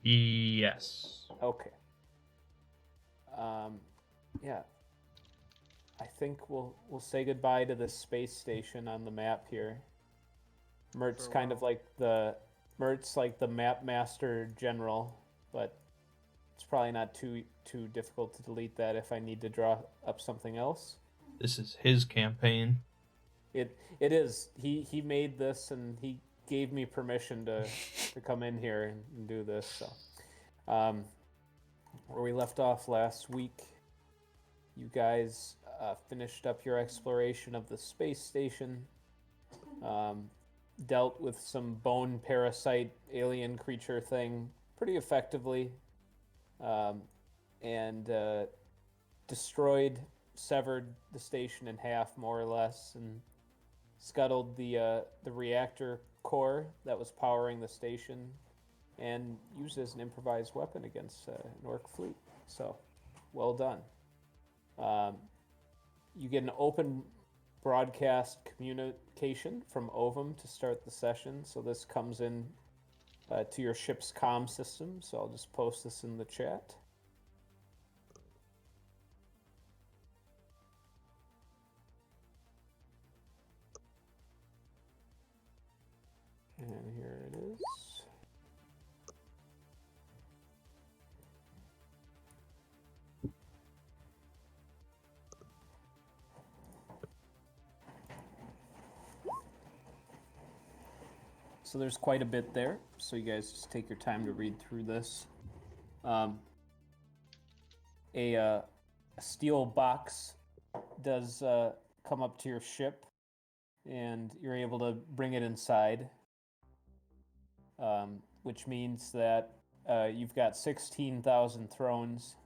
Yes. Okay. Yeah. I think we'll say goodbye to this space station on the map here. Mert's kind of like the map master general, but it's probably not too difficult to delete that if I need to draw up something else. This is his campaign. It is. He made this and he gave me permission to come in here and do this. So, where we left off last week, you guys finished up your exploration of the space station. Dealt with some bone parasite alien creature thing pretty effectively, and severed the station in half more or less, and scuttled the reactor core that was powering the station, and used as an improvised weapon against an orc fleet. So, well done. You get an open broadcast communication from Ovum to start the session. So this comes in to your ship's comm system. So I'll just post this in the chat. And here it is. So there's quite a bit there, so you guys just take your time to read through this. A steel box does come up to your ship, and you're able to bring it inside, which means that you've got 16,000 thrones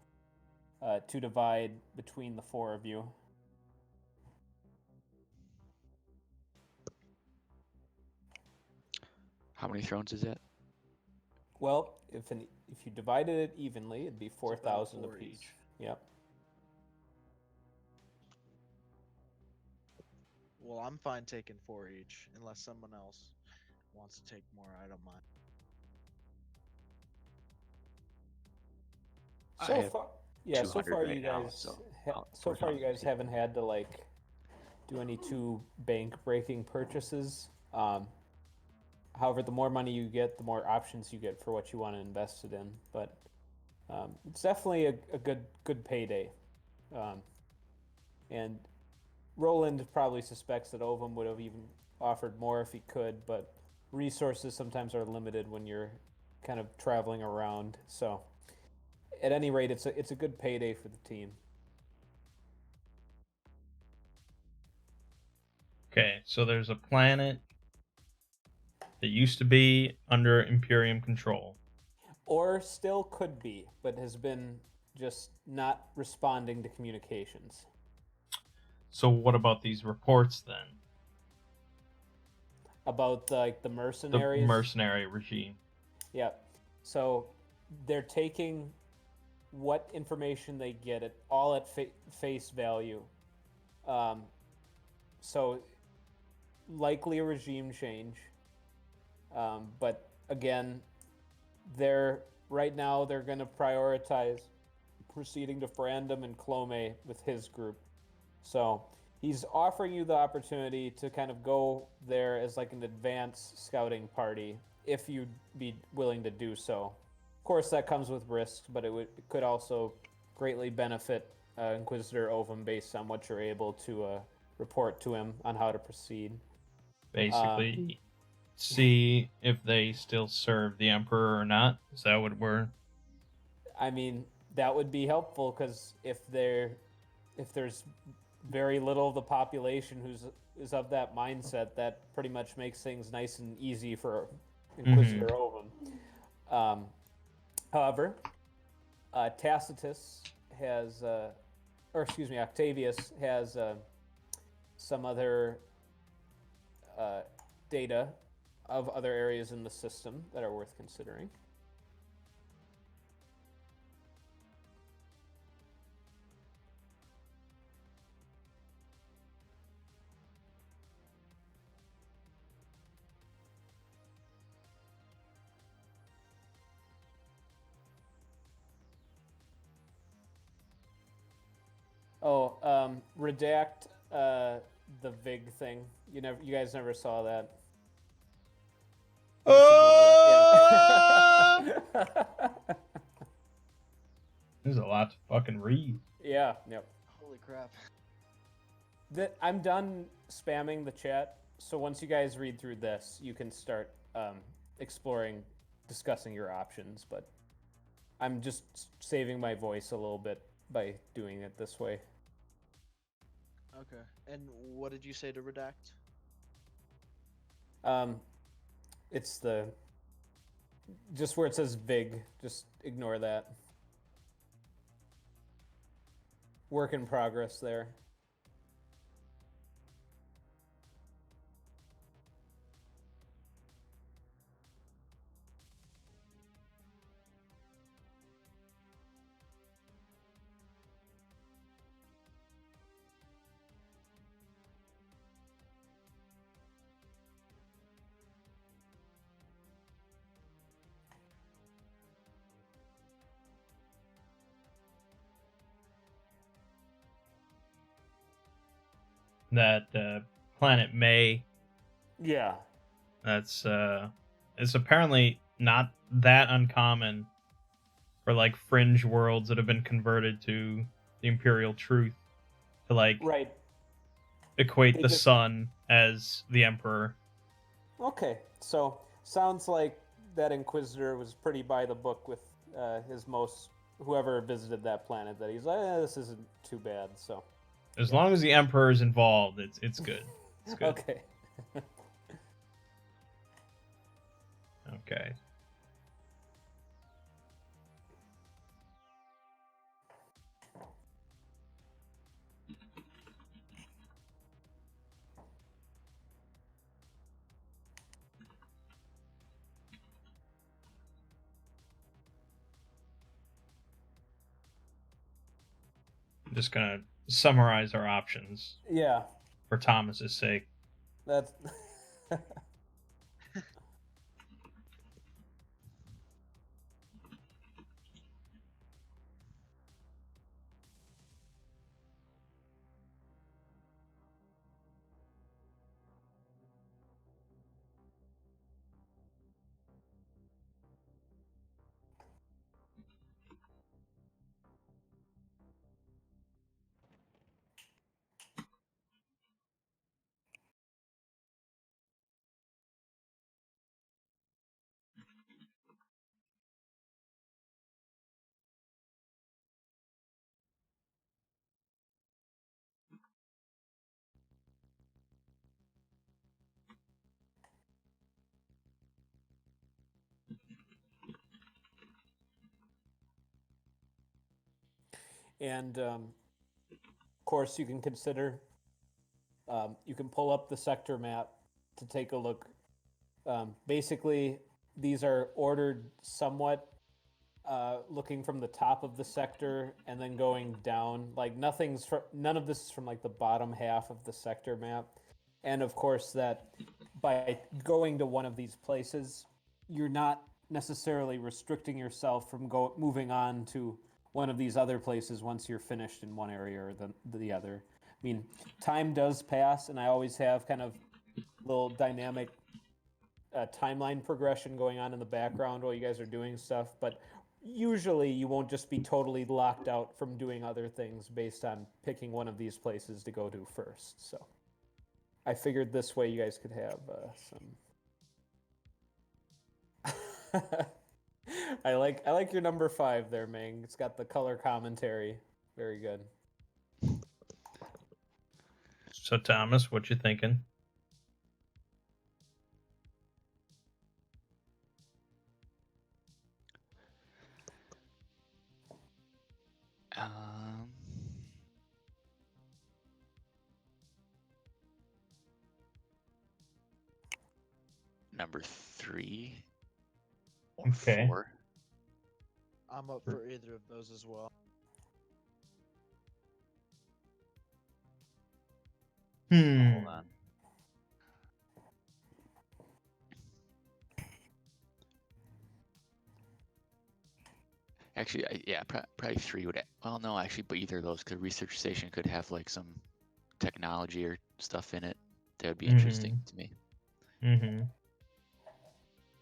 to divide between the four of you. How many thrones is it? Well, if you divided it evenly, it'd be 4,000 apiece. Each. Yep. Well, I'm fine taking 4 each, unless someone else wants to take more. I don't mind. So far, yeah. So 200 far, right you now, guys. so So far, you guys haven't had to like do any too bank-breaking purchases. However, the more money you get, the more options you get for what you want to invest it in. But it's definitely a good payday. And Roland probably suspects that Ovum would have even offered more if he could, but resources sometimes are limited when you're kind of traveling around. So, at any rate, it's a good payday for the team. Okay, so there's a planet that used to be under Imperium control. Or still could be, but has been just not responding to communications. So what about these reports then? About like the The mercenaries? mercenary regime. Yeah. So they're taking what information they get all at face value. So likely a regime change. But again, right now they're going to prioritize proceeding to Frandom and Clome with his group. So he's offering you the opportunity to kind of go there as like an advanced scouting party if you'd be willing to do so. Of course, that comes with risks, but it could also greatly benefit Inquisitor Ovum based on what you're able to report to him on how to proceed. Basically, see if they still serve the Emperor or not. Is that what we're... I mean, that would be helpful, because if there's very little of the population who's of that mindset, that pretty much makes things nice and easy for Inquisitor Ovum. However, Tacitus has, Octavius has some other data of other areas in the system that are worth considering. Oh, redact the Vig thing. You guys never saw that. Oh! Just ignore that. Yeah. There's a lot to fucking read. Yeah. Yep. Holy crap. I'm done spamming the chat. So once you guys read through this, you can start exploring, discussing your options. But I'm just saving my voice a little bit by doing it this way. Okay. And what did you say to redact? It's just where it says Vig. Just ignore that. Work in progress there. That planet May. Yeah. That's it's apparently not that uncommon for like fringe worlds that have been converted to the Imperial Truth to like Right. equate They the just- sun as the Emperor. Okay, so sounds like that Inquisitor was pretty by the book with whoever visited that planet. That he's like, this isn't too bad. So As long as the Emperor is involved, it's good. It's good. okay. Okay. I'm just gonna summarize our options Yeah, for Thomas's sake. that's and of course you can consider. You can pull up the sector map to take a look. Basically, these are ordered somewhat looking from the top of the sector and then going down. Like none of this is from like the bottom half of the sector map. And of course, that by going to one of these places, you're not necessarily restricting yourself from moving on to one of these other places once you're finished in one area or the other. I mean, time does pass, and I always have kind of little dynamic timeline progression going on in the background while you guys are doing stuff, but usually you won't just be totally locked out from doing other things based on picking one of these places to go to first. So I figured this way you guys could have some. I like your number 5 there, Mang. It's got the color commentary. Very good. So Thomas, what you thinking? Number 3 or Okay. 4. I'm up for either of those as well. Hold on. Actually, yeah, probably 3 would. Well, no, actually, but either of those, because research station could have like some technology or stuff in it that would be interesting to me. Mm-hmm.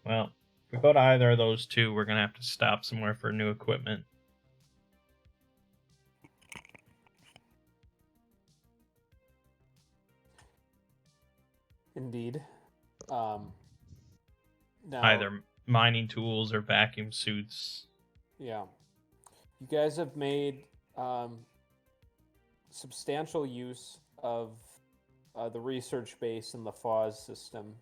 Well, if we go to either of those two, we're gonna have to stop somewhere for new equipment. Indeed. Now, Either mining tools or vacuum suits. yeah, you guys have made substantial use of the research base in the FAWS system.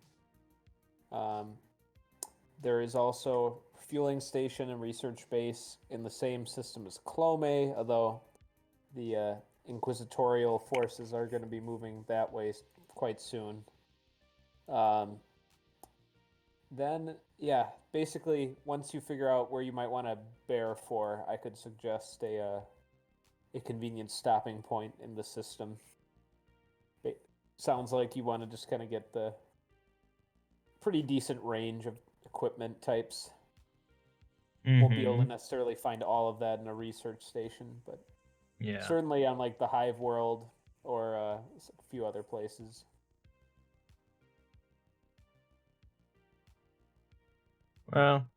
There is also fueling station and research base in the same system as Clome, although the inquisitorial forces are going to be moving that way quite soon. Then, yeah, basically, once you figure out where you might want to bear for, I could suggest a convenient stopping point in the system. It sounds like you want to just kind of get the pretty decent range of equipment types. Won't be able to necessarily find all of that in a research station, but Yeah. certainly on like the Hive World or a few other places. Well,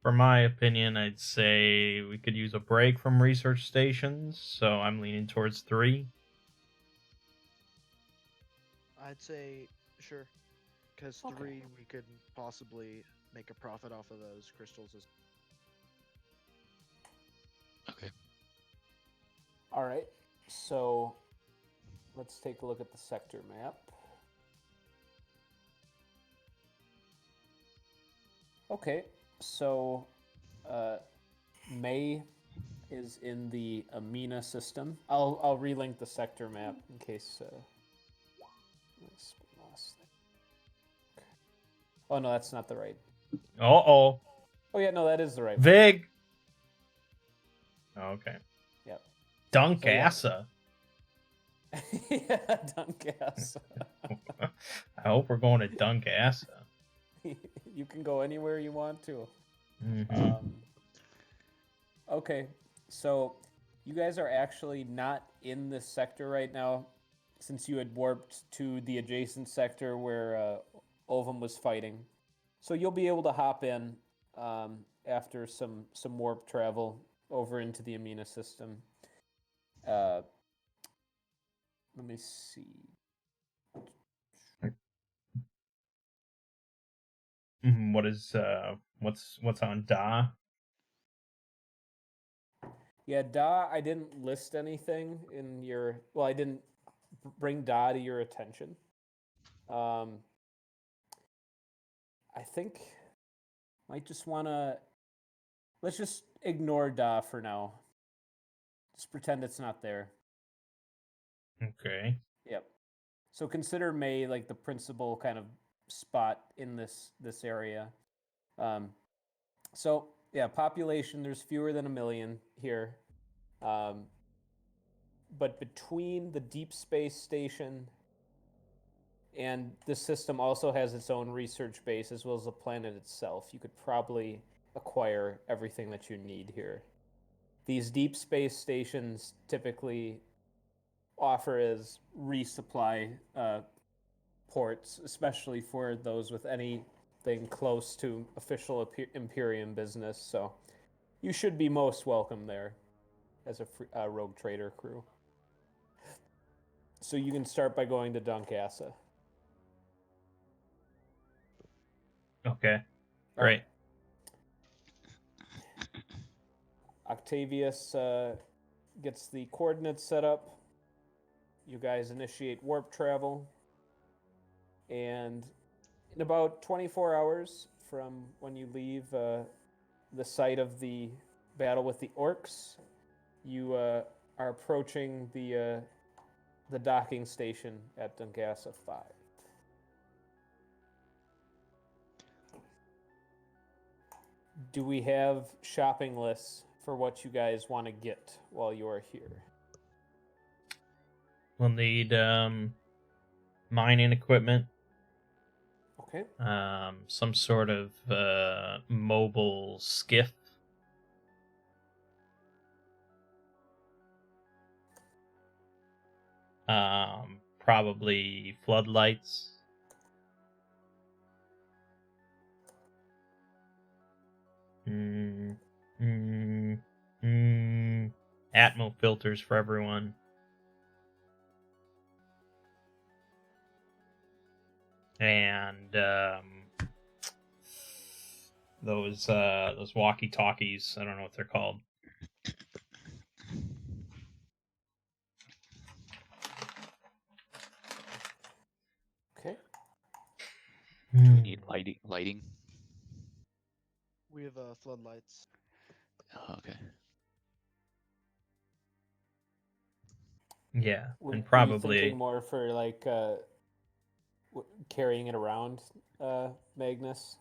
for my opinion, I'd say we could use a break from research stations, so I'm leaning towards 3. I'd say sure, because Okay. 3 we could possibly make a profit off of those crystals. Okay. All right, so let's take a look at the sector map. Okay, so May is in the Amina system. I'll relink the sector map in case. Oh no, that's not the right. Uh-oh. Oh yeah, no, that is the right one. Vig! Okay. Yep. Dunkassa. Yeah, Dunkassa. I hope we're going to Dunkassa. You can go anywhere you want to. Mm-hmm. Okay, so you guys are actually not in this sector right now, since you had warped to the adjacent sector where Ovum was fighting. So you'll be able to hop in after some warp travel over into the Amina system. Let me see. What is what's on Da? Yeah, Da, I didn't list anything in your. Well, I didn't bring Da to your attention. I think might just want to. Let's just ignore Da for now. Just pretend it's not there. Okay. Yep. So consider May like the principal kind of spot in this area. So yeah, population, there's fewer than 1 million here. But between the deep space station and the system also has its own research base as well as the planet itself, you could probably acquire everything that you need here. These deep space stations typically offer as resupply ports, especially for those with anything close to official Imperium business. So you should be most welcome there as a rogue trader crew. So you can start by going to Dunkassa. Okay. Great. Octavius gets the coordinates set up. You guys initiate warp travel. And in about 24 hours from when you leave the site of the battle with the orcs, you are approaching the docking station at Dunkassa 5. Do we have shopping lists for what you guys want to get while you are here? We'll need mining equipment. Okay. Some sort of mobile skiff Probably floodlights. Atmo filters for everyone. And those walkie-talkies. I don't know what they're called. Okay. Do we need lighting? We have floodlights. Oh, okay. Yeah, Were and you probably thinking more for like carrying it around, Magnus?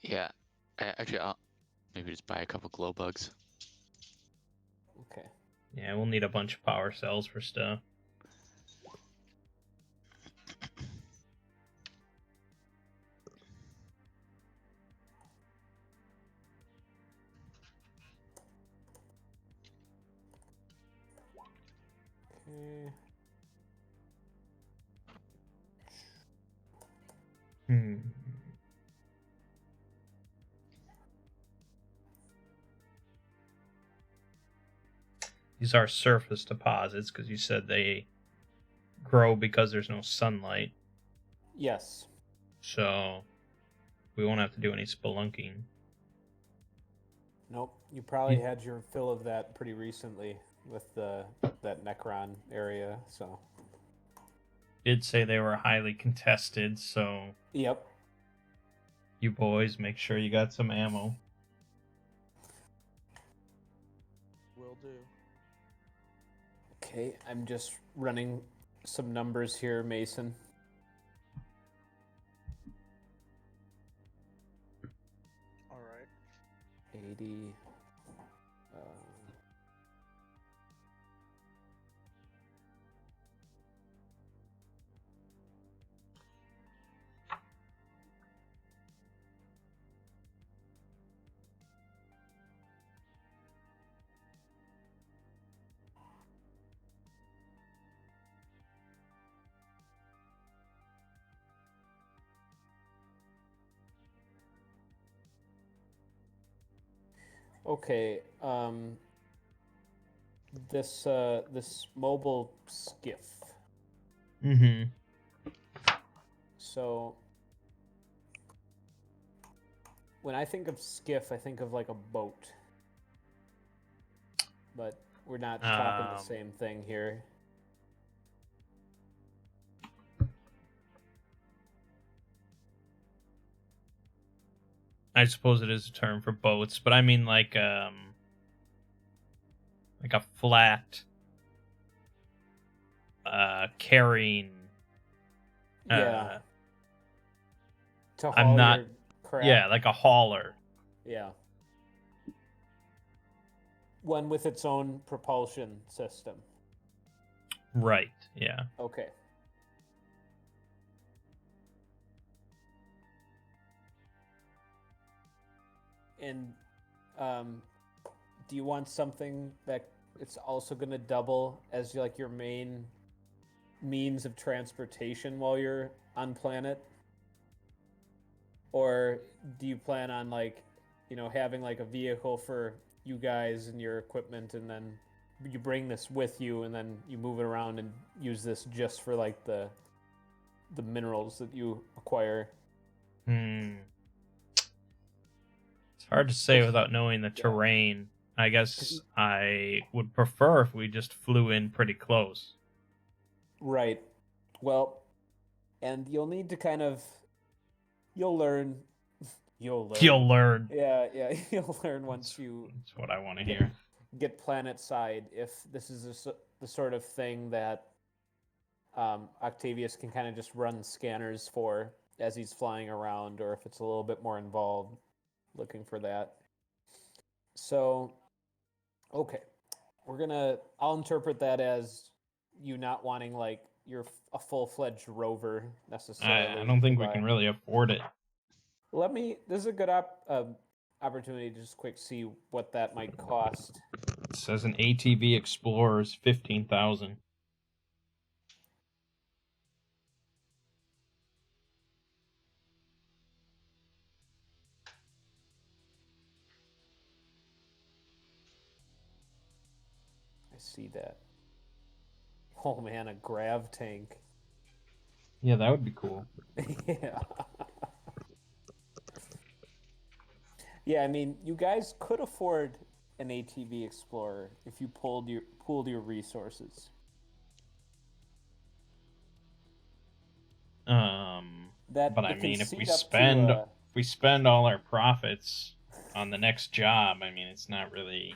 Yeah. Actually, I'll maybe just buy a couple glow bugs. Okay. yeah, we'll need a bunch of power cells for stuff. Okay. Hmm. These are surface deposits because you said they grow because there's no sunlight. Yes. So we won't have to do any spelunking. Nope. You probably had your fill of that pretty recently with that Necron area. So. Did say they were highly contested, so Yep. you boys make sure you got some ammo. Will do. Okay. I'm just running some numbers here, Mason. All right. 80. Okay. This mobile skiff. Mm-hmm. So when I think of skiff, I think of like a boat. But we're not talking the same thing here. I suppose it is a term for boats, but I mean like a flat carrying. Yeah. To haul I'm not. your crap. Yeah, like a hauler. Yeah. One with its own propulsion system. Right. Yeah. Okay. And do you want something that it's also going to double as like your main means of transportation while you're on planet? Or do you plan on like, having like a vehicle for you guys and your equipment, and then you bring this with you and then you move it around and use this just for like the minerals that you acquire? It's hard to say without knowing the terrain. I guess I would prefer if we just flew in pretty close. Right. Well, and you'll need to kind of you'll learn. You'll learn. Yeah, you'll learn once you That's what I want to hear. get planet side if this is the sort of thing that Octavius can kind of just run scanners for as he's flying around, or if it's a little bit more involved looking for that. So, okay, I'll interpret that as you not wanting like you're a full-fledged rover necessarily. I don't think we can really afford it. This is a good opportunity to just quick see what that might cost. It says an ATV Explorer is 15,000. see that. Oh man, a grav tank. Yeah, that would be cool. Yeah. Yeah, I mean, you guys could afford an ATV Explorer if you pooled your resources. That But I it can mean, seat up to if we spend all our profits on the next job, I mean, it's not really.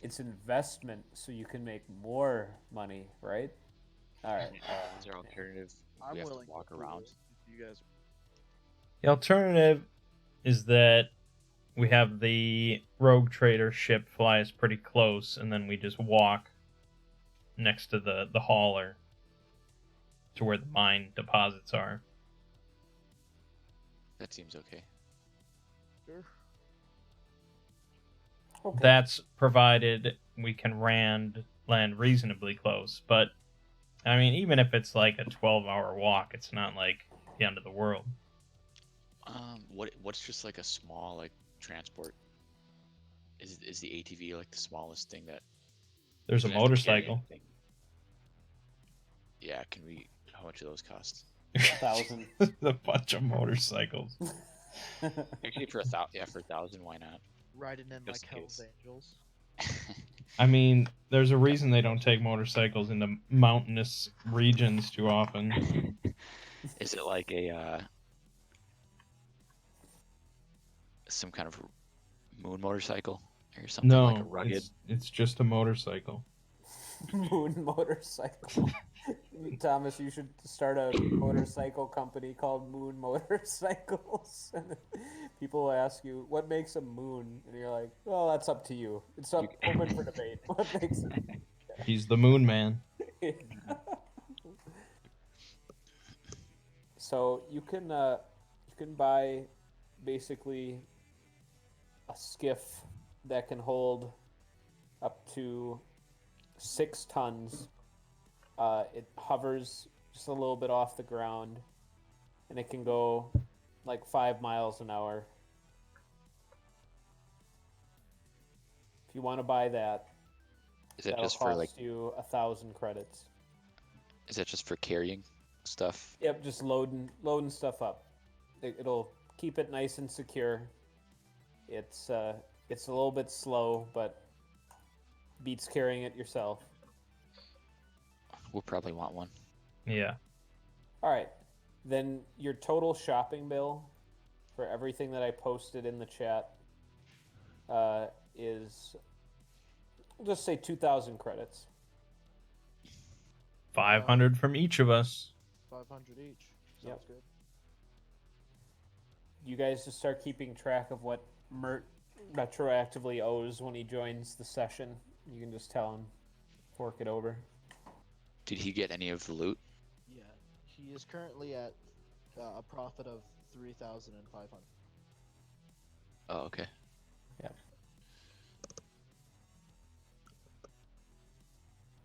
it's investment, so you can make more money, right? All right. Is there alternative? I'm We have to willing walk to around. if you guys. The alternative is that we have the rogue trader ship fly us pretty close, and then we just walk next to the hauler to where the mine deposits are. That seems okay. Sure. Okay. That's provided we can land reasonably close. But I mean, even if it's like a 12-hour walk, it's not like the end of the world. What's just like a small like transport? Is the ATV like the smallest thing that? There's a doesn't have to carry motorcycle. anything? Yeah, can we? How much do those cost? 1,000. A bunch of motorcycles. Actually, for for 1,000, why not? Riding in Just like in Hell's case. Angels. I mean, there's a reason they don't take motorcycles into mountainous regions too often. Is it like a some kind of moon motorcycle or something like a No, rugged? it's just a motorcycle. Moon motorcycle. Thomas, you should start a motorcycle company called Moon Motorcycles. And people will ask you, what makes a moon? And you're like, well, that's up to you. It's up open for debate. What makes He's the moon man. it? So you can buy basically a skiff that can hold up to 6 tons. It hovers just a little bit off the ground, and it can go like 5 miles an hour. If you want to buy that, Is that that'll just for like? cost you 1,000 credits. Is that just for carrying stuff? Yep, just loading stuff up. It'll keep it nice and secure. It's a little bit slow, but beats carrying it yourself. We'll probably want one. Yeah. All right. Then your total shopping bill for everything that I posted in the chat is, we'll just say 2,000 credits. 500 from each of us. 500 each. Sounds Yep. good. You guys just start keeping track of what Mert retroactively owes when he joins the session. You can just tell him, fork it over. Did he get any of the loot? Yeah, he is currently at a profit of 3,500. Oh, okay. Yeah.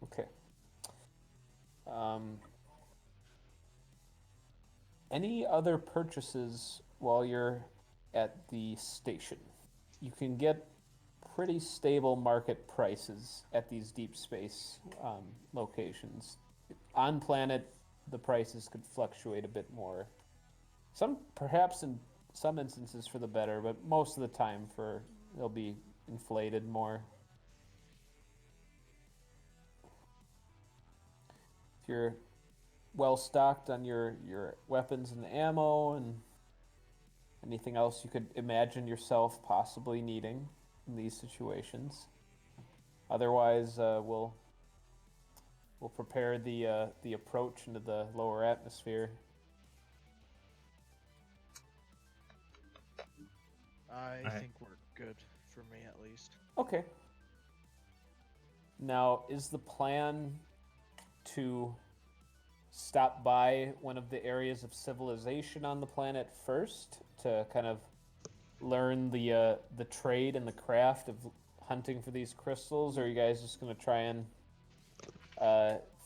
Okay. Any other purchases while you're at the station? You can get pretty stable market prices at these deep space locations. On planet, the prices could fluctuate a bit more. Perhaps in some instances for the better, but most of the time they'll be inflated more. If you're well stocked on your weapons and ammo and anything else you could imagine yourself possibly needing in these situations. Otherwise, we'll prepare the approach into the lower atmosphere. I think we're good, for me at least. Okay. Now, is the plan to stop by one of the areas of civilization on the planet first to kind of learn the trade and the craft of hunting for these crystals, or are you guys just going to try and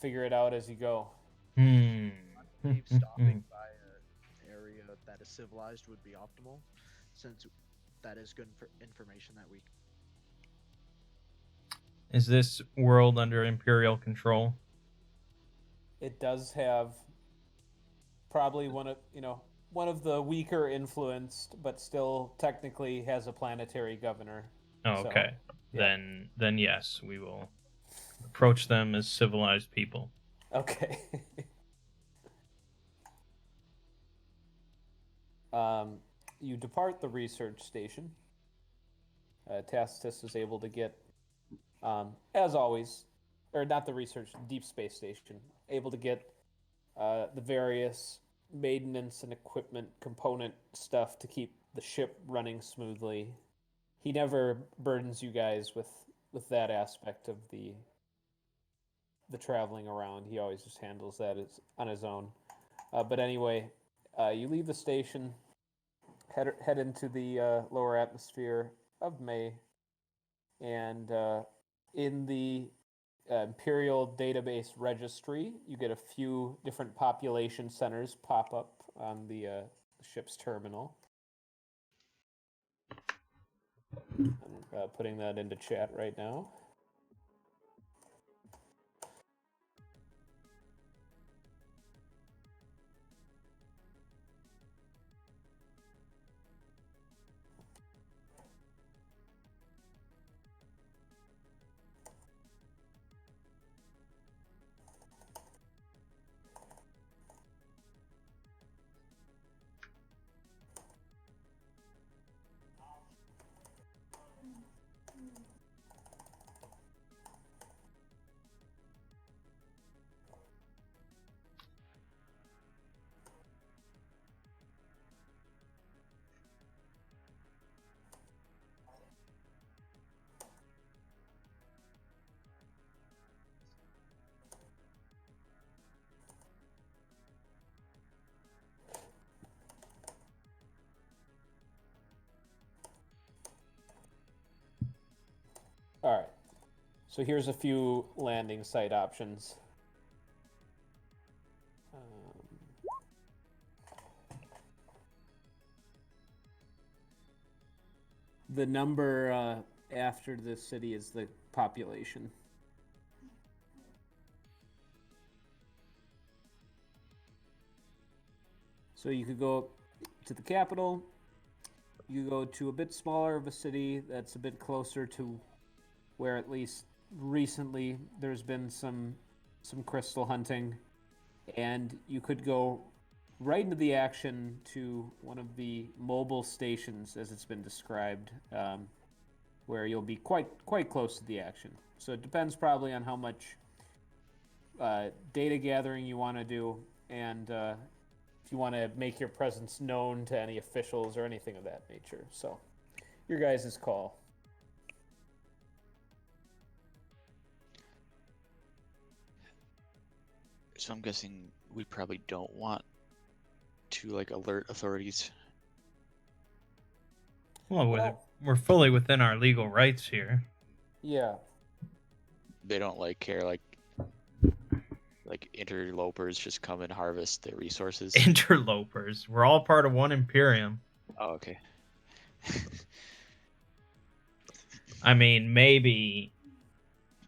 figure it out as you go? I believe stopping by an area that is civilized would be optimal, since that is good information that we. Is this world under Imperial control? It does have probably one of the weaker influenced, but still technically has a planetary governor. Oh, So, okay. yeah. Then yes, we will approach them as civilized people. Okay. You depart the research station. Tacitus is able to get, as always, or not the research, deep space station, able to get the various maintenance and equipment component stuff to keep the ship running smoothly. He never burdens you guys with that aspect of the traveling around. He always just handles that on his own. But anyway, you leave the station, head into the lower atmosphere of May, and in the Imperial Database Registry, you get a few different population centers pop up on the ship's terminal. I'm putting that into chat right now. All right. So here's a few landing site options. The number after the city is the population. So you could go to the capital. You go to a bit smaller of a city that's a bit closer to where at least recently there's been some crystal hunting, and you could go right into the action to one of the mobile stations, as it's been described, where you'll be quite close to the action. So it depends probably on how much data gathering you want to do, and if you want to make your presence known to any officials or anything of that nature. So, your guys' call. So I'm guessing we probably don't want to like alert authorities. Well, we're fully within our legal rights here. Yeah. They don't like care like interlopers just come and harvest the resources. Interlopers. We're all part of one Imperium. Oh, okay. I mean, maybe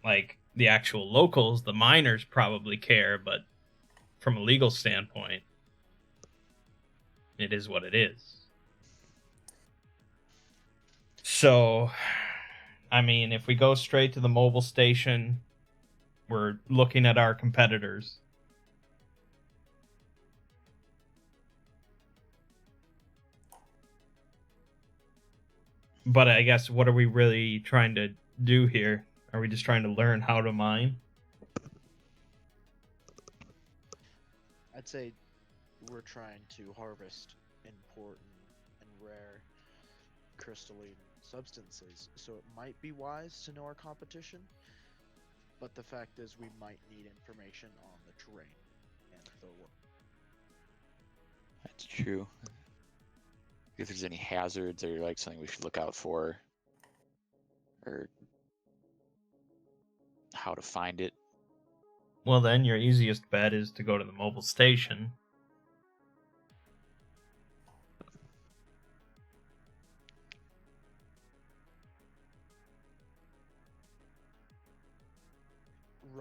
like the actual locals, the miners probably care, but from a legal standpoint, it is what it is. So, I mean, if we go straight to the mobile station, we're looking at our competitors. But I guess, what are we really trying to do here? Are we just trying to learn how to mine? I'd say we're trying to harvest important and rare crystalline substances, so it might be wise to know our competition, but the fact is we might need information on the terrain and the work. That's true. If there's any hazards or like something we should look out for, or how to find it. Well, then your easiest bet is to go to the mobile station.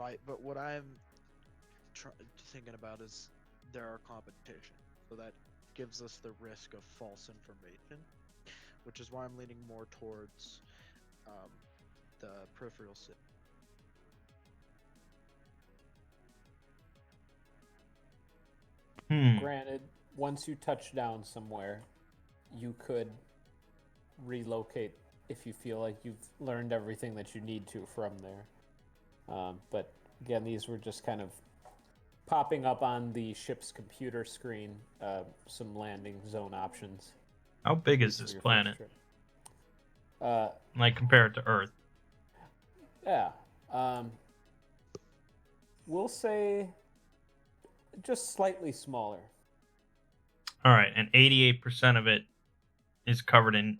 Right, but what I'm thinking about is there are competition, so that gives us the risk of false information, which is why I'm leaning more towards the peripheral city. Granted, once you touch down somewhere, you could relocate if you feel like you've learned everything that you need to from there. But again, these were just kind of popping up on the ship's computer screen, some landing zone options. How big at is least for this your first planet? trip. Like compared to Earth? Yeah. We'll say just slightly smaller. All right, and 88% of it is covered in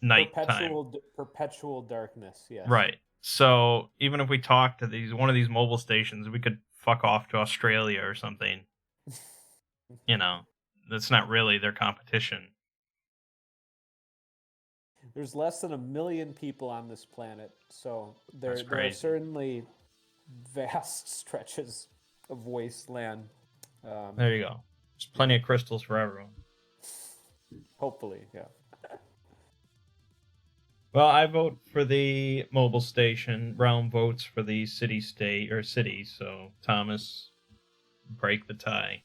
nighttime. Perpetual darkness, yes. Right. So even if we talk to one of these mobile stations, we could fuck off to Australia or something. You know, that's not really their competition. There's less than 1 million people on this planet, so there are crazy. certainly vast stretches of wasteland. There you go. There's plenty of crystals for everyone. Hopefully, yeah. Well, I vote for the mobile station. Realm votes for the city-state or city. So Thomas, break the tie.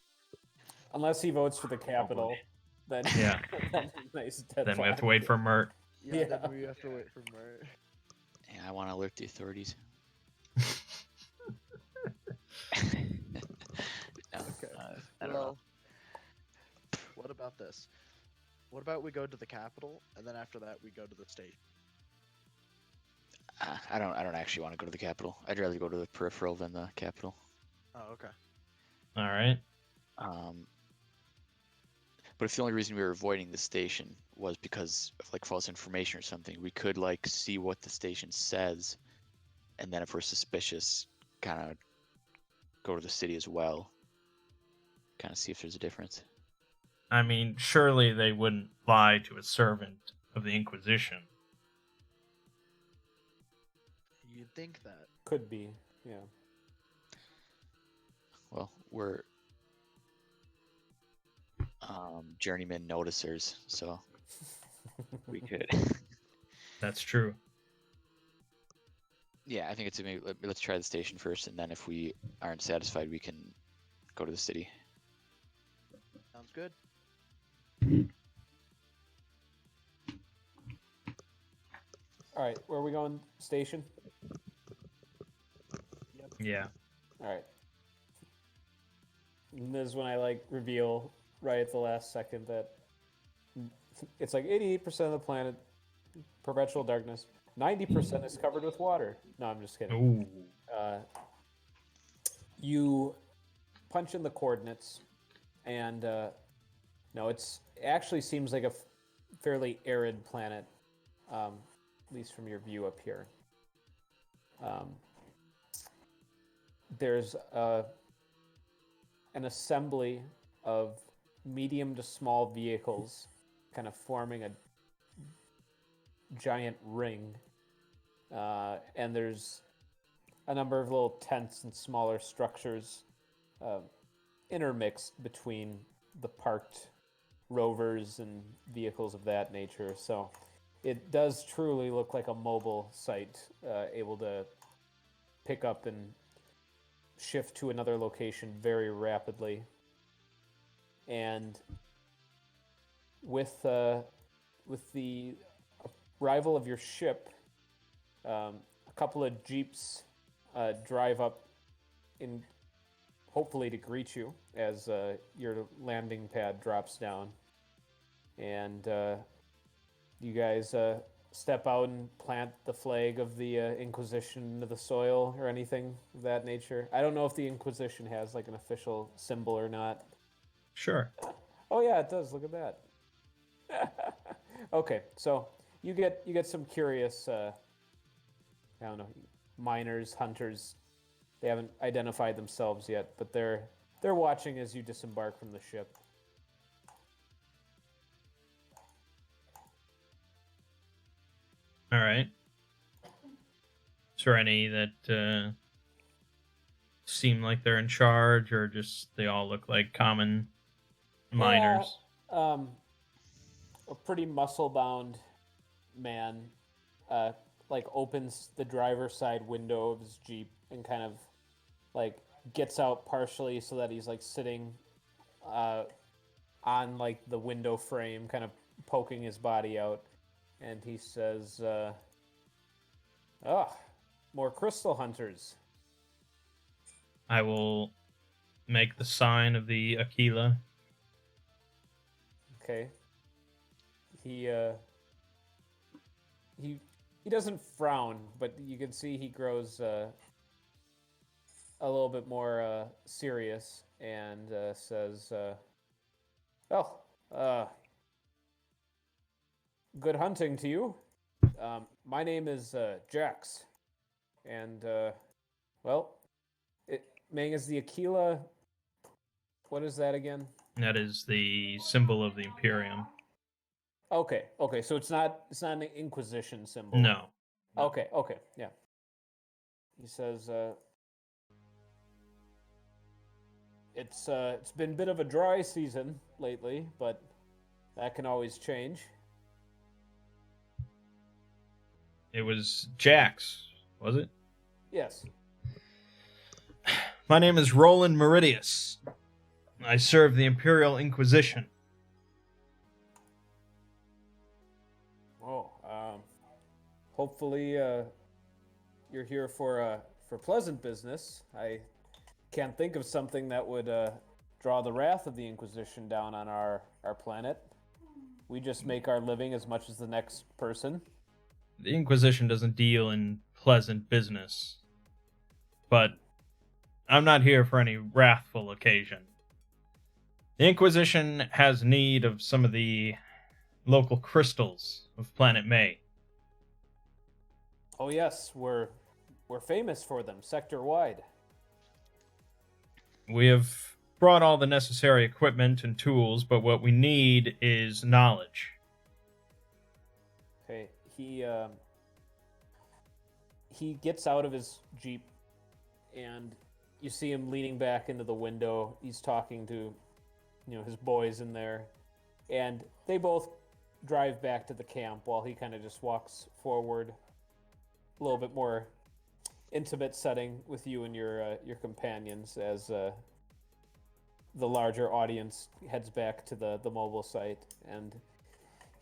Unless he votes for the capital, then Yeah. then nice deadlock. Then we have to wait for Mert. Yeah, Yeah. then we have to wait for Mert. Yeah, I want to alert the authorities. No, Okay. I don't know. What about this? What about we go to the capital, and then after that we go to the state? I don't actually want to go to the capital. I'd rather go to the peripheral than the capital. Oh, okay. All right. But if the only reason we were avoiding the station was because of like false information or something, we could like see what the station says, and then if we're suspicious, kind of go to the city as well. Kind of see if there's a difference. I mean, surely they wouldn't lie to a servant of the Inquisition. You'd think that. Could be, yeah. Well, we're journeyman noticers, so we could. That's true. Yeah, I think it's maybe let's try the station first, and then if we aren't satisfied, we can go to the city. Sounds good. All right, where are we going? Station? Yeah. All right. And this is when I like reveal right at the last second that it's like 88% of the planet, perpetual darkness. 90% is covered with water. No, I'm just kidding. Ooh. You punch in the coordinates, and no, it actually seems like a fairly arid planet, at least from your view up here. There's an assembly of medium to small vehicles kind of forming a giant ring, and there's a number of little tents and smaller structures intermixed between the parked rovers and vehicles of that nature. So it does truly look like a mobile site, able to pick up and shift to another location very rapidly. And with the arrival of your ship, a couple of jeeps drive up in hopefully to greet you as your landing pad drops down, and you guys step out and plant the flag of the Inquisition into the soil or anything of that nature. I don't know if the Inquisition has like an official symbol or not. Sure. Oh yeah, it does. Look at that. Okay, so you get some curious, I don't know, miners, hunters. They haven't identified themselves yet, but they're watching as you disembark from the ship. All right. Is there any that seem like they're in charge, or just they all look like common miners? Yeah, a pretty muscle-bound man, uh, like opens the driver's side window of his Jeep and kind of like gets out partially so that he's like sitting uh, on like the window frame, kind of poking his body out, and he says, "Ah, more crystal hunters." I will make the sign of the Aquila. Okay. He uh, he he doesn't frown, but you can see he grows a little bit more serious and says, "Well, good hunting to you. My name is Jax, and well, Mang is the Aquila. What is that again? That is the symbol of the Imperium. Okay. So it's not an Inquisition symbol. No. Okay, yeah. He says, it's been a bit of a dry season lately, but that can always change. It was Jax, was it? Yes. My name is Roland Meridius. I serve the Imperial Inquisition. Oh, hopefully you're here for pleasant business. I can't think of something that would draw the wrath of the Inquisition down on our planet. We just make our living as much as the next person. The Inquisition doesn't deal in pleasant business. But I'm not here for any wrathful occasion. The Inquisition has need of some of the local crystals of Planet May. Oh yes, we're famous for them sector-wide. We have brought all the necessary equipment and tools, but what we need is knowledge. Okay, he gets out of his Jeep, and you see him leaning back into the window. He's talking to, his boys in there, and they both drive back to the camp while he kind of just walks forward, a little bit more intimate setting with you and your companions as the larger audience heads back to the mobile site, and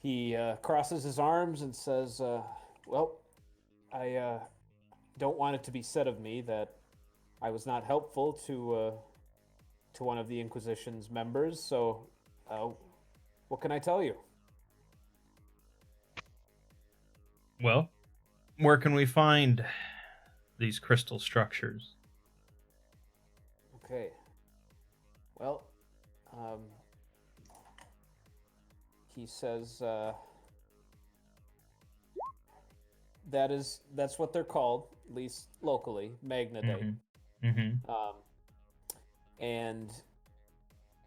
he crosses his arms and says, "Well, I don't want it to be said of me that I was not helpful to one of the Inquisition's members. So, what can I tell you?" Well, where can we find these crystal structures? Okay. Well, he says that's what they're called, at least locally, magnetite. Mm-hmm. And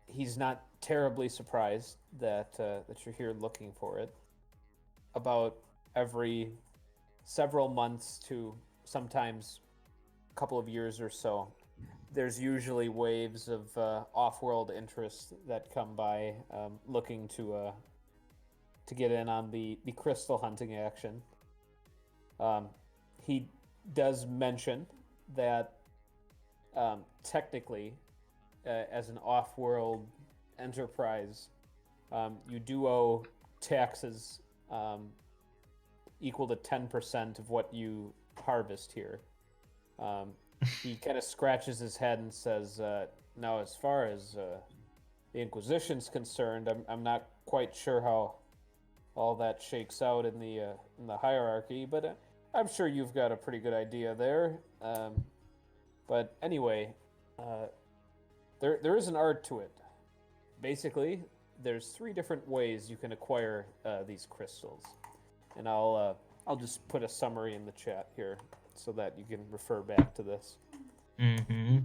he's not terribly surprised that you're here looking for it. About every several months to sometimes a couple of years or so, there's usually waves of off-world interest that come by looking to get in on the crystal hunting action. He does mention that technically, as an off-world enterprise, you do owe taxes equal to 10% of what you harvest here. He kind of scratches his head and says, "Now, as far as the Inquisition's concerned, I'm not quite sure how all that shakes out in the hierarchy, but I'm sure you've got a pretty good idea there. But anyway, there is an art to it. Basically, there's 3 different ways you can acquire these crystals, and I'll just put a summary in the chat here so that you can refer back to this." Mm-hmm.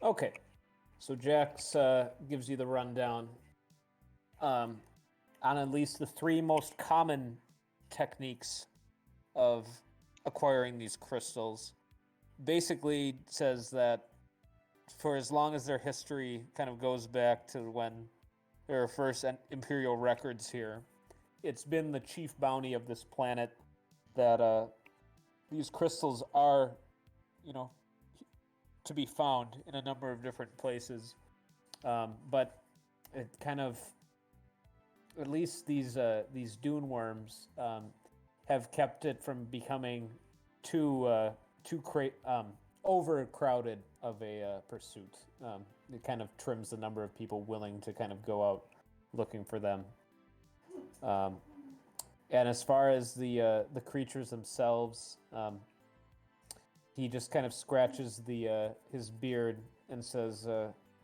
Okay, so Jax gives you the rundown on at least the three most common techniques of acquiring these crystals. Basically, says that for as long as their history kind of goes back to when there were first imperial records here, it's been the chief bounty of this planet that these crystals are, you know, to be found in a number of different places. But it kind of, at least these dune worms have kept it from becoming too overcrowded of a pursuit. It kind of trims the number of people willing to kind of go out looking for them. And as far as the creatures themselves, he just kind of scratches his beard and says,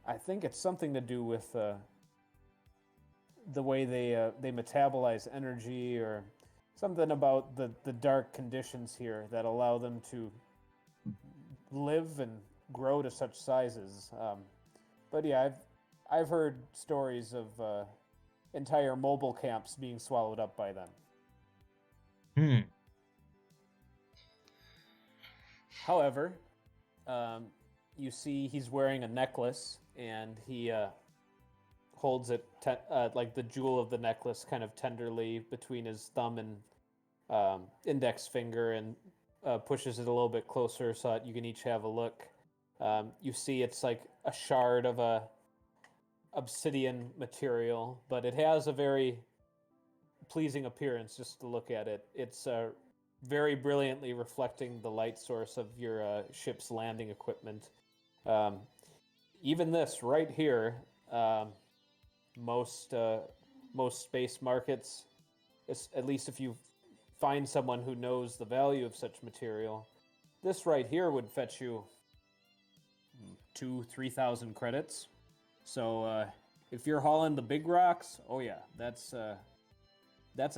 "I think it's something to do with the way they metabolize energy, or something about the dark conditions here that allow them to live and grow to such sizes." But yeah, I've heard stories of entire mobile camps being swallowed up by them. However, you see he's wearing a necklace, and he holds it like the jewel of the necklace kind of tenderly between his thumb and index finger, and pushes it a little bit closer so that you can each have a look. You see it's like a shard of a obsidian material, but it has a very pleasing appearance just to look at it. It's very brilliantly reflecting the light source of your ship's landing equipment. Even this right here, most space markets, at least if you find someone who knows the value of such material, this right here would fetch you 2,000-3,000 credits. So if you're hauling the big rocks, oh yeah, that's a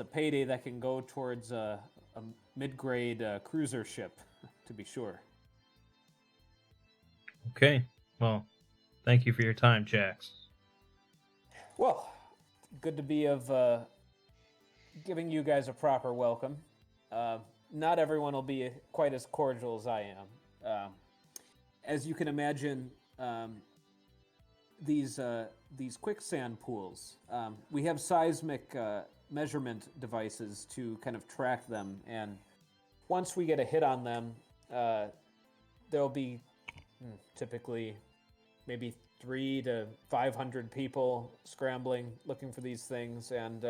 payday that can go towards a mid-grade cruiser ship, to be sure. Okay, well, thank you for your time, Jax. Well, good to be of giving you guys a proper welcome. Not everyone will be quite as cordial as I am. As you can imagine, these quicksand pools, we have seismic measurement devices to kind of track them, and once we get a hit on them, there'll be typically maybe 300 to 500 people scrambling looking for these things, and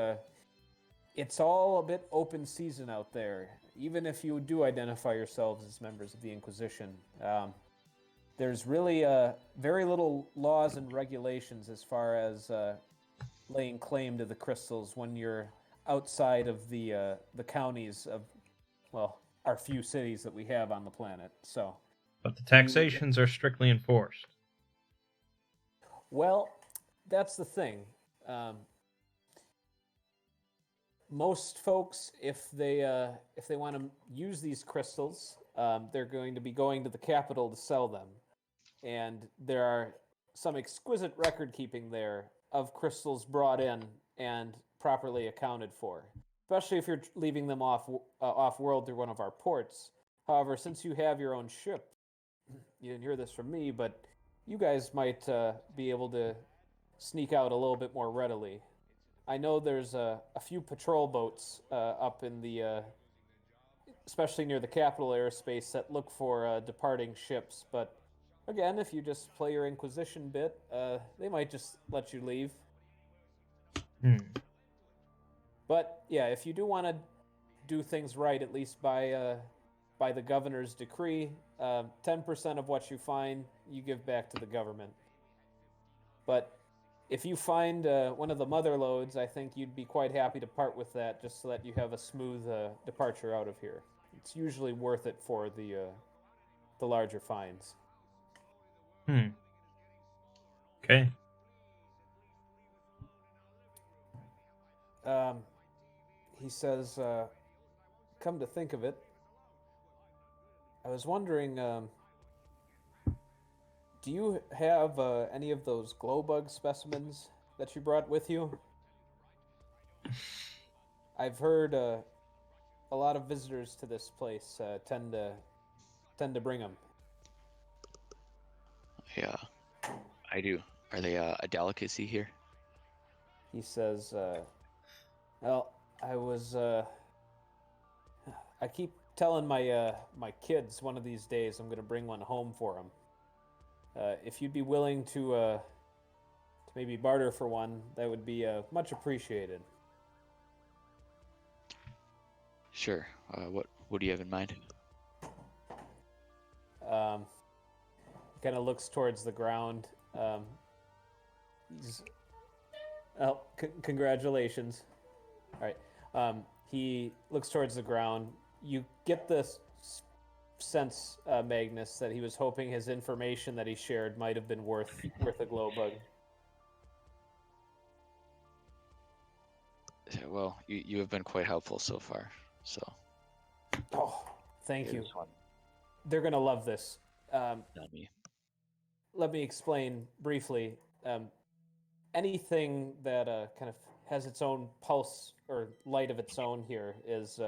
it's all a bit open season out there. Even if you do identify yourselves as members of the Inquisition, there's really very little laws and regulations as far as laying claim to the crystals when you're outside of the counties of, well, our few cities that we have on the planet. So, but the taxations are strictly enforced. Well, that's the thing. Most folks, if they want to use these crystals, they're going to be going to the capital to sell them, and there are some exquisite record keeping there of crystals brought in and properly accounted for, especially if you're leaving them off world through one of our ports. However, since you have your own ship, you didn't hear this from me, but you guys might be able to sneak out a little bit more readily. I know there's a few patrol boats up in the, especially near the capital airspace, that look for departing ships. But again, if you just play your Inquisition bit, they might just let you leave. But yeah, if you do want to do things right, at least by the governor's decree, 10% of what you find, you give back to the government. But if you find one of the mother loads, I think you'd be quite happy to part with that, just so that you have a smooth departure out of here. It's usually worth it for the larger fines. Okay. He says, come to think of it, I was wondering, Do you have any of those glow bug specimens that you brought with you? I've heard a lot of visitors to this place tend to bring them. Yeah, I do. Are they a delicacy here? He says, "Well, I keep telling my kids one of these days I'm gonna bring one home for them. If you'd be willing to maybe barter for one, that would be much appreciated." Sure. What do you have in mind? Kind of looks towards the ground. He's Oh, congratulations. All right. He looks towards the ground. You get this sense, Magnus, that he was hoping his information that he shared might have been worth a glow bug. Well, you have been quite helpful so far. So. Oh, thank you. Here's one. They're gonna love this. Not me. Let me explain briefly. Anything that kind of has its own pulse or light of its own here is,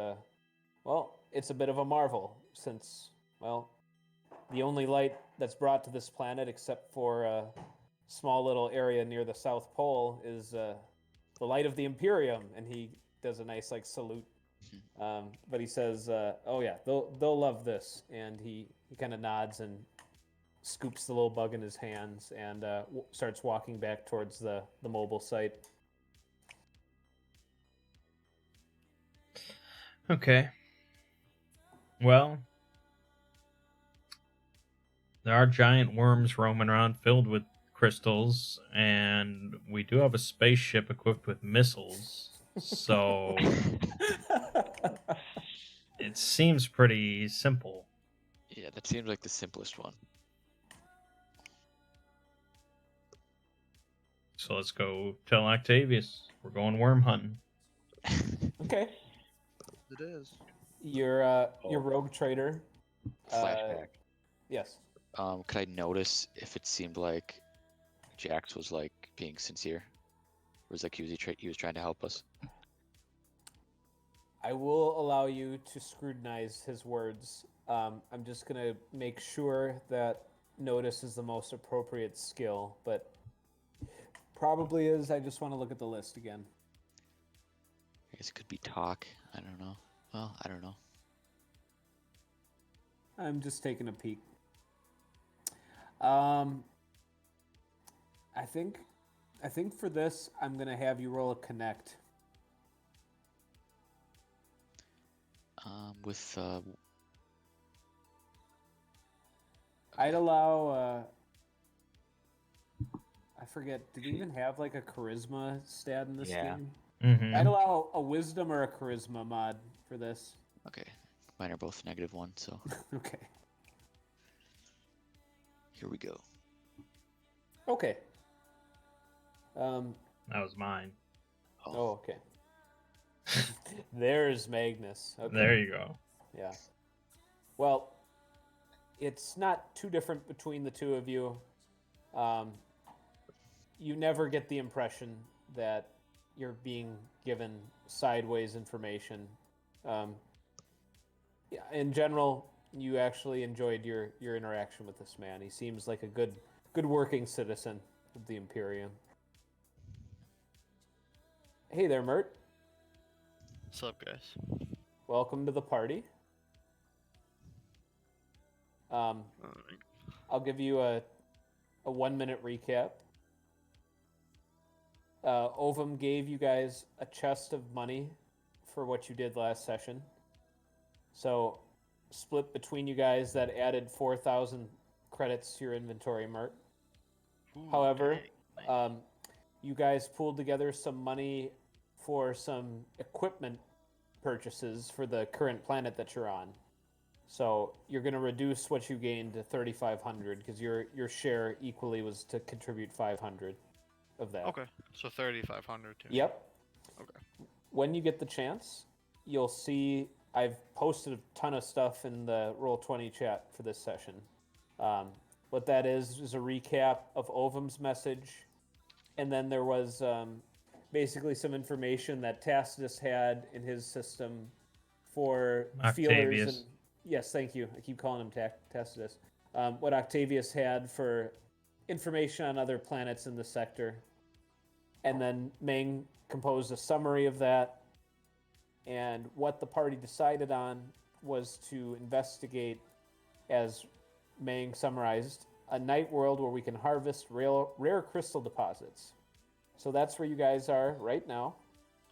well, it's a bit of a marvel since, well, the only light that's brought to this planet, except for a small little area near the South Pole, is the light of the Imperium. And he does a nice like salute. But he says, "Oh yeah, they'll love this." And he kind of nods and scoops the little bug in his hands and starts walking back towards the mobile site. Okay. Well, there are giant worms roaming around filled with crystals, and we do have a spaceship equipped with missiles. So it seems pretty simple. Yeah, that seems like the simplest one. So let's go tell Octavius we're going worm hunting. Okay. It is. Your rogue trader. Flashback. Yes. Could I notice if it seemed like Jax was like being sincere, or was like he was trying to help us? I will allow you to scrutinize his words. I'm just gonna make sure that notice is the most appropriate skill, but probably is. I just want to look at the list again. I guess it could be talk. I don't know. Well, I don't know. I'm just taking a peek. I think for this I'm gonna have you roll a connect. With I'd allow. I forget. Did you even have like a charisma stat in this Yeah. game? Mm-hmm. I'd allow a wisdom or a charisma mod for this. okay, mine are both -1, so Okay. here we go. Okay. That was mine. Oh, okay. There's Magnus. Okay. There you go. Yeah. Well, it's not too different between the two of you. You never get the impression that you're being given sideways information. Yeah, in general, you actually enjoyed your interaction with this man. He seems like a good working citizen of the Imperium. Hey there, Mert. What's up, guys? Welcome to the party. Alright. I'll give you a 1-minute recap. Ovum gave you guys a chest of money for what you did last session. So, split between you guys, that added 4,000 credits to your inventory, Mert. Ooh, However, dang. you guys pooled together some money for some equipment purchases for the current planet that you're on. So you're going to reduce what you gained to 3,500 because your share equally was to contribute 500 of that. Okay, so 3,500 too. Yep. Okay. When you get the chance, you'll see I've posted a ton of stuff in the Roll20 chat for this session. What that is a recap of Ovum's message, and then there was basically some information that Tacitus had in his system for feelers and Octavius. yes, thank you. I keep calling him Tacitus. What Octavius had for information on other planets in the sector, and then Meng composed a summary of that. And what the party decided on was to investigate, as Meng summarized, a night world where we can harvest rare crystal deposits. So that's where you guys are right now.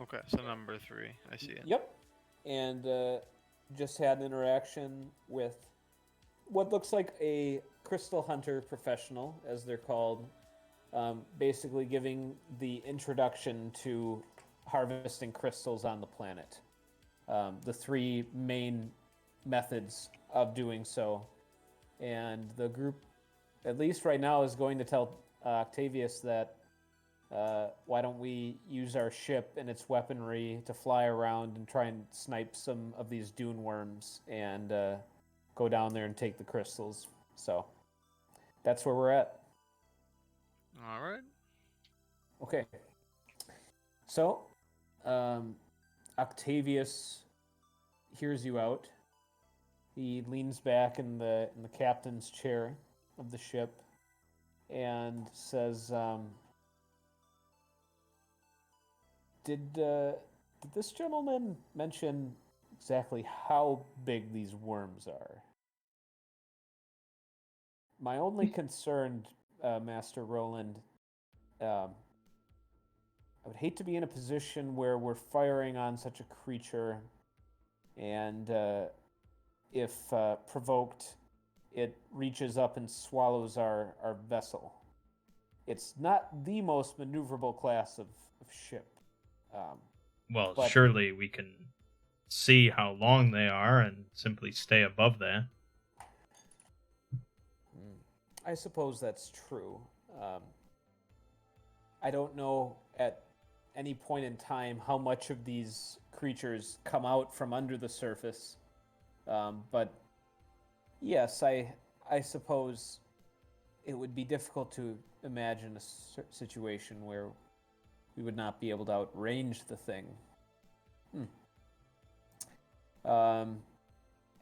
Okay, so number 3. I see it. Yep. And just had an interaction with what looks like a crystal hunter professional, as they're called, basically giving the introduction to harvesting crystals on the planet. The 3 main methods of doing so. And the group, at least right now, is going to tell Octavius that why don't we use our ship and its weaponry to fly around and try and snipe some of these dune worms and go down there and take the crystals. So that's where we're at. All right. Okay. So Octavius hears you out. He leans back in the captain's chair of the ship and says, Did this gentleman mention exactly how big these worms are? My only concern, Master Roland, I would hate to be in a position where we're firing on such a creature, and if provoked, it reaches up and swallows our vessel. It's not the most maneuverable class of ship. Well, but- surely we can see how long they are and simply stay above that. I suppose that's true. I don't know at any point in time how much of these creatures come out from under the surface. But yes, I suppose it would be difficult to imagine a situation where we would not be able to outrange the thing.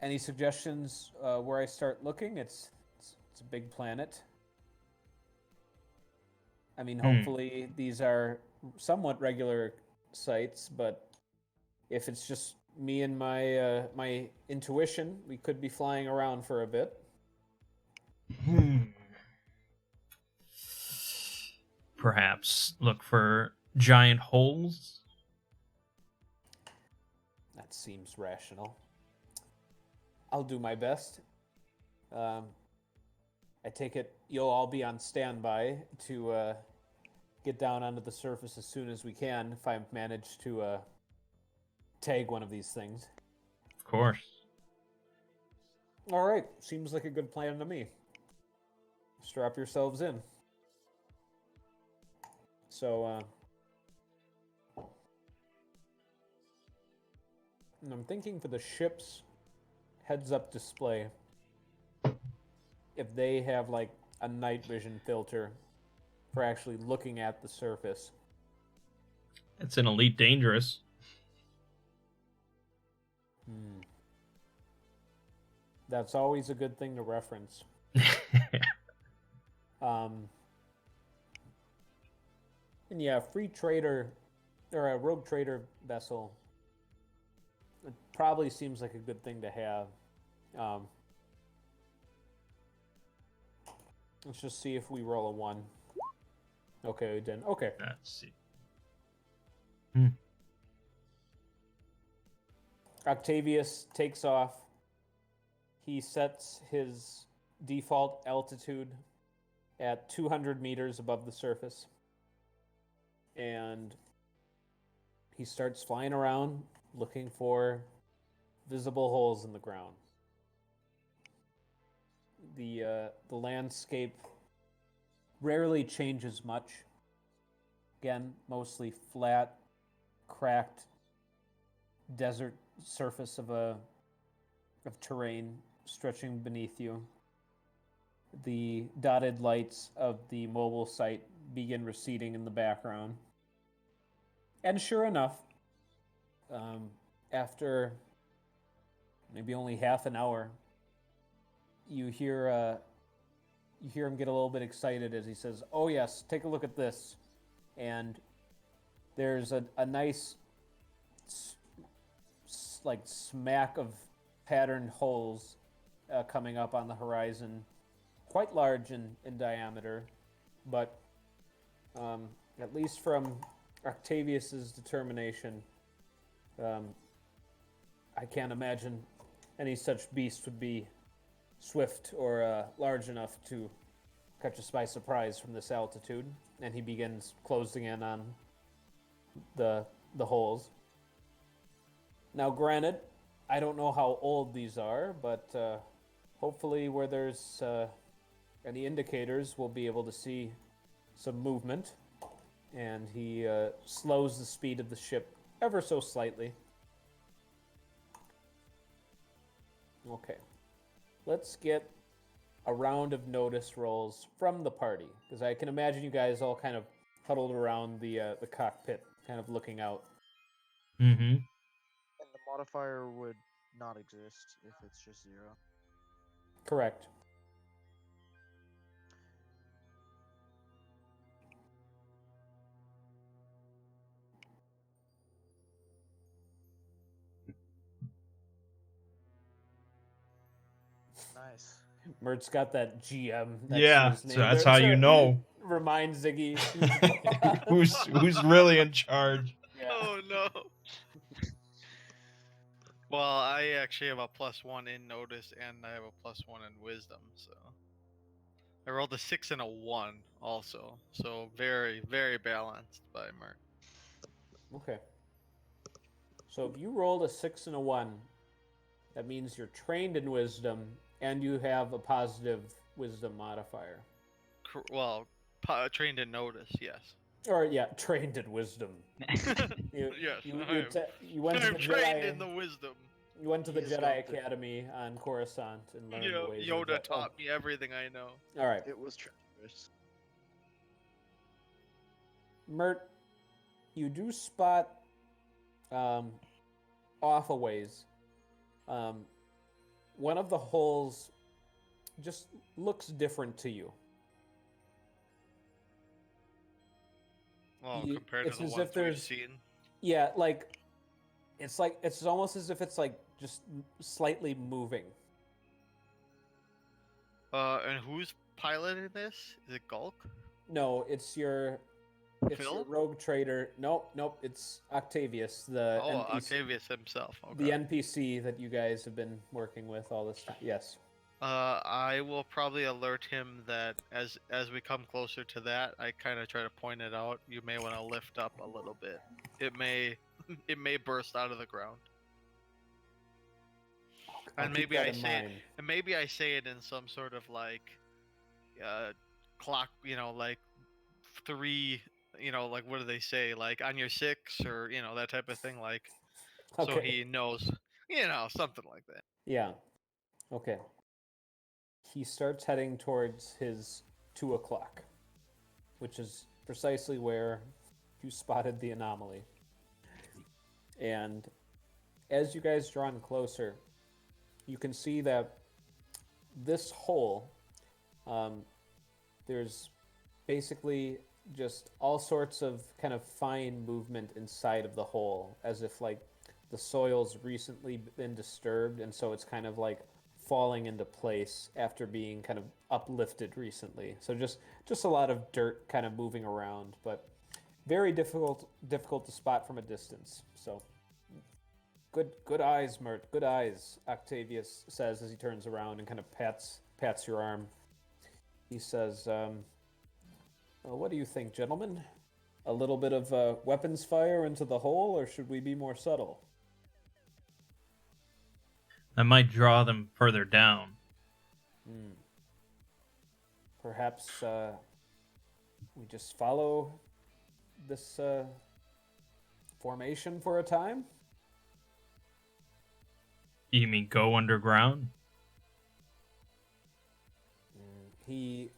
Any suggestions where I start looking? It's a big planet. I mean, hopefully these are somewhat regular sites, but if it's just me and my my intuition, we could be flying around for a bit. Perhaps look for giant holes. That seems rational. I'll do my best. I take it you'll all be on standby to get down onto the surface as soon as we can if I manage to tag one of these things. Of course. All right, seems like a good plan to me. Strap yourselves in. So, and I'm thinking for the ship's heads-up display, if they have like a night vision filter for actually looking at the surface. It's an Elite Dangerous. That's always a good thing to reference. And yeah, free trader or a rogue trader vessel, it probably seems like a good thing to have. Let's just see if we roll a 1. Okay, we didn't. Okay. Let's see. Octavius takes off. He sets his default altitude at 200 meters above the surface. And he starts flying around looking for visible holes in the ground. The landscape rarely changes much. Again, mostly flat, cracked desert surface of terrain stretching beneath you. the dotted lights of the mobile site begin receding in the background. And sure enough, after maybe only half an hour, you hear him get a little bit excited as he says, "Oh yes, take a look at this." And there's a nice like smack of patterned holes coming up on the horizon, quite large in diameter, but at least from Octavius's determination, I can't imagine any such beast would be swift or large enough to catch us by surprise from this altitude. And he begins closing in on the holes. Now, granted, I don't know how old these are, but hopefully where there's any indicators, we'll be able to see some movement. And he slows the speed of the ship ever so slightly. Okay. Let's get a round of notice rolls from the party, because I can imagine you guys all kind of huddled around the cockpit, kind of looking out. Mm-hmm. And the modifier would not exist if it's just 0. Correct. Nice. Mert's got that GM next to Yeah, his name. so that's there how you know Remind Ziggy who's really in charge. Yeah. Oh no. Well, I actually have a +1 in notice, and I have a +1 in wisdom. So I rolled a 6 and a 1 also. So very, very balanced by Mert. Okay. So if you rolled a 6 and a 1, that means you're trained in wisdom and you have a positive wisdom modifier. Well, trained in notice, yes. Or yeah, trained in wisdom. You, Yes, you went to I'm the trained Jedi. in the wisdom. You went to the He has Jedi got the- Academy on Coruscant and learned the ways of Yoda that. taught me everything I know. All right, It was treacherous. Mert, you do spot off a ways. One of the holes just looks different to you. Well, You- compared to it's the as if ones we've there's- seen. Yeah, it's almost as if it's like just slightly moving. And who's piloting this? Is it Gulk? No, it's your Phil? rogue trader. Nope, it's Octavius, the Oh, NPC, Octavius himself. Okay. the NPC that you guys have been working with all this time. Yes. I will probably alert him that as we come closer to that, I kind of try to point it out. You may want to lift up a little bit. It may burst out of the ground. I'll And keep maybe that I in say it, mind. and maybe I say it in some sort of like clock, like 3, like what do they say, like on your 6 or that type of thing, like so Okay. he knows, something like that. Yeah. Okay. He starts heading towards his 2 o'clock, which is precisely where you spotted the anomaly. And as you guys draw in closer, you can see that this hole, there's basically just all sorts of kind of fine movement inside of the hole, as if like the soil's recently been disturbed, and so it's kind of like falling into place after being kind of uplifted recently. So just a lot of dirt kind of moving around, but very difficult to spot from a distance. So good eyes, Mert. Good eyes, Octavius says as he turns around and kind of pats your arm. He says, what do you think, gentlemen? A little bit of weapons fire into the hole, or should we be more subtle? That might draw them further down. Perhaps we just follow this formation for a time? You mean go underground? he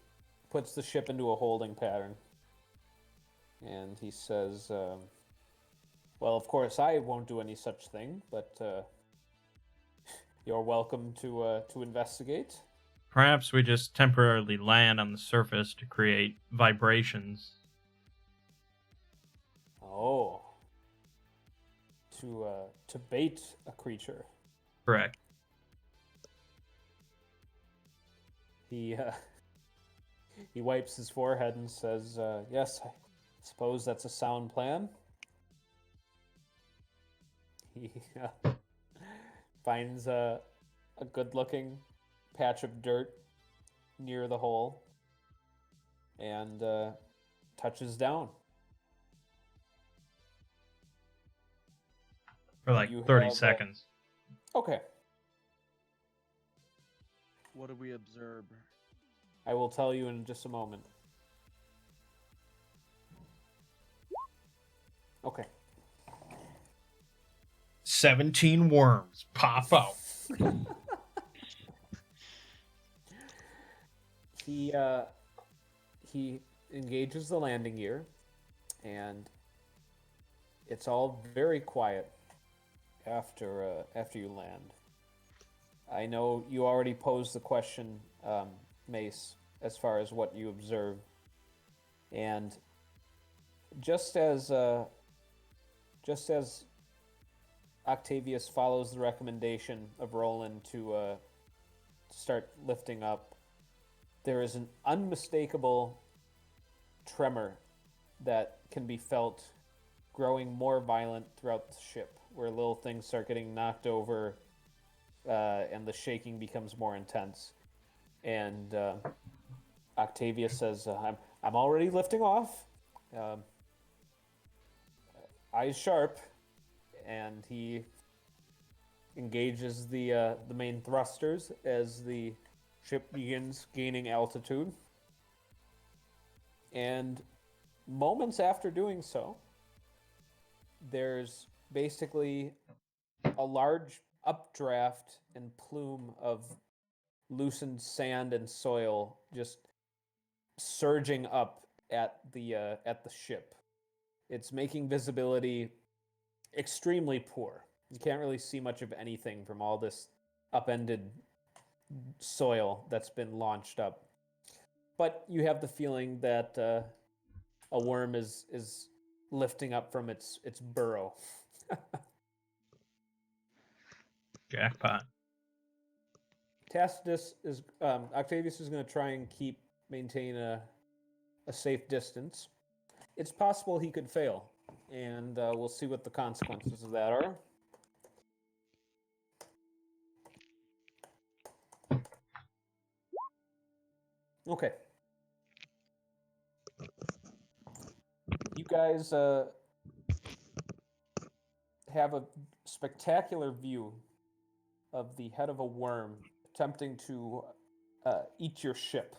puts the ship into a holding pattern. And he says, well, of course, I won't do any such thing, but you're welcome to investigate. Perhaps we just temporarily land on the surface to create vibrations. Oh. To bait a creature. Correct. He he wipes his forehead and says, yes, I suppose that's a sound plan. He finds a good-looking patch of dirt near the hole and touches down. For like You 30 have, seconds. Okay, What do we observe? I will tell you in just a moment. Okay. 17 worms pop out. He engages the landing gear, and it's all very quiet after you land. I know you already posed the question, Mace, as far as what you observe, and just as Octavius follows the recommendation of Roland to start lifting up, there is an unmistakable tremor that can be felt growing more violent throughout the ship, where little things start getting knocked over and the shaking becomes more intense. And Octavius says, I'm already lifting off. Eyes sharp. And he engages the main thrusters as the ship begins gaining altitude. And moments after doing so, there's basically a large updraft and plume of loosened sand and soil just surging up at the ship. It's making visibility extremely poor. You can't really see much of anything from all this upended soil that's been launched up. But you have the feeling that a worm is lifting up from its burrow. Jackpot. Tacitus is Octavius is going to try and maintain a safe distance. It's possible he could fail, and we'll see what the consequences of that are. Okay. You guys have a spectacular view of the head of a worm attempting to eat your ship.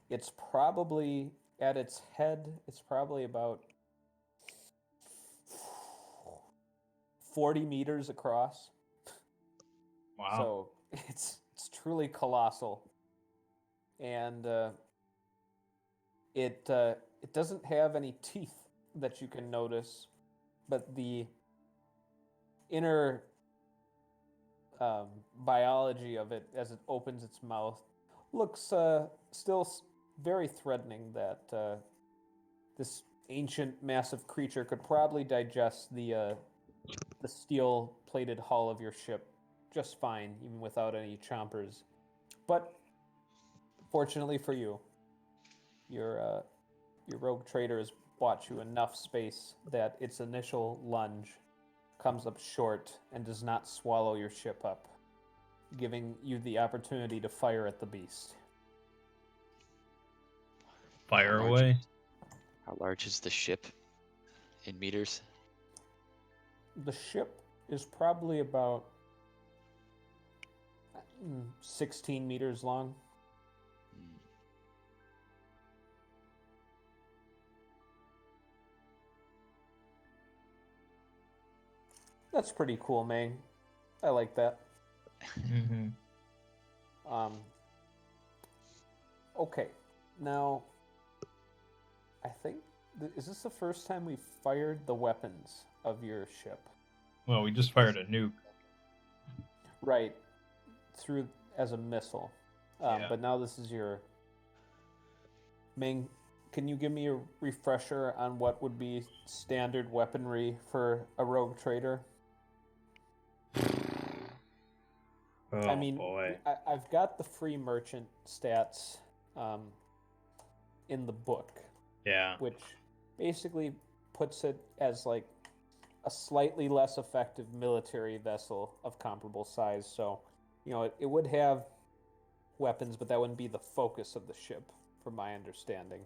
It's probably at its head. It's probably about 40 meters across. Wow. So it's truly colossal, and it doesn't have any teeth that you can notice, but the inner biology of it as it opens its mouth looks still very threatening. That this massive creature could probably digest the steel-plated hull of your ship just fine, even without any chompers. But fortunately for you, your rogue trader has bought you enough space that its initial lunge comes up short and does not swallow your ship up, giving you the opportunity to fire at the beast. Fire How large away. How large is the ship in meters? The ship is probably about 16 meters long. Hmm. That's pretty cool, Mang. I like that. Mm-hmm. Okay, now I think is this the first time we fired the weapons of your ship? Well, we just fired a nuke. Right, through as a missile. Yeah. But now this is your Ming. Can you give me a refresher on what would be standard weaponry for a rogue trader? Oh I mean, boy. I've got the free merchant stats in the book, Yeah. which basically puts it as like a slightly less effective military vessel of comparable size. So, it would have weapons, but that wouldn't be the focus of the ship, from my understanding.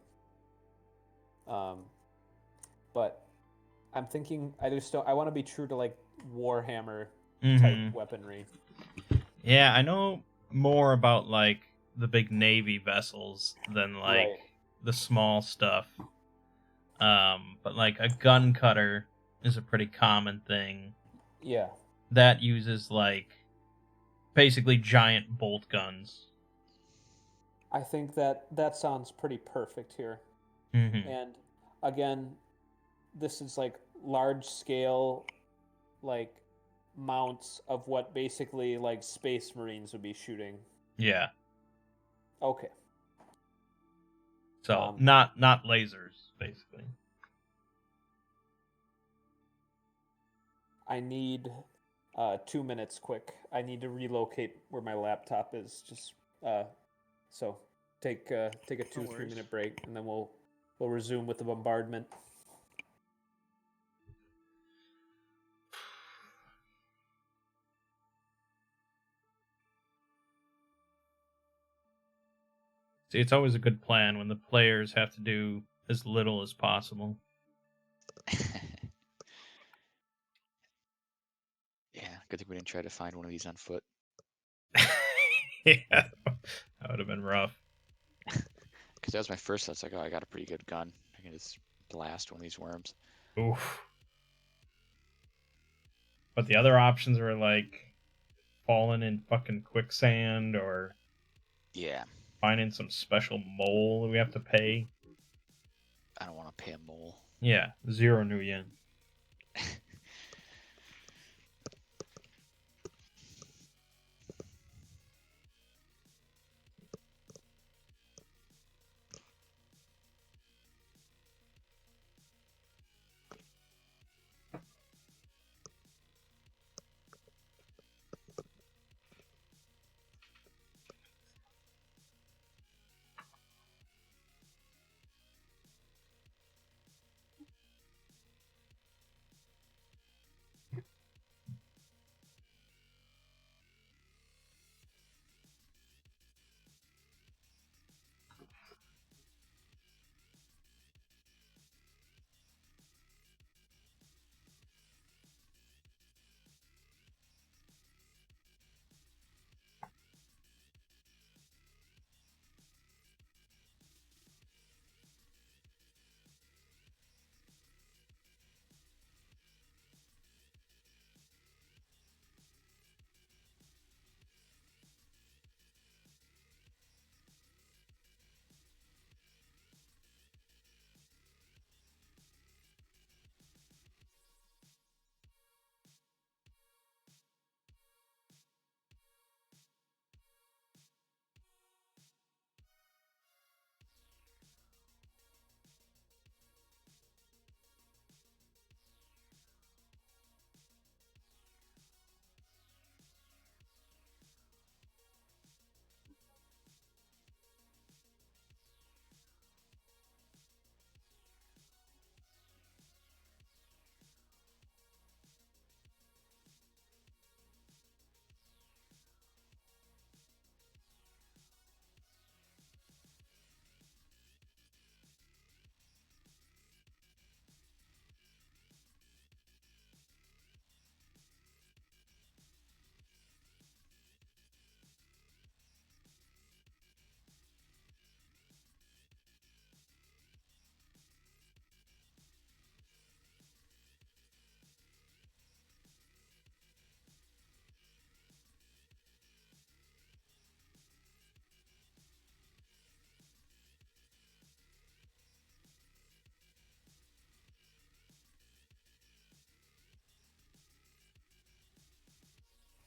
But I'm thinking I want to be true to like Warhammer type weaponry. Yeah, I know more about like the big navy vessels than like Right. the small stuff. But like a gun cutter is a pretty common thing. Yeah. That uses like basically giant bolt guns. I think that sounds pretty perfect here. Mm-hmm. And again, this is like large scale, like mounts of what basically like space marines would be shooting. Yeah. Okay. So not lasers, basically. I need 2 minutes quick. I need to relocate where my laptop is. Just so take a 2-3 worries. minute break, and then we'll resume with the bombardment. See, it's always a good plan when the players have to do as little as possible. Yeah, good thing we didn't try to find one of these on foot. Yeah, that would have been rough. Because that was my first thought. It's like, oh, I got a pretty good gun. I can just blast one of these worms. Oof. But the other options were like falling in fucking quicksand or Yeah, finding some special mole that we have to pay. I don't want to pay a mole. Yeah, 0 new yen.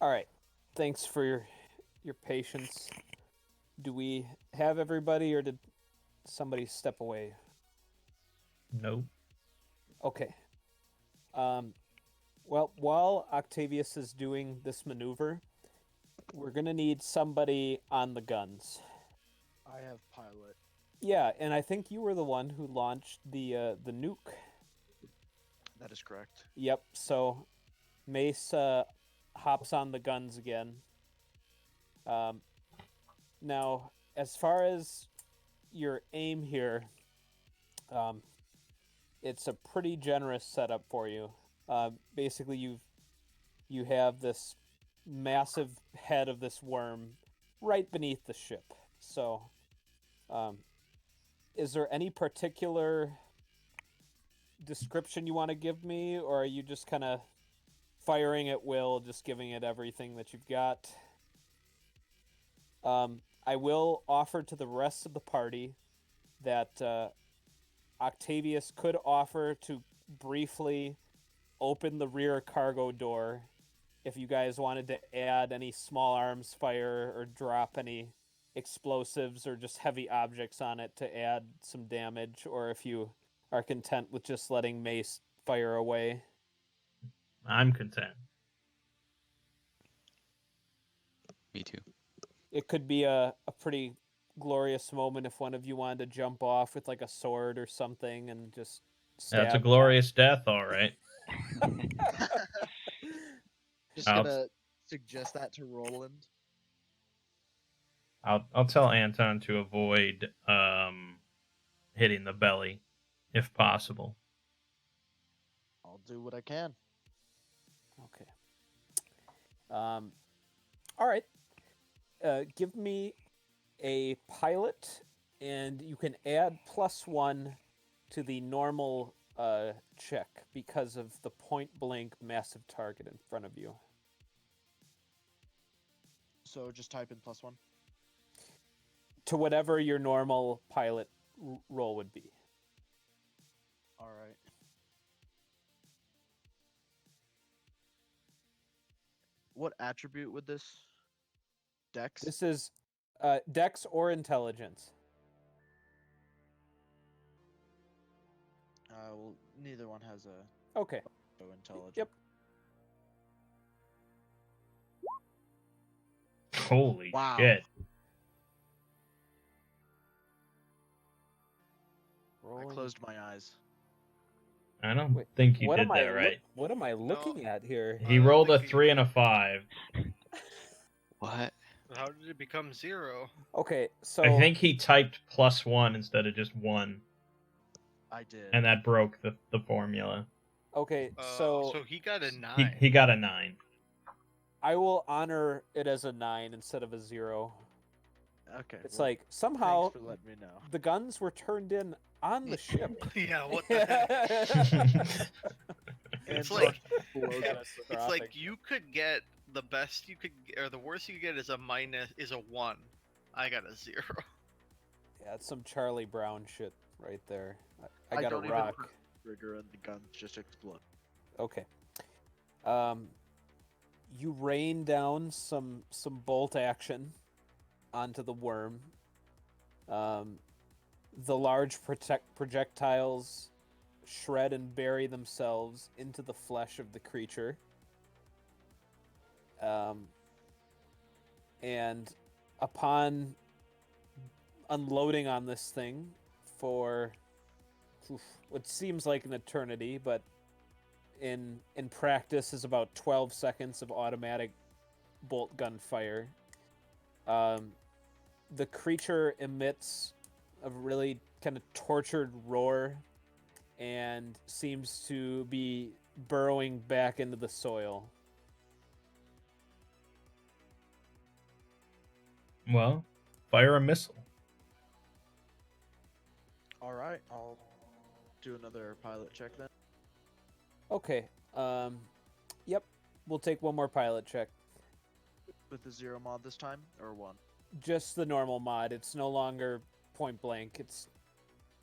All right. Thanks for your patience. Do we have everybody, or did somebody step away? Nope. Okay. Well, while Octavius is doing this maneuver, we're gonna need somebody on the guns. I have pilot. Yeah, and I think you were the one who launched the nuke. That is correct. Yep. So Mace hops on the guns again. Um, Now, as far as your aim here, um, it's a pretty generous setup for you. Basically, you have this massive head of this worm right beneath the ship. So, um, is there any particular description you want to give me, or are you just kind of firing at will, just giving it everything that you've got? I will offer to the rest of the party that Octavius could offer to briefly open the rear cargo door if you guys wanted to add any small arms fire or drop any explosives or just heavy objects on it to add some damage, or if you are content with just letting Mace fire away. I'm content. Me too. It could be a pretty glorious moment if one of you wanted to jump off with like a sword or something and just stab That's a John. glorious death, all right. Just I'll- gonna suggest that to Roland. I'll tell Anton to avoid hitting the belly, if possible. I'll do what I can. Okay. All right. Give me a pilot, and you can add +1 to the normal check because of the point blank massive target in front of you. So just type in +1. To whatever your normal pilot roll would be. All right. What attribute would this? Dex? This is Dex or Intelligence. Well, neither one has a Okay. intelligence. Yep. Holy Wow. shit. I Rolling. closed my eyes. I don't Wait, think you what did am I that right. What am I looking at here? He I don't rolled a think 3 and a 5. What? How did it become 0? Okay, so I think he typed +1 instead of just 1, I did. and that broke the formula. okay, So so he got a 9. He got a 9. I will honor it as a 9 instead of a 0. Okay. It's well, like somehow thanks for letting me know. the guns were turned in on the ship. Yeah, what the heck? It's like it's like you could get the best you could, or the worst you could get is a 1. I got a 0. Yeah, it's some Charlie Brown shit right there. I got a don't even rock. press the trigger and the guns just explode. Okay. You rain down some bolt action onto the worm. The large projectiles shred and bury themselves into the flesh of the creature. And upon unloading on this thing for what seems like an eternity, but in practice is about 12 seconds of automatic bolt gun fire. The creature emits a really kind of tortured roar and seems to be burrowing back into the soil. Well, fire a missile. All right, I'll do another pilot check then. Okay. Yep. We'll take one more pilot check. With the 0 mod this time, or 1? Just the normal mod. It's no longer point blank. It's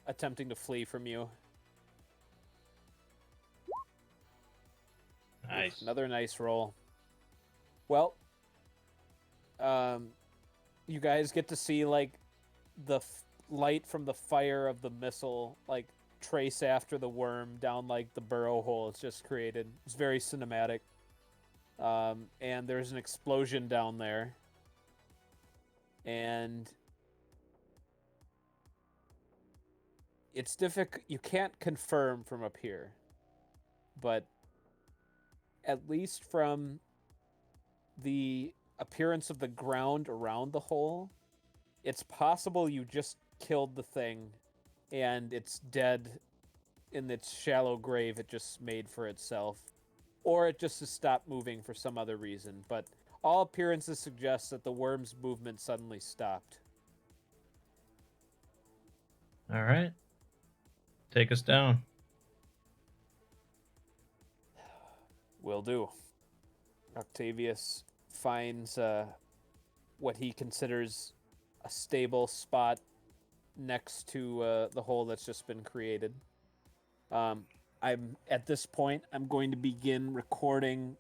attempting to flee from you. Nice. Another nice roll. Well, you guys get to see like the light from the fire of the missile like trace after the worm down like the burrow hole it's just created. It's very cinematic. And there's an explosion down there, and it's difficult. You can't confirm from up here, but at least from the appearance of the ground around the hole, it's possible you just killed the thing and it's dead in its shallow grave it just made for itself. Or it just has stopped moving for some other reason. But all appearances suggest that the worm's movement suddenly stopped. All right. Take us down. Will do. Octavius finds what he considers a stable spot next to the hole that's just been created. I'm at this point. I'm going to begin recording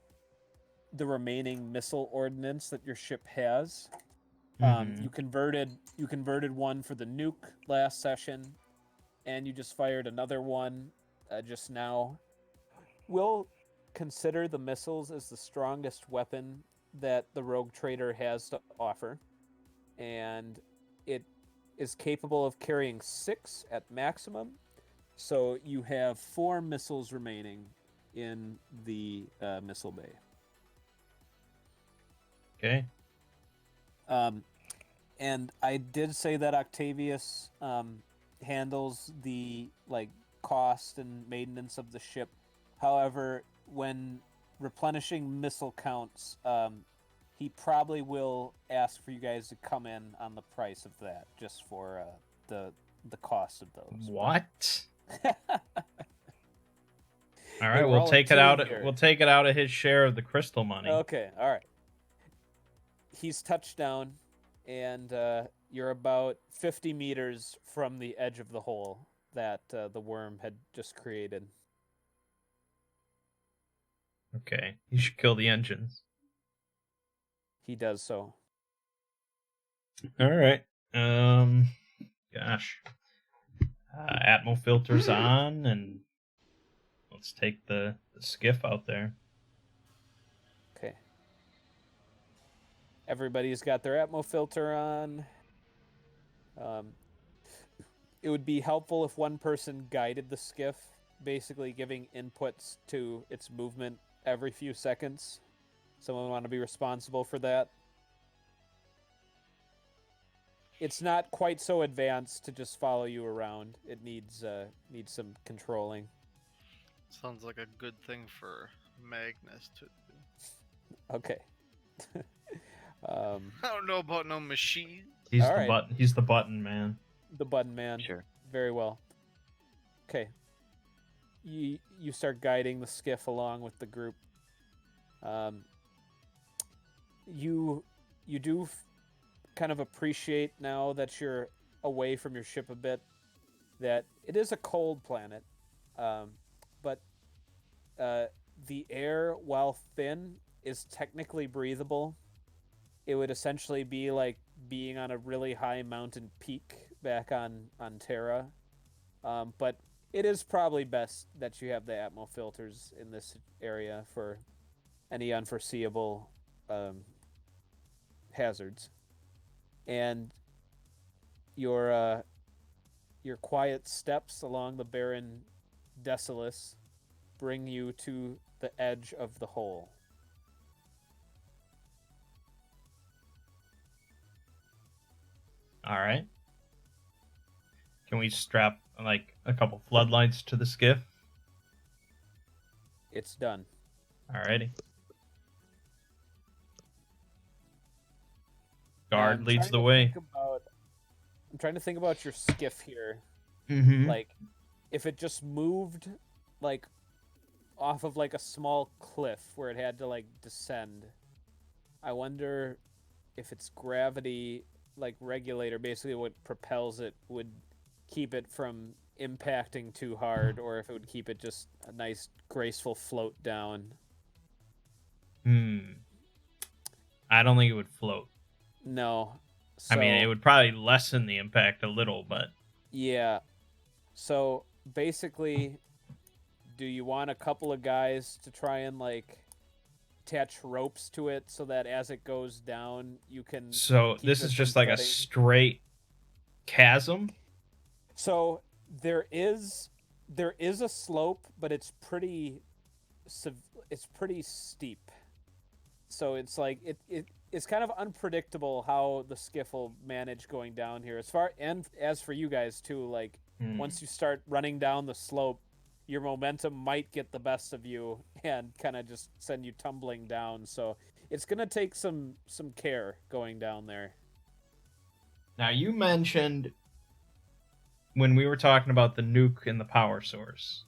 the remaining missile ordnance that your ship has. You converted one for the nuke last session, and you just fired another one just now. We'll consider the missiles as the strongest weapon that the rogue trader has to offer, and it is capable of carrying 6 at maximum. So you have 4 missiles remaining in the missile bay. Okay. And I did say that Octavius handles the like cost and maintenance of the ship. However, when replenishing missile counts, he probably will ask for you guys to come in on the price of that, just for the cost of those. What? All Hey, right, we're we'll all take it in out. tune here. We'll take it out of his share of the crystal money. Okay, all right. He's touched down, and you're about 50 meters from the edge of the hole that the worm had just created. Okay, you should kill the engines. He does so. All right. Gosh. Atmo filters on, and let's take the skiff out there. Okay. Everybody's got their Atmo filter on. It would be helpful if one person guided the skiff, basically giving inputs to its movement every few seconds. Someone want to be responsible for that? It's not quite so advanced to just follow you around. It needs some controlling. Sounds like a good thing for Magnus to do. Okay. I don't know about no machine. He's All the right. button. He's the button man. The button man. Sure. Very well. Okay. You start guiding the skiff along with the group. You do kind of appreciate now that you're away from your ship a bit that it is a cold planet, but the air, while thin, is technically breathable. It would essentially be like being on a really high mountain peak back on Terra, but it is probably best that you have the Atmo filters in this area for any unforeseeable hazards. And your quiet steps along the barren Desolus bring you to the edge of the hole. All right. Can we strap like a couple floodlights to the skiff? It's done. Alrighty. Guard I'm leads trying the to way. think I'm trying to think about your skiff here. Mm-hmm. Like, if it just moved, like, off of, like, a small cliff where it had to, like, descend, I wonder if its gravity, like, regulator, basically what propels it, would keep it from impacting too hard, or if it would keep it just a nice, graceful float down. I don't think it would float. No. I mean, it So would probably lessen the impact a little, but yeah. So basically, do you want a couple of guys to try and like attach ropes to it so that as it goes down, you can so keep this is it from just like a flooding? straight chasm. So there is a slope, but it's it's pretty steep. So it's like it's kind of unpredictable how the skiff will manage going down here. And as for you guys too, like Hmm. once you start running down the slope, your momentum might get the best of you and kind of just send you tumbling down. So it's gonna take some care going down there. Now you mentioned when we were talking about the nuke and the power source,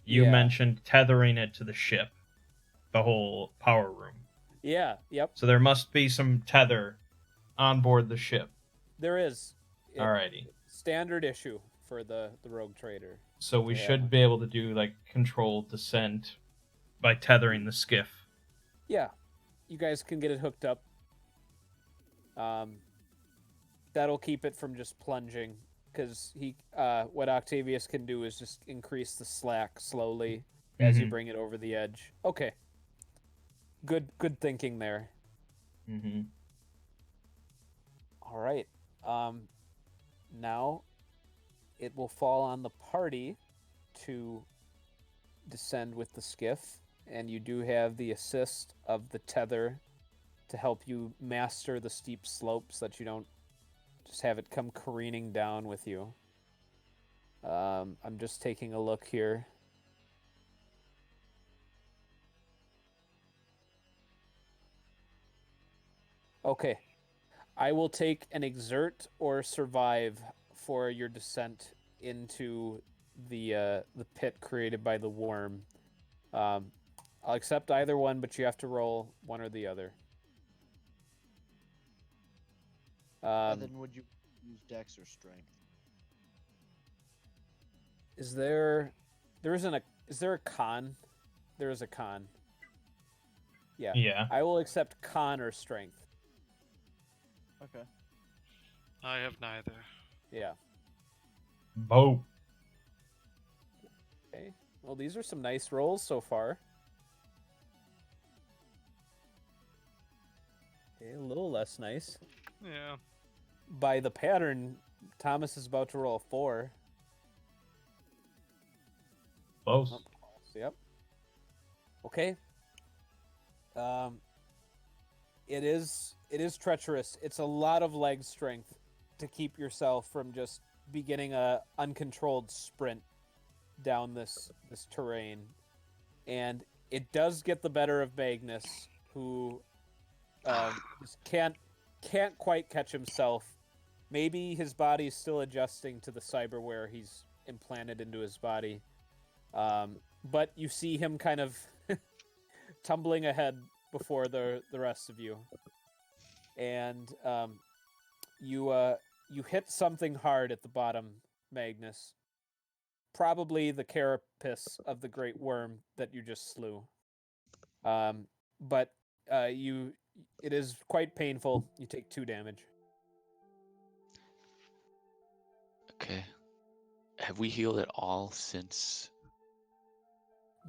you Yeah. mentioned tethering it to the ship, the whole power room. Yeah. Yep. So there must be some tether on board the ship. There is. Alrighty. Standard issue for the rogue trader. So we to have should one. be able to do like controlled descent by tethering the skiff. Yeah, you guys can get it hooked up. That'll keep it from just plunging, because what Octavius can do is just increase the slack slowly as you Mhm. bring it over the edge. Okay, good thinking there. Mm-hmm. All right, now it will fall on the party to descend with the skiff, and you do have the assist of the tether to help you master the steep slopes so that you don't just have it come careening down with you. I'm just taking a look here. Okay. I will take an exert or survive for your descent into the pit created by the worm. Um, I'll accept either one, but you have to roll one or the other. And then would you use Dex or Strength? Is there a con? There is a con. Yeah. Yeah. I will accept con or strength. Okay. I have neither. Yeah. Boat. Okay. Well, these are some nice rolls so far. Okay, a little less nice. Yeah. By the pattern, Thomas is about to roll a 4. Close. Oh, yep. Okay. It is treacherous. It's a lot of leg strength to keep yourself from just beginning a uncontrolled sprint down this terrain, and it does get the better of Magnus, who just can't quite catch himself. Maybe his body's still adjusting to the cyberware he's implanted into his body. But you see him kind of tumbling ahead before the rest of you, and you hit something hard at the bottom, Magnus. Probably the carapace of the great worm that you just slew. But it is quite painful. You take 2 damage. Okay. Have we healed at all since?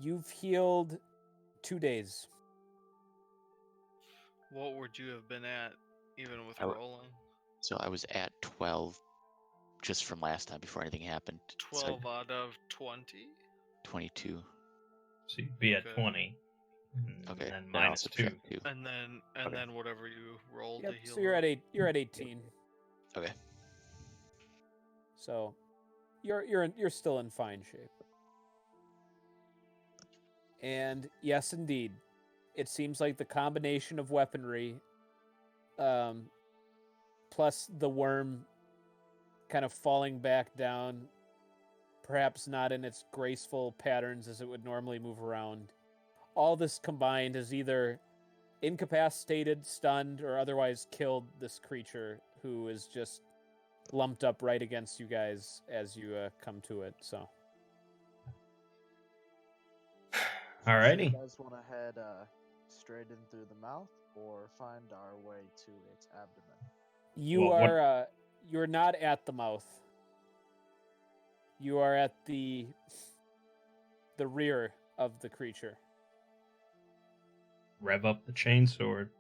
You've healed 2 days. What would you have been at, even with I w- rolling? So I was at 12 just from last time before anything happened. So 12 out of 20? 22. So you'd be at Okay. 20. And Okay. then Then I'll minus 2. subtract 2. And then Okay. whatever you rolled Yep. to heal. So you're up. at 18. Okay. So you're still in fine shape. And yes, indeed, it seems like the combination of weaponry, plus the worm kind of falling back down, perhaps not in its graceful patterns as it would normally move around. All this combined has either incapacitated, stunned, or otherwise killed this creature, who is just lumped up right against you guys as you come to it. So So you Alrighty. guys want to head straight in through the mouth? or find our way to its abdomen? You Well, what- are you're not at the mouth. You are at the rear of the creature. Rev up the chainsword.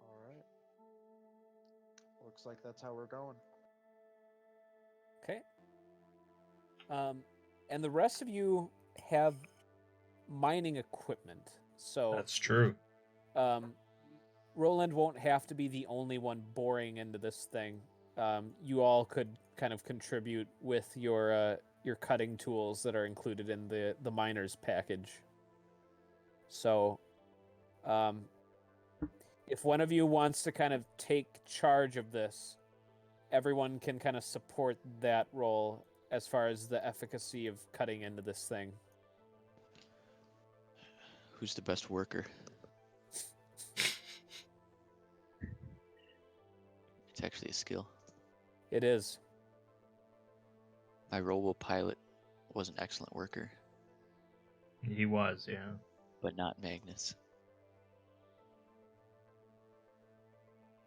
All right. Looks like that's how we're going. Okay. And the rest of you have mining equipment. So That's true. Roland won't have to be the only one boring into this thing. You all could kind of contribute with your cutting tools that are included in the miner's package. So, if one of you wants to kind of take charge of this, everyone can kind of support that role as far as the efficacy of cutting into this thing. Who's the best worker? It's actually a skill. It is. My robo-pilot was an excellent worker, He was, yeah. but not Magnus.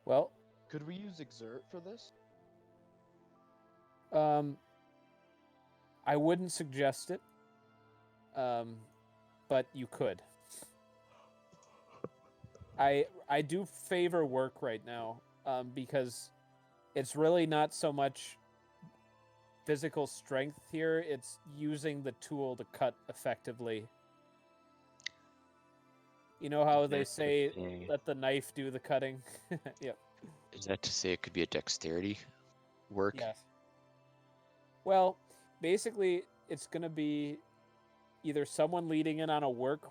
Well, Could we use exert for this? I wouldn't suggest it, but you could. I do favor work right now, because it's really not so much physical strength here, it's using the tool to cut effectively. You know how they That's say, okay. let the knife do the cutting? Yep. Is that to say it could be a dexterity work? Yes. Well, basically, it's going to be either someone leading in on a work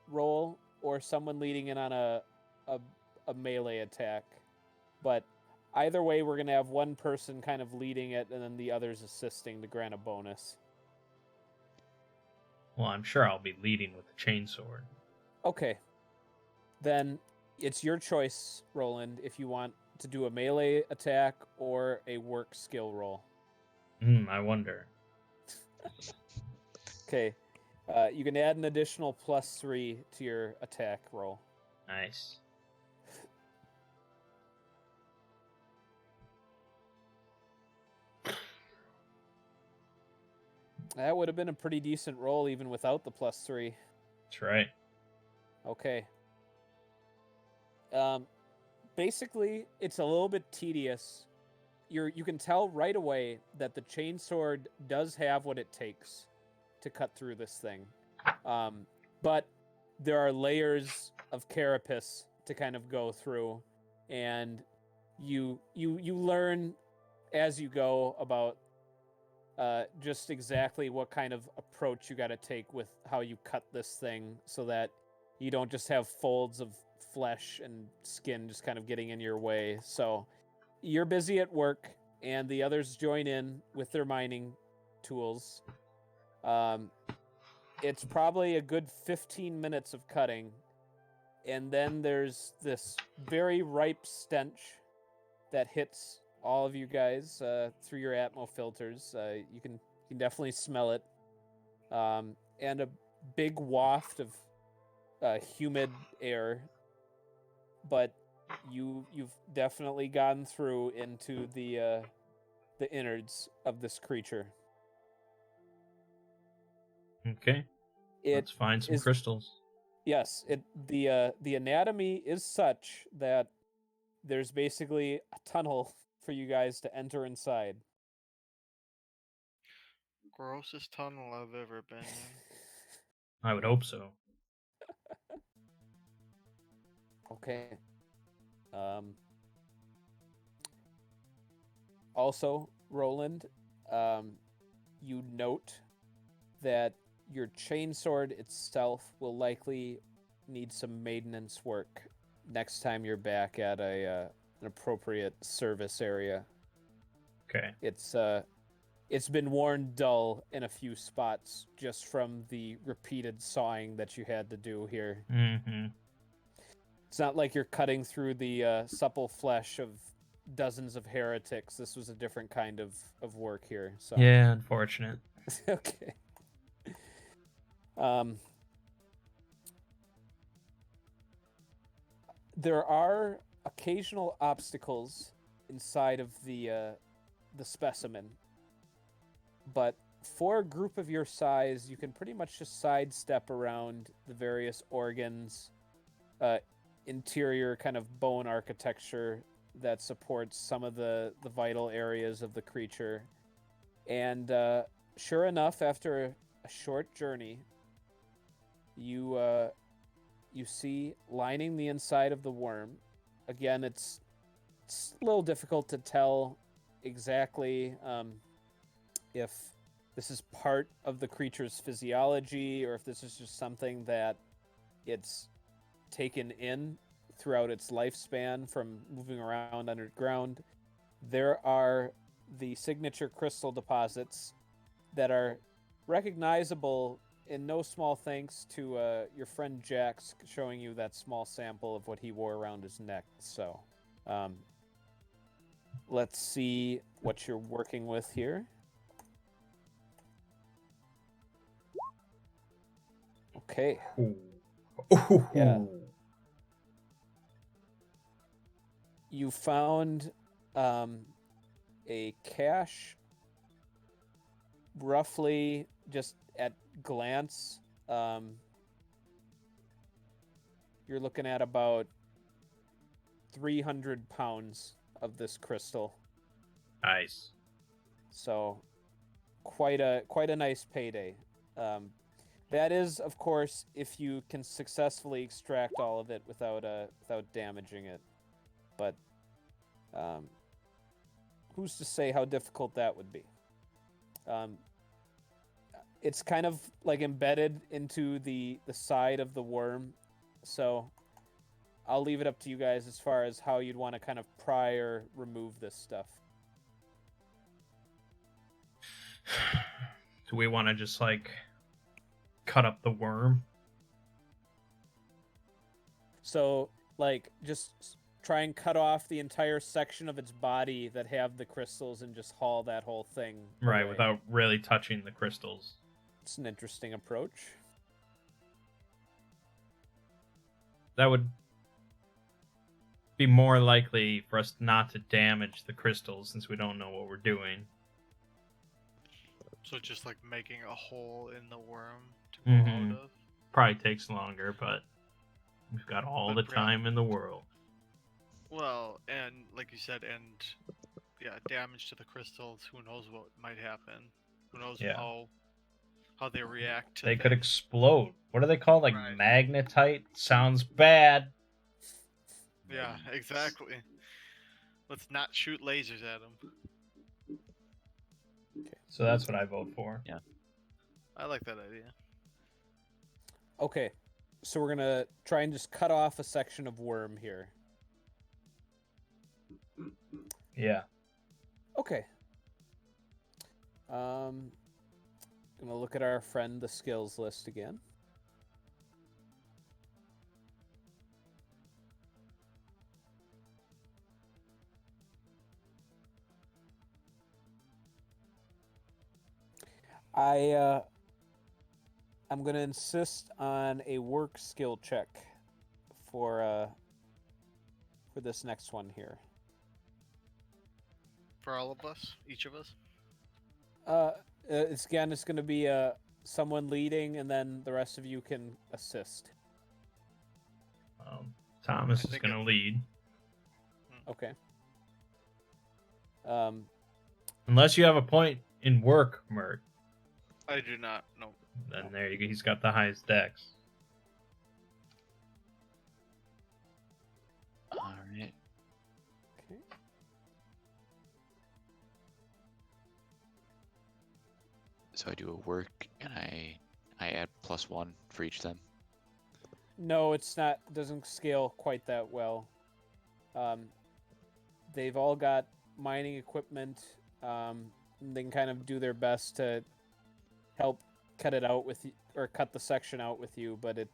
roll or someone leading in on a melee attack. But either way, we're going to have one person kind of leading it and then the others assisting to grant a bonus. Well, I'm sure I'll be leading with the chainsword. Okay. Then it's your choice, Roland, if you want to do a melee attack or a work skill roll. I wonder. Okay. You can add an additional +3 to your attack roll. Nice. That would have been a pretty decent roll even without the +3. That's right. Okay. Basically, it's a little bit tedious. You can tell right away that the chainsword does have what it takes to cut through this thing. But there are layers of carapace to kind of go through, and you learn as you go about just exactly what kind of approach you got to take with how you cut this thing so that you don't just have folds of flesh and skin just kind of getting in your way. So you're busy at work, and the others join in with their mining tools. It's probably a good 15 minutes of cutting, and then there's this very ripe stench that hits all of you guys through your atmo filters. You can definitely smell it, and a big waft of humid air. But you've definitely gotten through into the innards of this creature. Okay. Let's find some crystals. Yes, the anatomy is such that there's basically a tunnel for you guys to enter inside. Grossest tunnel I've ever been in. I would hope so. Okay. Also, Roland, you note that your chainsword itself will likely need some maintenance work next time you're back at an appropriate service area. Okay. It's been worn dull in a few spots just from the repeated sawing that you had to do here. Mm-hmm. It's not like you're cutting through the supple flesh of dozens of heretics. This was a different kind of work here. So Yeah, unfortunate. okay. There are occasional obstacles inside of the specimen, but for a group of your size, you can pretty much just sidestep around the various organs, uh, interior kind of bone architecture that supports some of the vital areas of the creature. And sure enough, after a short journey, you see lining the inside of the worm. Again, it's a little difficult to tell exactly if this is part of the creature's physiology or if this is just something that it's taken in throughout its lifespan from moving around underground. There are the signature crystal deposits that are recognizable in no small thanks to your friend Jax showing you that small sample of what he wore around his neck. So, let's see what you're working with here. Okay. Ooh. Ooh. Yeah. You found a cache roughly just at glance. You're looking at about 300 pounds of this crystal. Nice. So quite a nice payday. That is, of course, if you can successfully extract all of it without damaging it. But who's to say how difficult that would be? It's kind of like embedded into the side of the worm, so I'll leave it up to you guys as far as how you'd want to kind of pry or remove this stuff. Do we want to just like cut up the worm? So, like, just try and cut off the entire section of its body that have the crystals and just haul that whole thing Right, away. without really touching the crystals. It's an interesting approach. That would be more likely for us not to damage the crystals since we don't know what we're doing. So just like making a hole in the worm to go Mhm. out of. Probably takes longer, but we've got all But the time in the world. Well, and like you said, and yeah, damage to the crystals. Who knows what might happen? Who knows Yeah. how they react to They could things. explode. What are they called? Like Right. magnetite? Sounds bad. Yeah, exactly. Let's not shoot lasers at them. So that's what I vote for. Yeah. I like that idea. Okay, so we're gonna try and just cut off a section of worm here. Yeah. Okay. Gonna look at our friend the skills list again. I'm gonna insist on a work skill check for this next one here. For all of us, each of us. It's going to be someone leading, and then the rest of you can assist. Thomas I is think going to lead. Okay. Unless you have a point in work, Mert. I do not. No. Then there you go. He's got the highest dex. All right. Okay. So I do a work and I add +1 for each of them. No, it's not. Doesn't scale quite that well. They've all got mining equipment. They can kind of do their best to help cut it out with or cut the section out with you, but it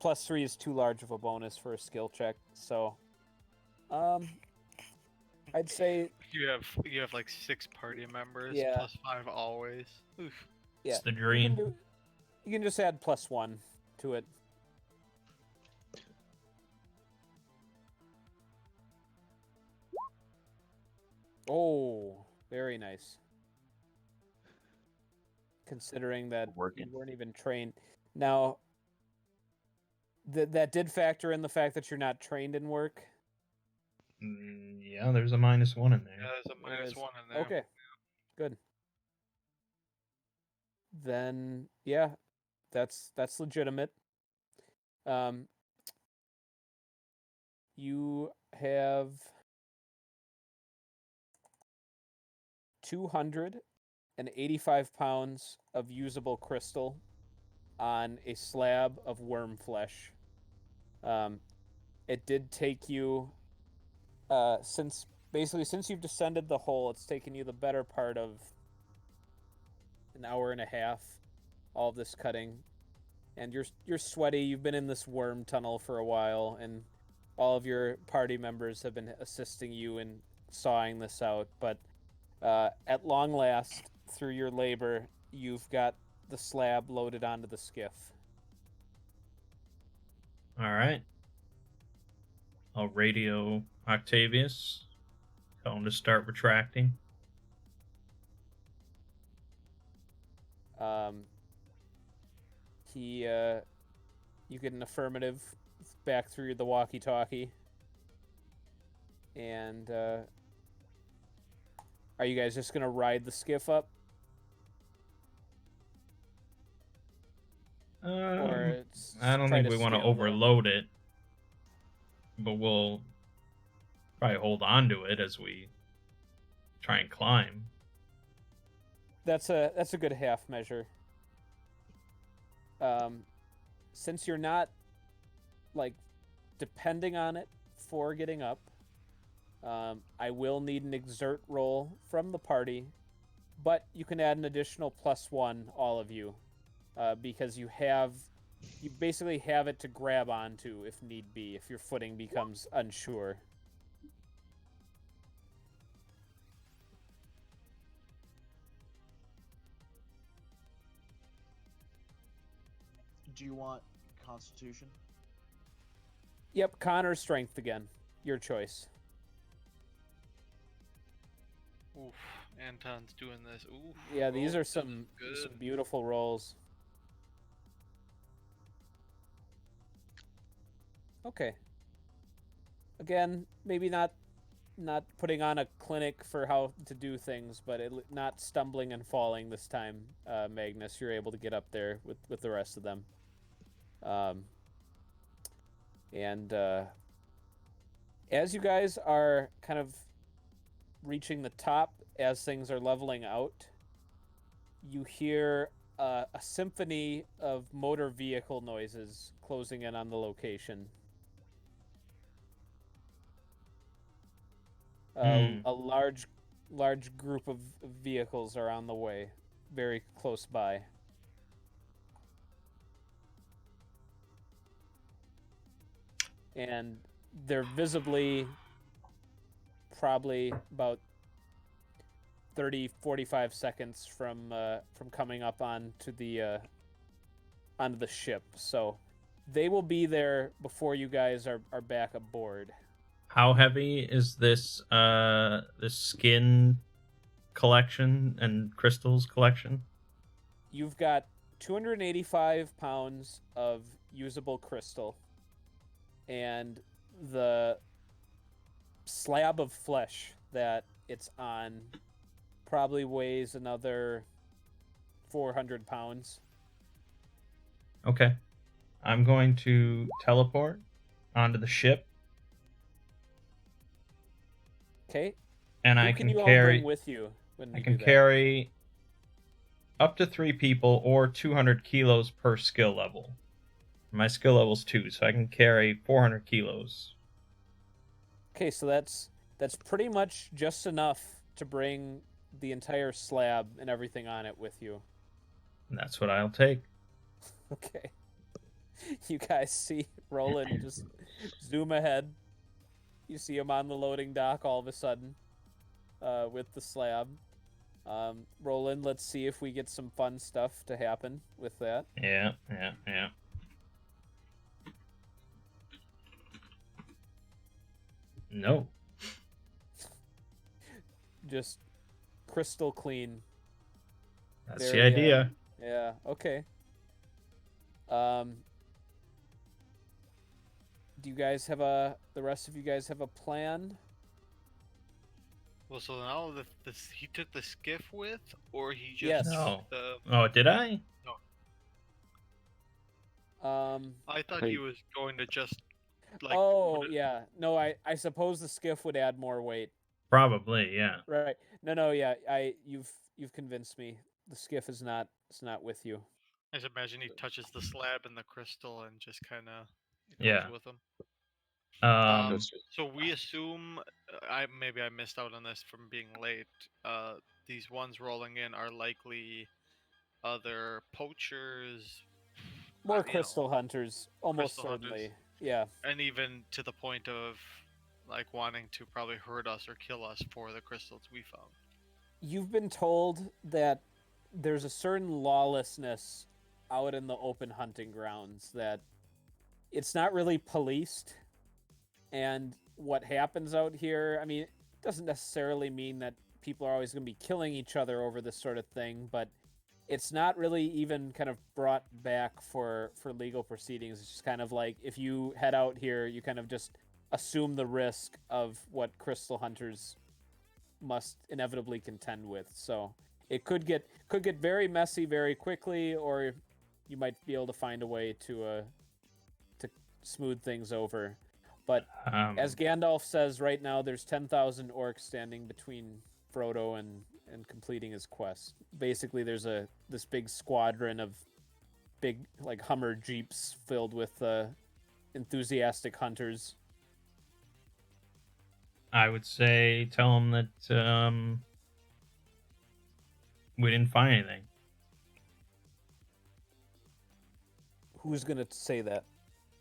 +3 is too large of a bonus for a skill check. So, I'd say You have like 6 party members Yeah. +5 always. Oof. yeah. It's the You dream. can just add +1 to it. Oh, very nice. Considering that you Working. weren't even trained. Now, that did factor in the fact that you're not trained in work. Yeah, there's a -1 in there. Yeah, there's a There minus is. one in there. Okay, good. Then yeah, that's legitimate. You have 285 pounds of usable crystal on a slab of worm flesh. It did take you, since you've descended the hole, it's taken you the better part of an hour and a half. All of this cutting, and you're sweaty. You've been in this worm tunnel for a while, and all of your party members have been assisting you in sawing this out. But at long last, through your labor, you've got the slab loaded onto the skiff. All right. I'll radio Octavius. Tell him to start retracting. You get an affirmative back through the walkie-talkie. And are you guys just gonna ride the skiff up? Or I don't try think we want to scale the- overload it, but we'll probably hold on to it as we try and climb. That's a good half measure. Since you're not like depending on it for getting up, I will need an exert roll from the party, but you can add an additional +1, all of you, because you basically have it to grab onto if need be, if your footing becomes unsure. Do you want Constitution? Yep, Connor's strength again. Your choice. Oof, Anton's doing this. Oof. Yeah, these oh, are some good. beautiful rolls. Okay. Again, maybe not putting on a clinic for how to do things, but not stumbling and falling this time, Magnus. You're able to get up there with the rest of them. And as you guys are kind of reaching the top, as things are leveling out, you hear a symphony of motor vehicle noises closing in on the location. A large group of vehicles are on the way, very close by. And they're visibly probably about 30-45 seconds from coming up onto the ship. So they will be there before you guys are back aboard. How heavy is this this skin collection and crystals collection? You've got 285 pounds of usable crystal, and the slab of flesh that it's on probably weighs another 400 pounds. Okay. I'm going to teleport onto the ship. Okay. And Who I can can you all carry bring with you when I you can do that? carry up to 3 people or 200 kilos per skill level. My skill level's 2, so I can carry 400 kilos. Okay, so that's pretty much just enough to bring the entire slab and everything on it with you. And that's what I'll take. Okay. You guys see Roland just zoom ahead. You see him on the loading dock all of a sudden, with the slab. Roland, let's see if we get some fun stuff to happen with that. Yeah. No. just crystal clean. That's the Very, idea. Yeah. Okay. Um. Do you guys have the rest of you guys have a plan? Well, so now he took the skiff with, or he just Yes. No. the. Oh, did I? I thought Hey. he was going to just like. Oh yeah. No, I suppose the skiff would add more weight. Probably, yeah. Right. No, yeah. You've convinced me. The skiff is not with you. I just imagine he touches the slab and the crystal and just kind of goes Yeah. with him. Um, So we assume I missed out on this from being late. These ones rolling in are likely other poachers, More you know, crystal hunters, almost crystal hunters. certainly. Yeah. and even to the point of like wanting to probably hurt us or kill us for the crystals we found. You've been told that there's a certain lawlessness out in the open hunting grounds that it's not really policed. And what happens out here, I mean, it doesn't necessarily mean that people are always going to be killing each other over this sort of thing, but it's not really even kind of brought back for legal proceedings. It's just kind of like if you head out here, you kind of just assume the risk of what crystal hunters must inevitably contend with. So it could get very messy very quickly, or you might be able to find a way to smooth things over. But as Gandalf says, right now there's 10,000 orcs standing between Frodo and completing his quest. Basically, there's this big squadron of big like Hummer jeeps filled with enthusiastic hunters. I would say tell him that we didn't find anything. Who's gonna say that?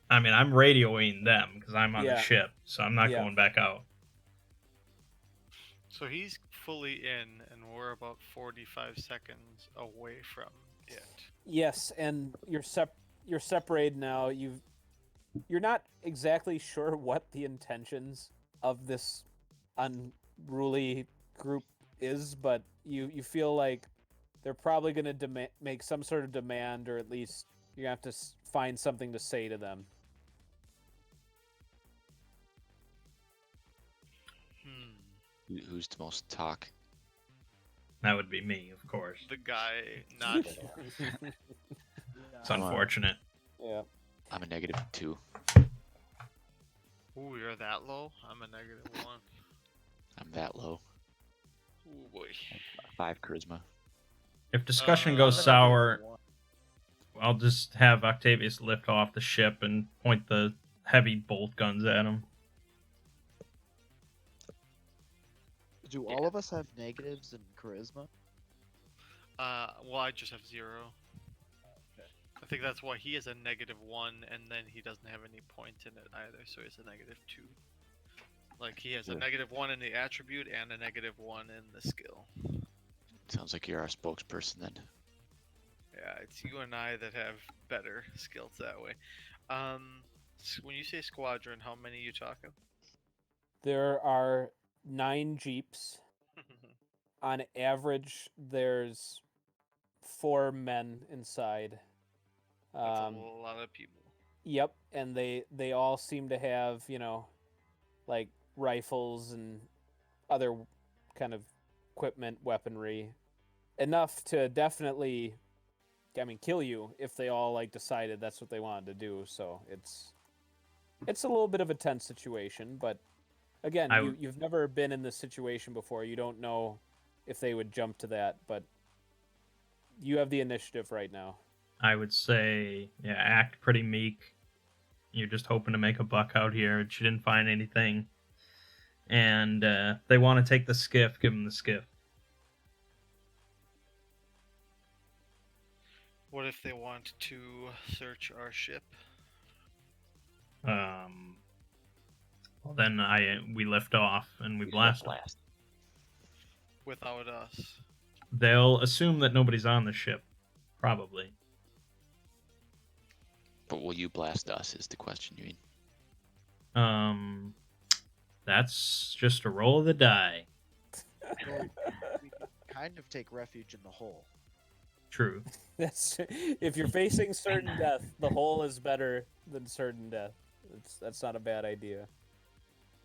I mean, I'm radioing them because I'm on the Yeah. ship, so I'm not Yeah. going back out. So he's fully in, and we're about 45 seconds away from it. Yes, and you're separated now. You're not exactly sure what the intentions of this unruly group is, but you feel like they're probably going to make some sort of demand, or at least you're going to have to find something to say to them. Who's the most talk? That would be me, of course. The guy not. It's unfortunate. Yeah. I'm a -2. Ooh, you're that low? I'm a -1. I'm that low. Ooh boy. 5 charisma. If discussion goes sour, I'll just have Octavius lift off the ship and point the heavy bolt guns at him. Do all of us have negatives in charisma? Well, I just have 0. I think that's why he has a -1, and then he doesn't have any points in it either, so he's a -2. Like, he has a -1 in the attribute and a -1 in the skill. Sounds like you're our spokesperson then. Yeah, it's you and I that have better skills that way. When you say squadron, how many are you talking? There are 9 jeeps. On average, there's 4 men inside. That's a lot of people. Yep, and they all seem to have, like rifles and other kind of equipment, weaponry, enough to definitely, kill you if they all like decided that's what they wanted to do. So it's a little bit of a tense situation, but again, you've never been in this situation before. You don't know if they would jump to that, but you have the initiative right now. I would say, act pretty meek. You're just hoping to make a buck out here. She didn't find anything. And they want to take the skiff, give them the skiff. What if they want to search our ship? Well, then we lift off and we blast them. Without us. They'll assume that nobody's on the ship, probably. But will you blast us is the question you mean. That's just a roll of the die. Well, we can kind of take refuge in the hole. True. That's if you're facing certain death, the hole is better than certain death. That's not a bad idea.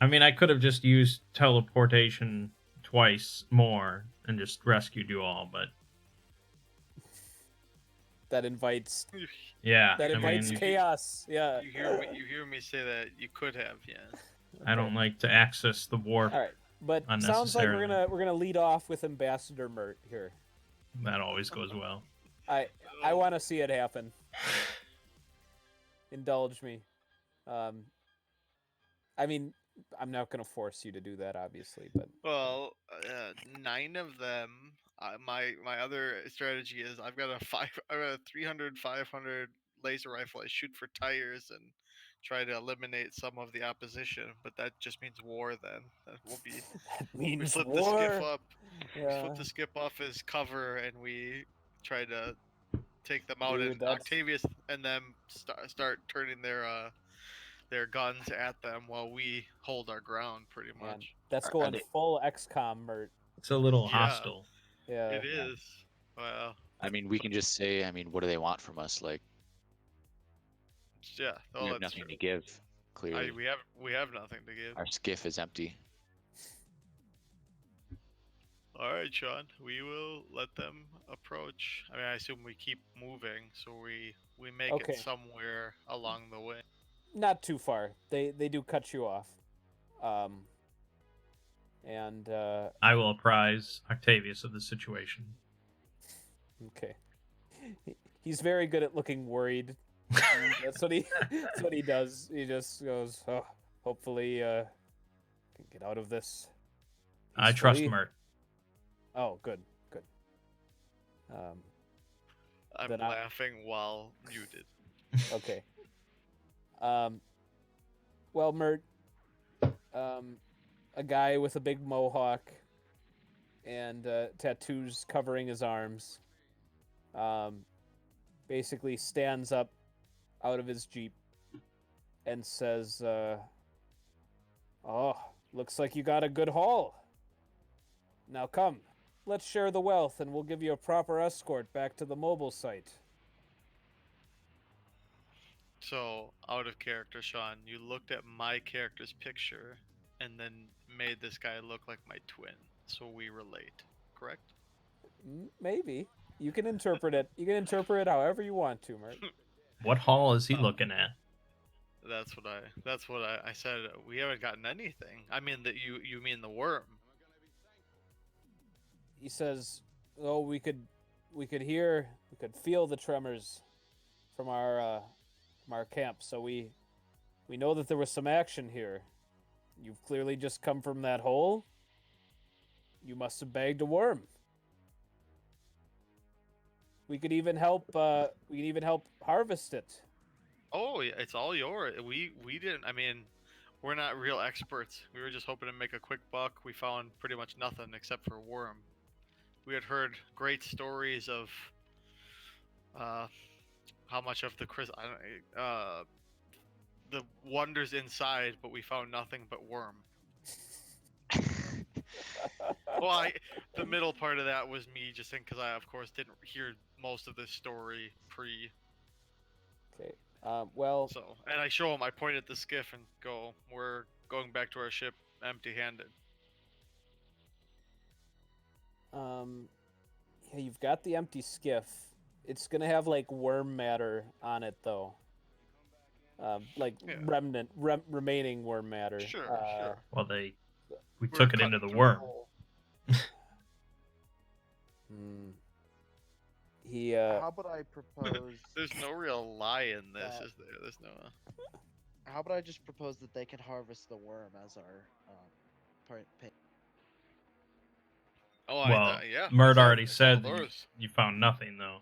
I mean, I could have just used teleportation twice more and just rescued you all, but That invites yeah, that I invites mean, chaos. Yeah. You hear me say that you could have, yeah. I don't like to access the warp All right, but sounds like unnecessarily. we're gonna lead off with Ambassador Mert here. That always goes well. I want to see it happen. Indulge me. I mean, I'm not gonna force you to do that, obviously, but Well, 9 of them. My other strategy is I've got a 300 500 laser rifle. I shoot for tires and try to eliminate some of the opposition. But that just means war. Then that will be. that We means flip war. the skiff up. We Yeah. flip the skiff off as cover, and we try to take them out. Dude, And that's Octavius and them start turning their guns at them while we hold our ground, pretty man, much. that's Are going they- full XCOM, Mert. It's a little Yeah. hostile. Yeah. It is. Well, I mean, we can just say, what do they want from us? Like, yeah. we Oh, have that's nothing true. to give. Clearly, We have nothing to give. our skiff is empty. All right, Sean. We will let them approach. I mean, I assume we keep moving, so we make Okay. it somewhere along the way. Not too far. They do cut you off. And I will apprise Octavius of the situation. okay. He's very good at looking worried. That's what he does. He just goes, "Oh, hopefully can get out of this." I trust peacefully." Mert. Oh, good. I'm Then I- laughing while muted. Okay. Well, Mert, a guy with a big mohawk and tattoos covering his arms, basically stands up out of his Jeep and says, "Oh, looks like you got a good haul. Now come, let's share the wealth and we'll give you a proper escort back to the mobile site." So, out of character, Sean, you looked at my character's picture and then made this guy look like my twin, so we relate. Correct? Maybe. You can interpret it. You can interpret it however you want to, Mert. What hall is he Oh. looking at? That's what I said. We haven't gotten anything. I mean that you mean the worm. He says, "Oh, we could feel the tremors from our camp. So we know that there was some action here. You've clearly just come from that hole. You must have bagged a worm. We could even help. We can even help harvest it." Oh, yeah, it's all yours. We didn't. I mean, we're not real experts. We were just hoping to make a quick buck. We found pretty much nothing except for a worm. We had heard great stories of how much of the the wonders inside, but we found nothing but worm. Well, the middle part of that was me just saying because I, of course, didn't hear most of this story pre. Okay. Well, So, and I show him. I point at the skiff and go, "We're going back to our ship empty-handed." yeah, you've got the empty skiff. It's gonna have like worm matter on it, though. Like Yeah. remaining worm matter. Sure, sure. Well, we We're took it into cutting the through worm. hole. He How about I propose? There's no real lie in this, That- is there? There's no. How about I just propose that they can harvest the worm as our pay? Oh, Well, yeah. Mert it's all- already it's all said that theirs. you found nothing, though.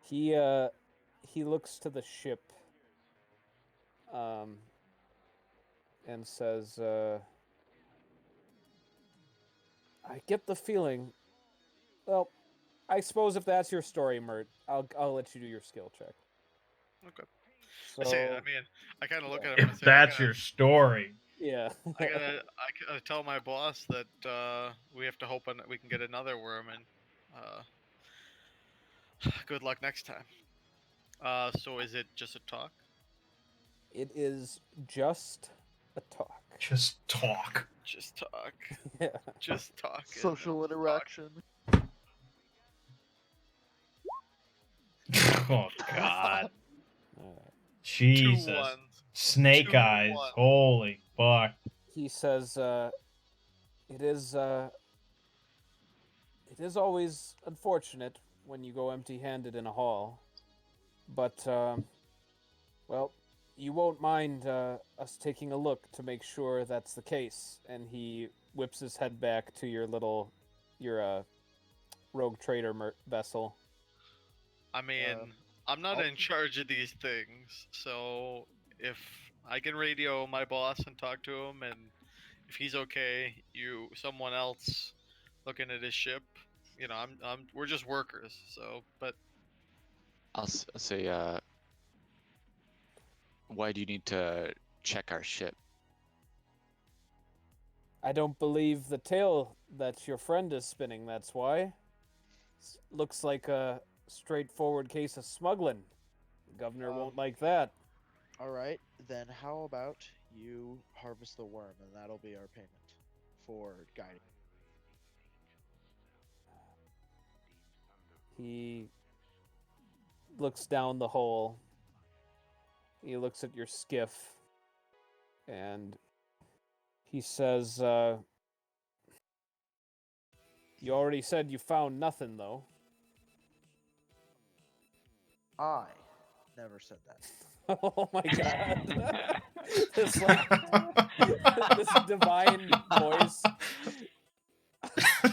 he looks to the ship and says, "I get the feeling. Well, I suppose if that's your story, Mert, I'll let you do your skill check." Okay. So, I say, I mean, I kind of look at him and If say, that's your story. Yeah. I gotta tell my boss that we have to hope we can get another worm, and good luck next time. So is it just a talk? It is just a talk. Just talk. Just talk. Yeah. Just talk. isn't it? Social Just talk. interaction. Oh God. Alright. Two Jesus. ones. Snake 2 eyes. 1. Holy fuck. He says, it is always unfortunate when you go empty-handed in a hall, but well, you won't mind us taking a look to make sure that's the case. And he whips his head back to your rogue trader vessel. I mean, I'm not in charge of these things, so if I can radio my boss and talk to him, and if he's okay, someone else looking at his ship, we're just workers. So, but I'll say, why do you need to check our ship? I don't believe the tale that your friend is spinning, that's why. Looks like a straightforward case of smuggling. The governor won't like that. All right, then how about you harvest the worm, and that'll be our payment for guiding. He looks down the hole. He looks at your skiff. And he says, you already said you found nothing, though. I never said that. Oh my god. this divine voice.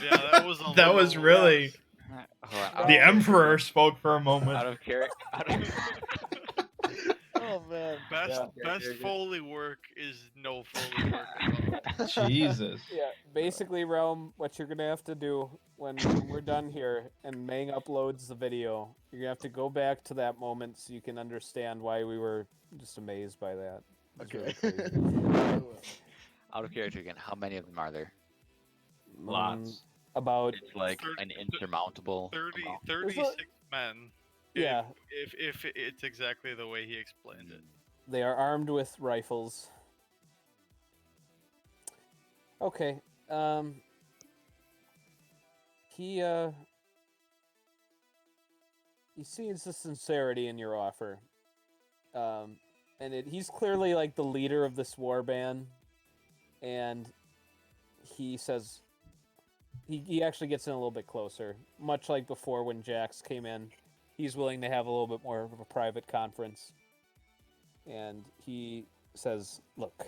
yeah, that was a That was little- really. Hold on, The Emperor spoke for a moment. Out of character. Oh man. Best Foley work is no Foley work at all. Jesus. Yeah, basically, Realm, what you're gonna have to do when we're done here and Mang uploads the video, you're gonna have to go back to that moment so you can understand why we were just amazed by that. It's really Okay. crazy. Out of character again. How many of them are there? Lots. About It's like an insurmountable 36 men. yeah, If it's exactly the way he explained it. they are armed with rifles. Okay. He sees the sincerity in your offer. And he's clearly like the leader of this war band, and he says he actually gets in a little bit closer, much like before when Jax came in. He's willing to have a little bit more of a private conference. And he says, look,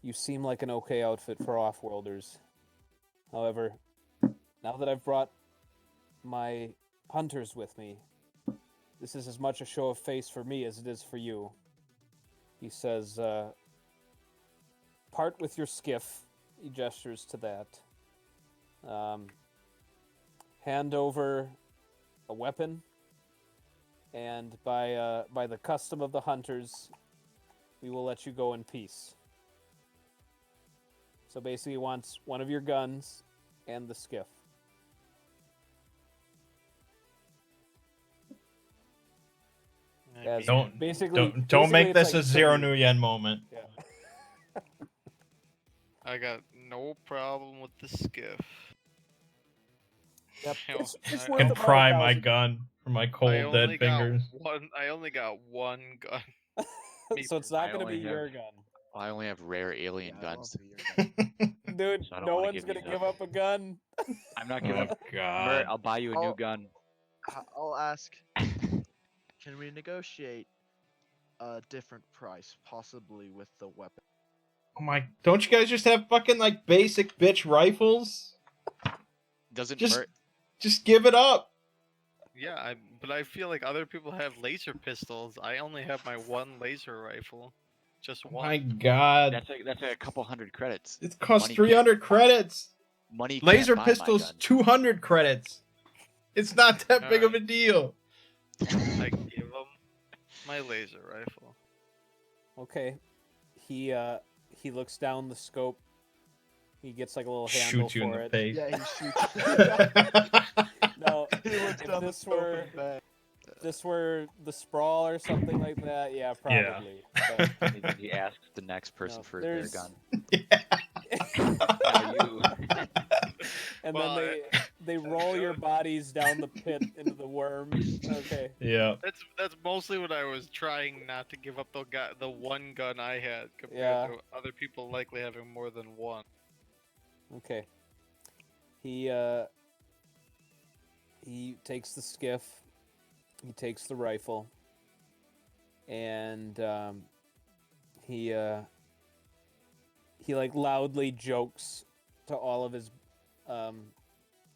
you seem like an okay outfit for off-worlders. However, now that I've brought my hunters with me, this is as much a show of face for me as it is for you. He says, part with your skiff. He gestures to that. Hand over a weapon. And by the custom of the hunters, we will let you go in peace. So basically, he wants one of your guns and the skiff. As Don't basically don't make it's this like a zero tribute. new yen moment. Yeah. I got no problem with the skiff. Yep. You know, It's I- worth I can about pry my 1,000. gun from my cold I only dead got fingers. I only got one gun. Me So it's not I going to be only have- your gun. I only have rare alien Yeah, I guns. won't be your guy. Dude, So I don't no wanna one's give going you to give that. up a gun. I'm not giving. Oh Mert, God. I'll buy you a new Oh. gun. I'll ask. Can we negotiate a different price, possibly with the weapon? Oh my! Don't you guys just have fucking like basic bitch rifles? Doesn't Just- Mert? Just give it up. Yeah, but I feel like other people have laser pistols. I only have my one laser rifle. Just Oh one. my God! That's like a couple hundred credits. It costs Money 300 credits. Money. Laser can't buy my pistols gun. 200 credits. It's not that big of a deal. I give him my laser rifle. Okay. He he looks down the scope. He gets like a little handle Shoot you in for the it. face. Yeah, he shoots. No, He looks if down the this scope were and bang. if this were the sprawl or something like that, yeah, Yeah. probably. But And then he asks the next person no, for their there's gun. Now you. and Well, then they roll your bodies down the pit into the worm. Okay. Yeah. That's mostly what I was trying not to give up the one gun I had compared Yeah. to other people likely having more than one. Okay. He takes the skiff. He takes the rifle. And he like loudly jokes to all of his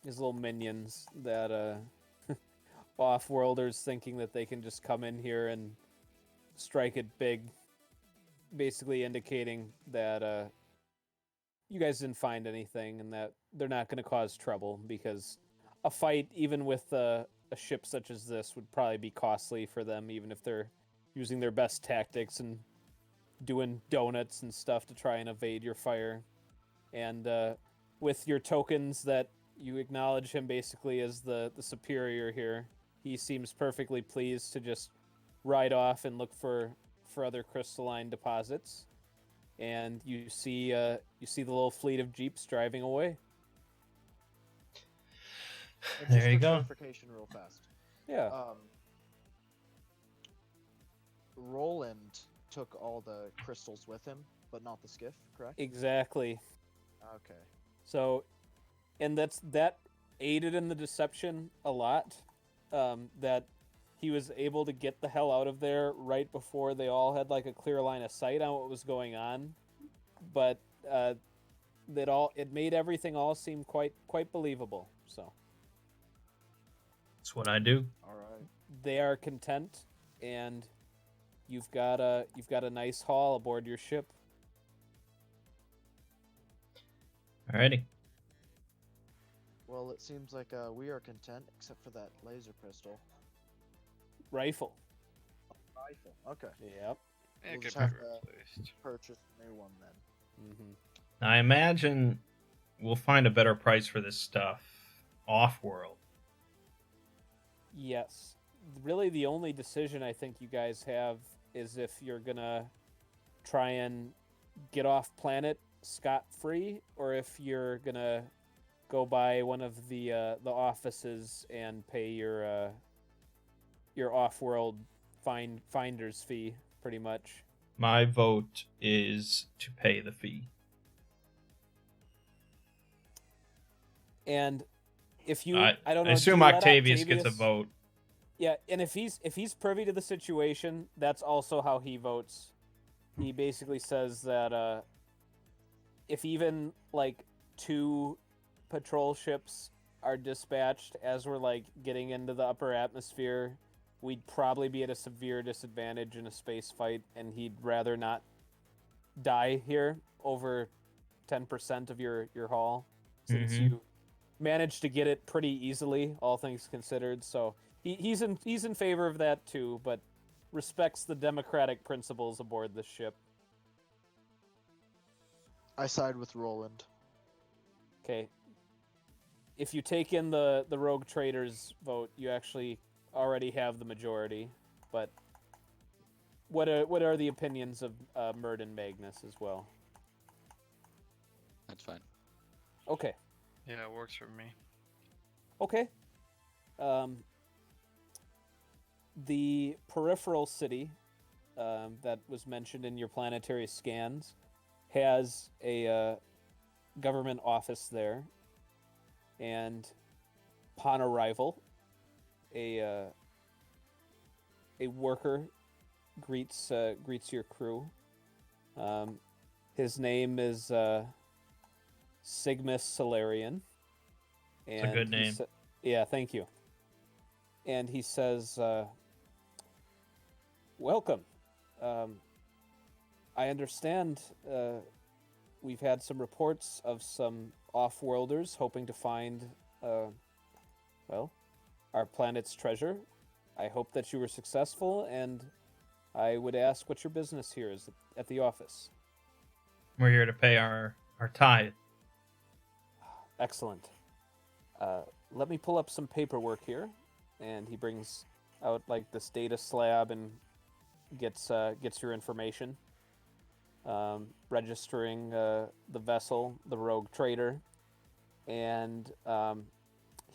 little minions that off-worlders thinking that they can just come in here and strike it big, basically indicating that you guys didn't find anything and that they're not going to cause trouble, because a fight, even with a ship such as this, would probably be costly for them, even if they're using their best tactics and doing donuts and stuff to try and evade your fire. And with your tokens that you acknowledge him basically as the superior here, he seems perfectly pleased to just ride off and look for other crystalline deposits. And you see the little fleet of jeeps driving away. And There just you for go. clarification, real fast. Yeah. Roland took all the crystals with him, but not the skiff, correct? Exactly. Okay. So, and that aided in the deception a lot. That he was able to get the hell out of there right before they all had like a clear line of sight on what was going on. But it made everything all seem quite believable. So That's what I do. All right. they are content, and you've got a nice haul aboard your ship. Alrighty. Well, it seems like we are content, except for that laser pistol. Rifle. Rifle. Okay. Yep. It We'll could just be have to- replaced. Purchase a new one then. Mm-hmm. Now, I imagine we'll find a better price for this stuff off-world. Yes. Really, the only decision I think you guys have is if you're gonna try and get off planet scot-free, or if you're gonna go by one of the offices and pay your off-world finder's fee, pretty much. My vote is to pay the fee. And if you, I don't know, I do assume you let Octavius gets a vote. Yeah, and if he's privy to the situation, that's also how he votes. He basically says that if even like 2 patrol ships are dispatched as we're like getting into the upper atmosphere, we'd probably be at a severe disadvantage in a space fight, and he'd rather not die here over 10% of your haul, since Mhm. you managed to get it pretty easily, all things considered. So he's in favor of that too, but respects the democratic principles aboard the ship. I side with Roland. Okay. If you take in the rogue traders vote, you actually already have the majority. But what are the opinions of Murd and Magnus as well? That's fine. Okay. Yeah, it works for me. Okay. The peripheral city that was mentioned in your planetary scans has a government office there, and upon arrival, a worker greets your crew. His name is Sigmus Solarian. It's a good he name. Yeah, thank you. And he says, welcome. I understand we've had some reports of some off-worlders hoping to find, our planet's treasure. I hope that you were successful, and I would ask what your business here is at the office. We're here to pay our tithe. Excellent. Let me pull up some paperwork here, and he brings out like this data slab and gets your information, registering the vessel, the Rogue Trader, and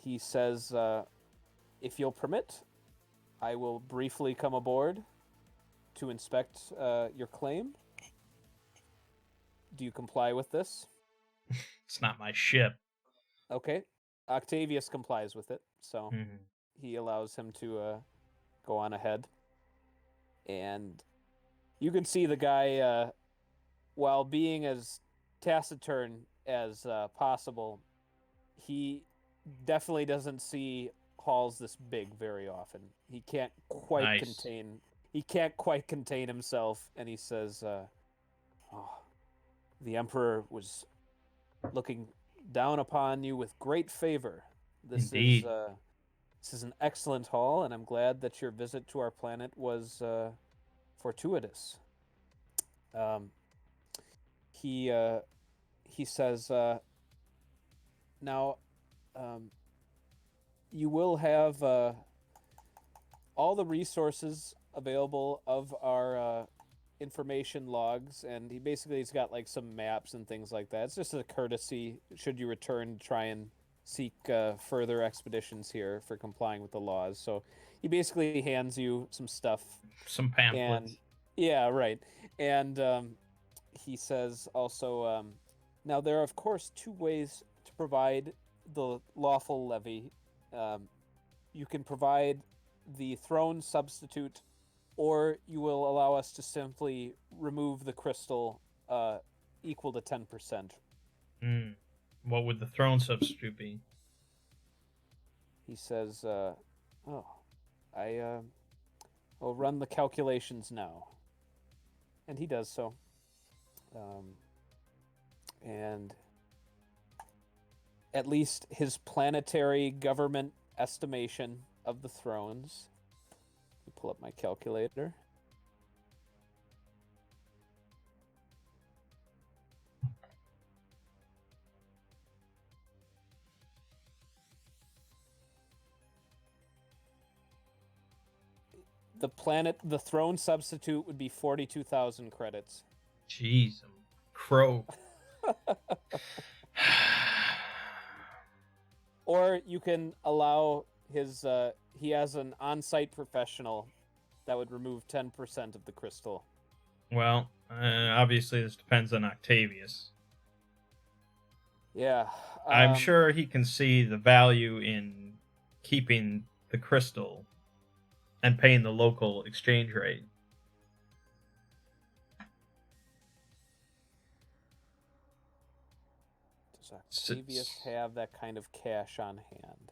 he says, "If you'll permit, I will briefly come aboard to inspect your claim. Do you comply with this?" It's not my ship. Okay. Octavius complies with it, so Mhm. he allows him to go on ahead. And you can see the guy, while being as taciturn as possible, he definitely doesn't see halls this big very often. He can't quite Nice. contain. He can't quite contain himself, and he says, "Oh, the Emperor was looking down upon you with great favor. Indeed. This is an excellent haul, and I'm glad that your visit to our planet was fortuitous." Um, he says, "Now, you will have all the resources available of our information logs," and he's got like some maps and things like that. It's just a courtesy should you return to try and seek further expeditions here for complying with the laws. So he basically hands you some stuff, Some pamphlets. and yeah, right. And he says also, now there are of course two ways to provide the lawful levy. You can provide the throne substitute, or you will allow us to simply remove the crystal equal to 10%. What would the throne substitute be? He says, "Oh, I will run the calculations now." And he does so. And at least his planetary government estimation of the thrones. Let me pull up my calculator. The throne substitute would be 42,000 credits. Jeez, crow. Or you can allow his he has an on-site professional that would remove 10% of the crystal. Well, obviously this depends on Octavius. Yeah. I'm sure he can see the value in keeping the crystal and paying the local exchange rate. Does Octavius have that kind of cash on hand?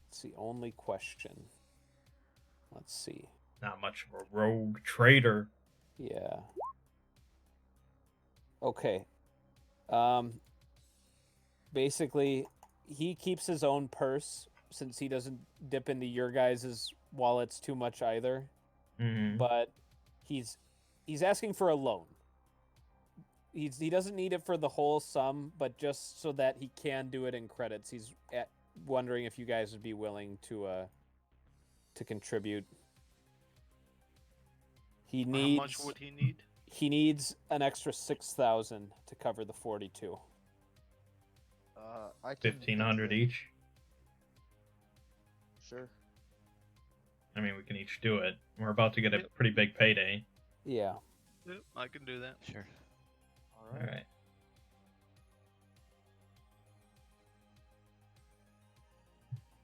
It's the only question. Let's see. Not much of a rogue trader. Yeah. Okay. Basically, he keeps his own purse since he doesn't dip into your guys' wallets too much either. Mm-hmm. But he's asking for a loan. He doesn't need it for the whole sum, but just so that he can do it in credits. He's wondering if you guys would be willing to contribute. He needs. How much would he need? He needs an extra 6,000 to cover the 42. I can 1,500 each. Sure. I mean, we can each do it. We're about to get a pretty big payday. Yeah. Yep, I can do that. Sure. All All right. right.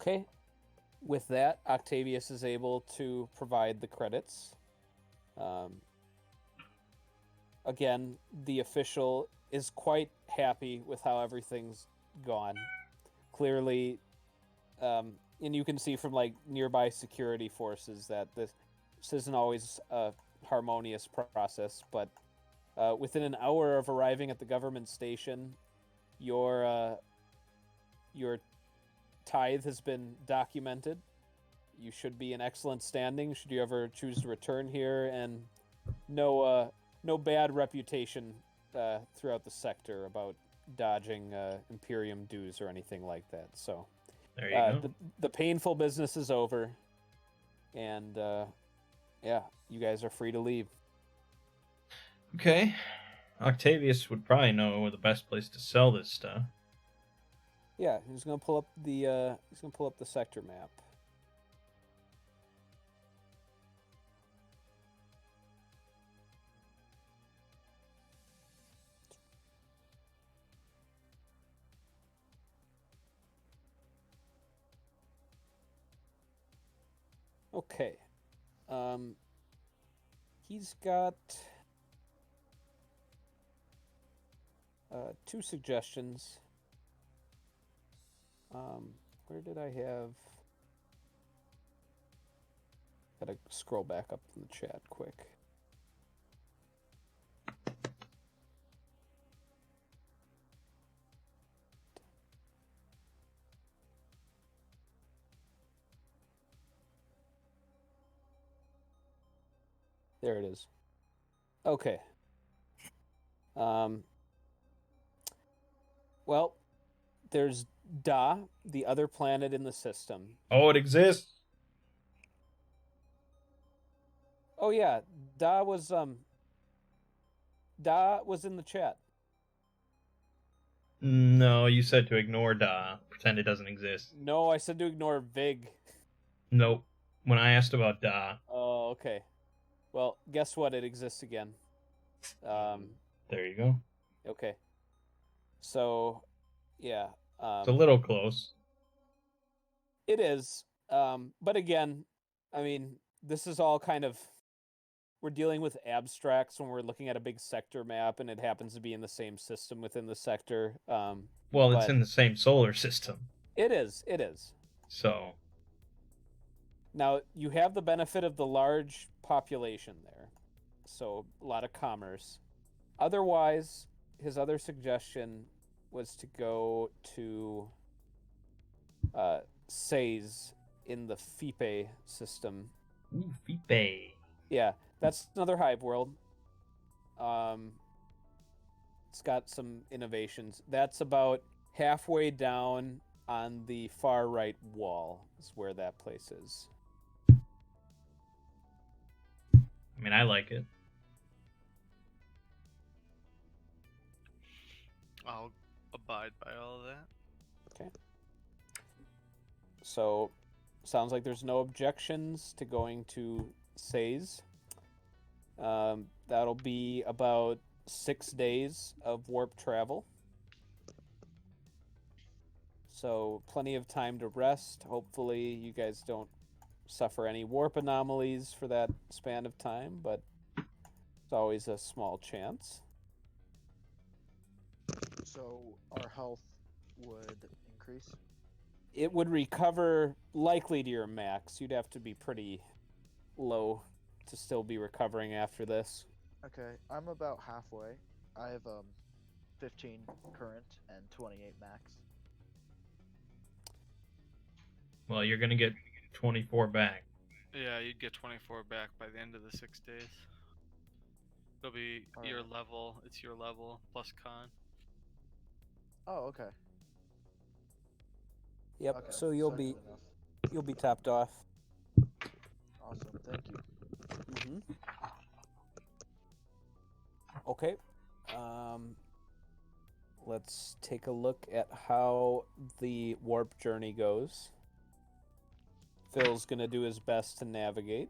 Okay. With that, Octavius is able to provide the credits. Again, the official is quite happy with how everything's gone. Clearly, and you can see from like nearby security forces that this isn't always a harmonious process, but within an hour of arriving at the government station, your tithe has been documented. You should be in excellent standing should you ever choose to return here, and no no bad reputation throughout the sector about dodging Imperium dues or anything like that. So There you go. the painful business is over, and yeah, you guys are free to leave. Okay. Octavius would probably know the best place to sell this stuff. Yeah, he's gonna pull up the sector map. Okay. He's got two suggestions. Where did I have? Gotta scroll back up in the chat quick. There it is. Okay. Well, there's Da, the other planet in the system. Oh, it exists. Oh yeah, Da was in the chat. No, you said to ignore Da. Pretend it doesn't exist. No, I said to ignore Vig. Nope. When I asked about Da, Oh, okay. Well, guess what? It exists again. there you go. Okay. So, yeah. It's a little close. It is. But again, I mean, this is all kind of, we're dealing with abstracts when we're looking at a big sector map, and it happens to be in the same system within the sector. Well, it's but in the same solar system, It is. It is. so Now, you have the benefit of the large population there, so a lot of commerce. Otherwise, his other suggestion was to go to Says in the Fipe system. ooh, Fipe. Yeah, that's another hive world. It's got some innovations. That's about halfway down on the far right wall is where that place is. I mean, I like it. I'll abide by all of that. Okay. So, sounds like there's no objections to going to Says. That'll be about 6 days of warp travel. So, plenty of time to rest. Hopefully, you guys don't suffer any warp anomalies for that span of time, but it's always a small chance. So our health would increase. It would recover likely to your max. You'd have to be pretty low to still be recovering after this. Okay, I'm about halfway. I have 15 current and 28 max. Well, you're gonna get 24 back. Yeah, you'd get 24 back by the end of the 6 days. It'll be your Alright. level. It's your level plus con. Oh, okay. Yep. Okay, So you'll be good enough. topped off. Awesome, thank you. Mm-hmm. Okay. Let's take a look at how the warp journey goes. Phil's gonna do his best to navigate.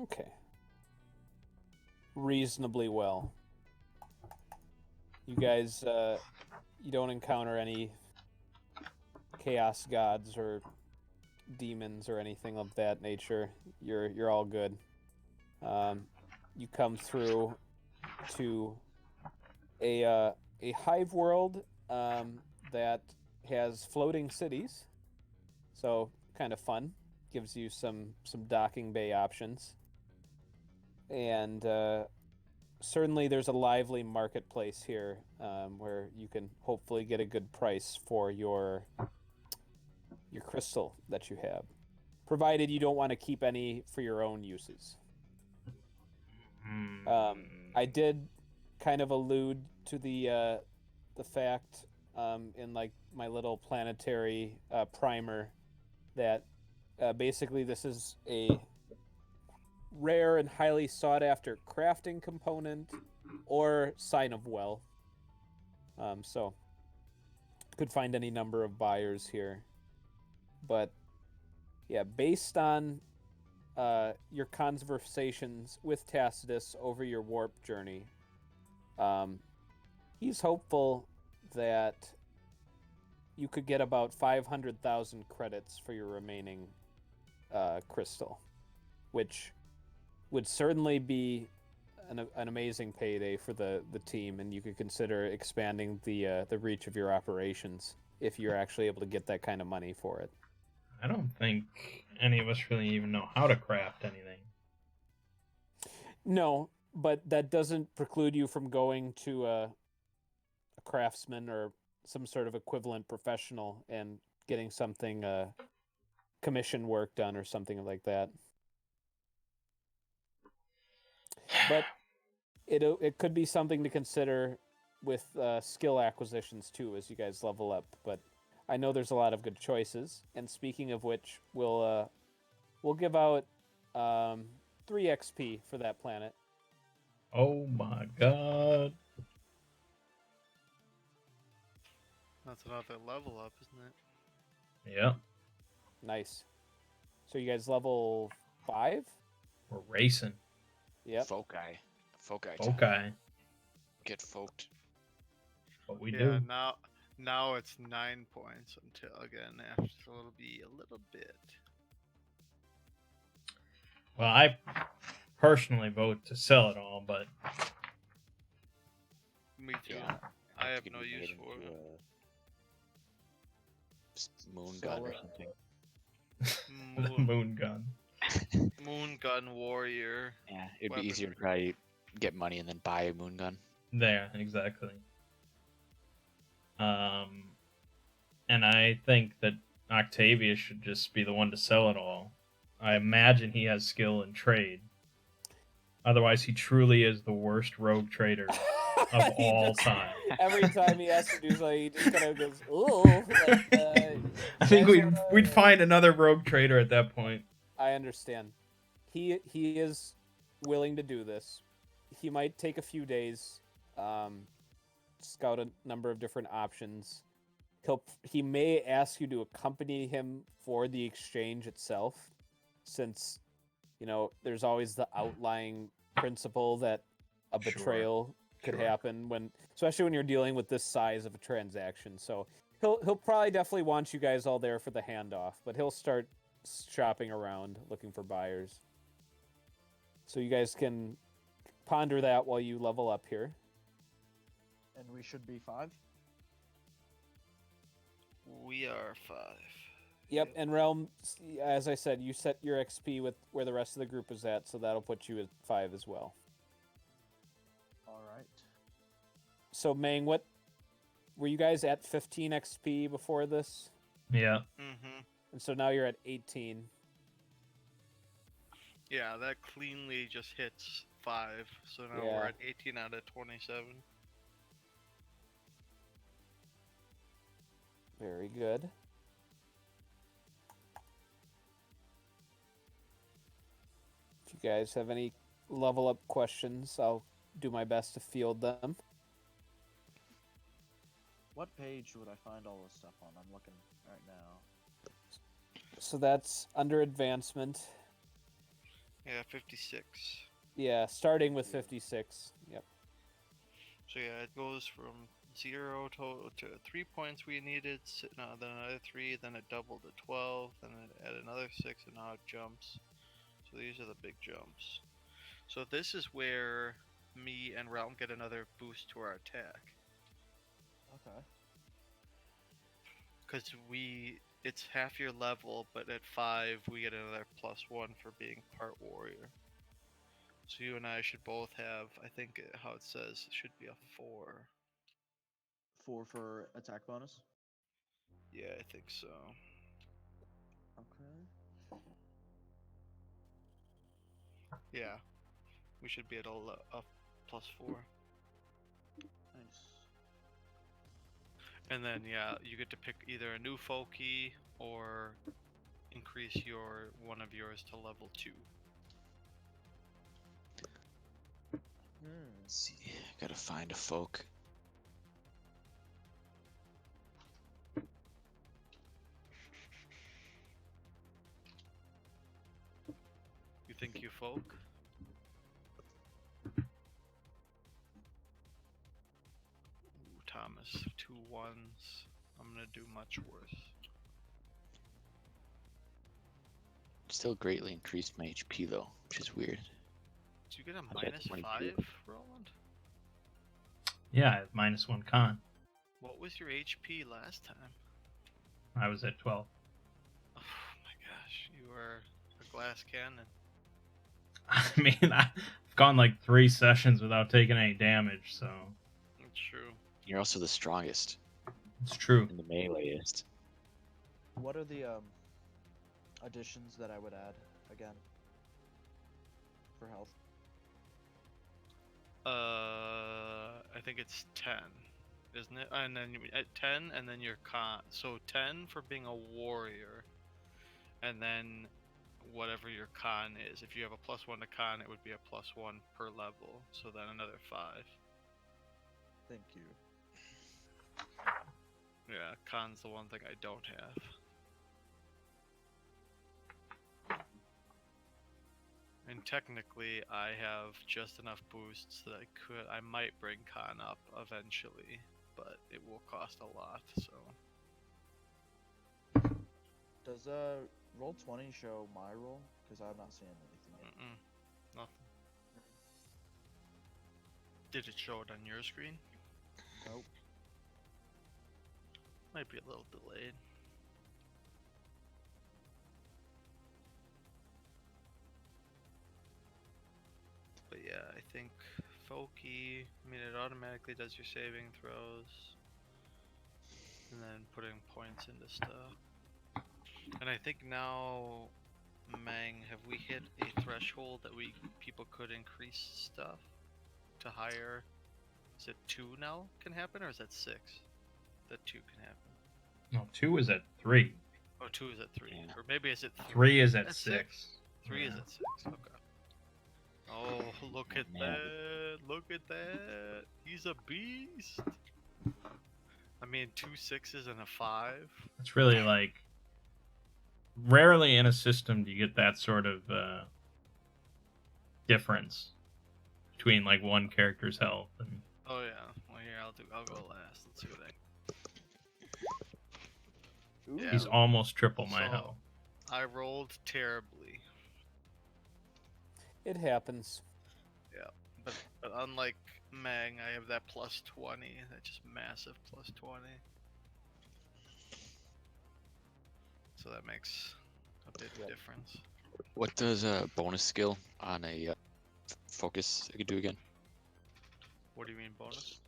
Okay. Reasonably well. You guys, you don't encounter any chaos gods or demons or anything of that nature. You're all good. You come through to a hive world that has floating cities, so kind of fun. Gives you some docking bay options, and certainly there's a lively marketplace here where you can hopefully get a good price for your crystal that you have. provided you don't want to keep any for your own uses. I did kind of allude to the fact in like my little planetary primer that basically this is a rare and highly sought after crafting component or sign of wealth. So could find any number of buyers here, but yeah, based on your conversations with Tacitus over your warp journey, he's hopeful that you could get about 500,000 credits for your remaining crystal, which would certainly be an amazing payday for the team, and you could consider expanding the reach of your operations if you're actually able to get that kind of money for it. I don't think any of us really even know how to craft anything. No, but that doesn't preclude you from going to a craftsman or some sort of equivalent professional and getting something commission work done or something like that. But it could be something to consider with skill acquisitions too as you guys level up. But I know there's a lot of good choices. And speaking of which, we'll give out 3 XP for that planet. Oh my god. That's another level up, isn't it? Yeah, Nice. So you guys level 5? we're racing. Yep. Foci. time. Okay, Get folked. what we Yeah, do. now it's 9 points until again after, so it'll be a little bit. Well, I personally vote to sell it all, but Me too. Yeah. I have Could no be use made for into it. a moon Sell gun or it. something. the moon gun. Moon gun warrior. Yeah, it'd Weapon. be easier to probably get money and then buy a moon gun. There, exactly. And I think that Octavius should just be the one to sell it all. I imagine he has skill in trade. Otherwise, he truly is the worst rogue trader of He all just- time. Every time he has to do something, he just kind of goes, "Ooh." Like, I think guys we'd find another rogue trader at that point. I understand. He is willing to do this. He might take a few days, scout a number of different options. He may ask you to accompany him for the exchange itself, since there's always the outlying principle that a Sure, betrayal could sure. happen especially when you're dealing with this size of a transaction. So he'll probably definitely want you guys all there for the handoff, but he'll start shopping around looking for buyers. So you guys can ponder that while you level up here. And we should be 5. We are 5. Yep, and Realm, as I said, you set your XP with where the rest of the group is at, so that'll put you at 5 as well. All right. So Mang, what were you guys at 15 XP before this? Yeah. Mm-hmm. And so now you're at 18. Yeah, that cleanly just hits 5. So now Yeah. we're at 18 out of 27. Very good. If you guys have any level up questions, I'll do my best to field them. What page would I find all this stuff on? I'm looking right now. So that's under advancement. Yeah, 56. Yeah, starting with 56. Yep. So yeah, it goes from 0 to 3 points we needed, then another 3, then it doubled to 12, then it added another 6, and now it jumps. So these are the big jumps. So this is where me and Realm get another boost to our attack. Okay. Because it's half your level, but at 5 we get another +1 for being part warrior. So you and I should both have, I think how it says, it should be a 4. 4 for attack bonus. Yeah, I think so. Okay. Yeah, we should be at a +4. Nice. And then yeah, you get to pick either a new Foki or increase one of yours to level 2. Let's see. Gotta find a folk. You think you folk? Ooh, Thomas, 2 1s. I'm gonna do much worse. Still greatly increased my HP though, which is weird. Did you get a I bet -5, 22. Roland? Yeah, I have -1 con. What was your HP last time? I was at 12. Oh my gosh, you were a glass cannon. I mean, I've gone like 3 sessions without taking any damage, so That's true. You're also the strongest it's true. and the meleeist. What are the additions that I would add again for health? I think it's 10, isn't it? And then at 10, and then your con. So 10 for being a warrior, and then whatever your con is. If you have a +1 to con, it would be a +1 per level. So then another 5. Thank you. Yeah, con's the one thing I don't have. And technically, I have just enough boosts that I might bring con up eventually, but it will cost a lot, so. Does Roll20 show my roll? Because I'm not seeing anything yet. Nothing. Did it show it on your screen? Nope. Might be a little delayed. But yeah, I think Foki, I mean, it automatically does your saving throws. And then putting points into stuff. And I think now, Mang, have we hit a threshold that people could increase stuff to higher? Is it 2 now can happen, or is that 6? That 2 can happen. No, 2 is at 3. Oh, 2 is at 3, Yeah. or maybe is it 3 is at That's 6. 3 is Yeah. at 6. Okay. Oh, look at Man. that! Look at that! He's a beast. I mean, 2 6s and a 5. It's really like rarely in a system do you get that sort of difference between like one character's health and Oh yeah. Well, here I'll go last. Let's see what I. Yeah. he's almost triple my So- health. I rolled terribly, It happens. but unlike Mang, I have that +20. That just massive +20. So that makes a big Yep. difference. What does a bonus skill on a focus I could do again? What do you mean bonus?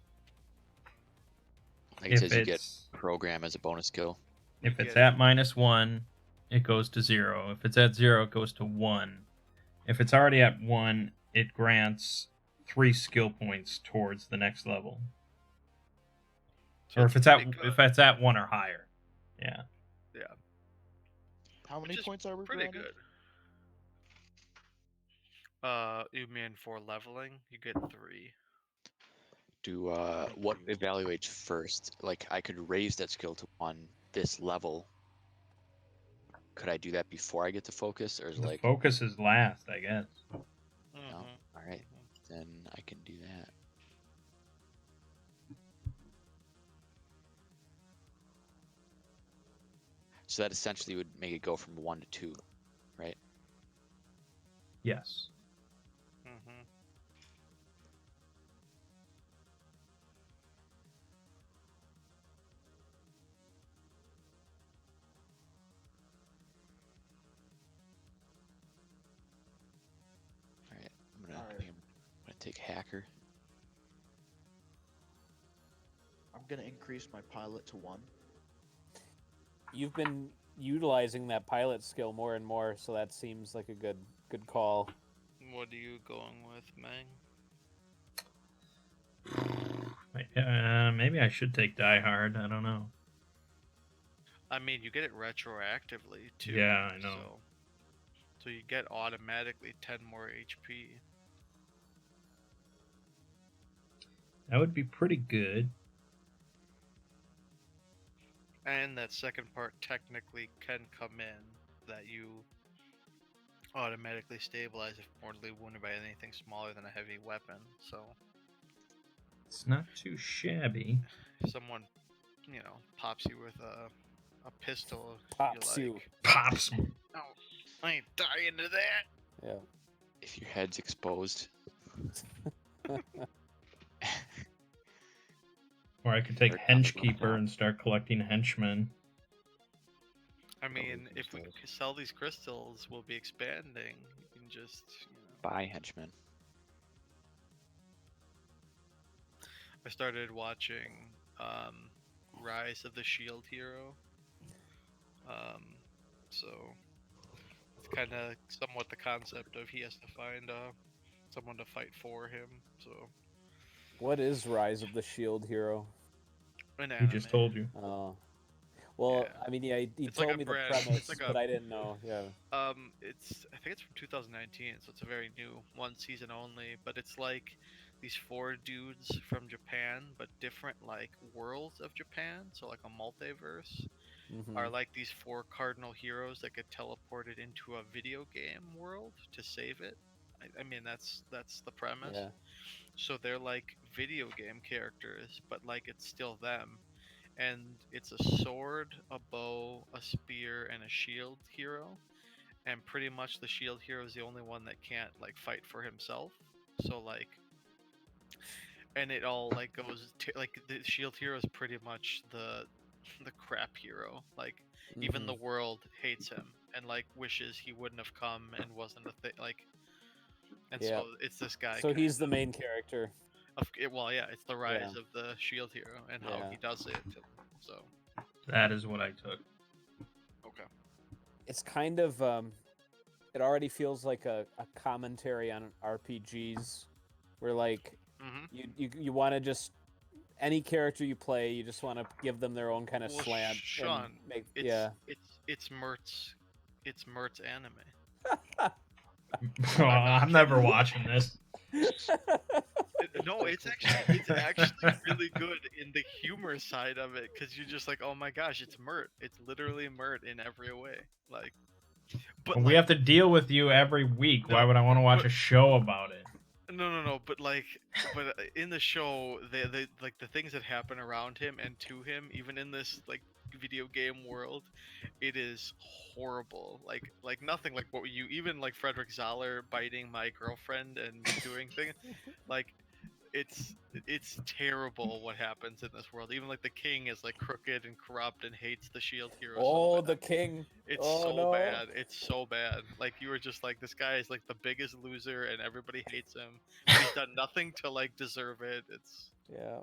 Like it If says you get it's program as a bonus skill. if it's Yeah. at -1, it goes to 0. If it's at 0, it goes to 1. If it's already at 1, it grants 3 skill points towards the next level. So Or if it's at pretty good. if it's at 1 or higher. Yeah. Yeah, How many which is points are we pretty granted? good. You mean for leveling? You get 3. Do what evaluates first? Like I could raise that skill to 1 this level. Could I do that before I get to focus, or is it The like focus is last, I guess. Mm-hmm. no? All right, then I can do that. So that essentially would make it go from 1 to 2, right? Yes. Mm-hmm. All right, I'm gonna, Alright. I think I'm gonna take hacker. I'm gonna increase my pilot to 1. You've been utilizing that pilot skill more and more, so that seems like a good call. What are you going with, Mang? Maybe I should take Die Hard. I don't know. I mean, you get it retroactively too. Yeah, I know. So you get automatically 10 more HP. That would be pretty good. And that second part technically can come in that you automatically stabilize if mortally wounded by anything smaller than a heavy weapon. So It's not too shabby. if someone, pops you with a pistol, Pops you're you. like, Pops. oh, I ain't dying to that. Yeah. If your head's exposed. Or I could take They're kind of Henchkeeper locked and start collecting henchmen. I mean, Totally if we crystals. sell these crystals, we'll be expanding. You can just, Buy henchmen. I started watching Rise of the Shield Hero. So it's kind of somewhat the concept of he has to find someone to fight for him. So What is Rise of the Shield Hero? an He anime. just told you. Oh. Well, Yeah. I mean, yeah, he It's like told a me the brand- it's premise, like but a- I didn't know. Yeah. I think it's from 2019, so it's a very new one season only. But it's like these 4 dudes from Japan, but different like worlds of Japan. So like a multiverse. Mhm. Are like these 4 cardinal heroes that get teleported into a video game world to save it. I mean, that's the premise. Yeah. So they're like video game characters, but like it's still them. And it's a sword, a bow, a spear, and a shield hero. And pretty much the shield hero is the only one that can't like fight for himself. So like, and it all like goes to, like the shield hero is pretty much the crap hero. Like even the Mhm. world hates him and like wishes he wouldn't have come and wasn't a thing. Like, and Yeah. so it's this guy. So he's the main character. Well, yeah, it's the rise Yeah. of the shield hero and how Yeah. he does it. So That is what I took. okay. It's kind of it already feels like a commentary on RPGs, where like Mm-hmm. you want to just any character you play, you just want to give them their own kind of Well, slant. Sean, and make, it's yeah. it's Mert's anime. Oh, I'm never watching this. No, it's actually really good in the humor side of it because you're just like, oh my gosh, it's Mert. It's literally Mert in every way. Like, but We like, have to deal with you every week. Why No, would I want to watch but- a show about it? no. But in the show, they like the things that happen around him and to him, even in this like video game world, it is horrible. Like nothing like what you even like Frederick Zoller biting my girlfriend and doing things like. It's terrible what happens in this world. Even like the king is like crooked and corrupt and hates the shield hero. Oh, so the bad. king. It's Oh, so no. bad. It's so bad. Like you were just like this guy is like the biggest loser and everybody hates him. He's done nothing to like deserve it. It's Yeah.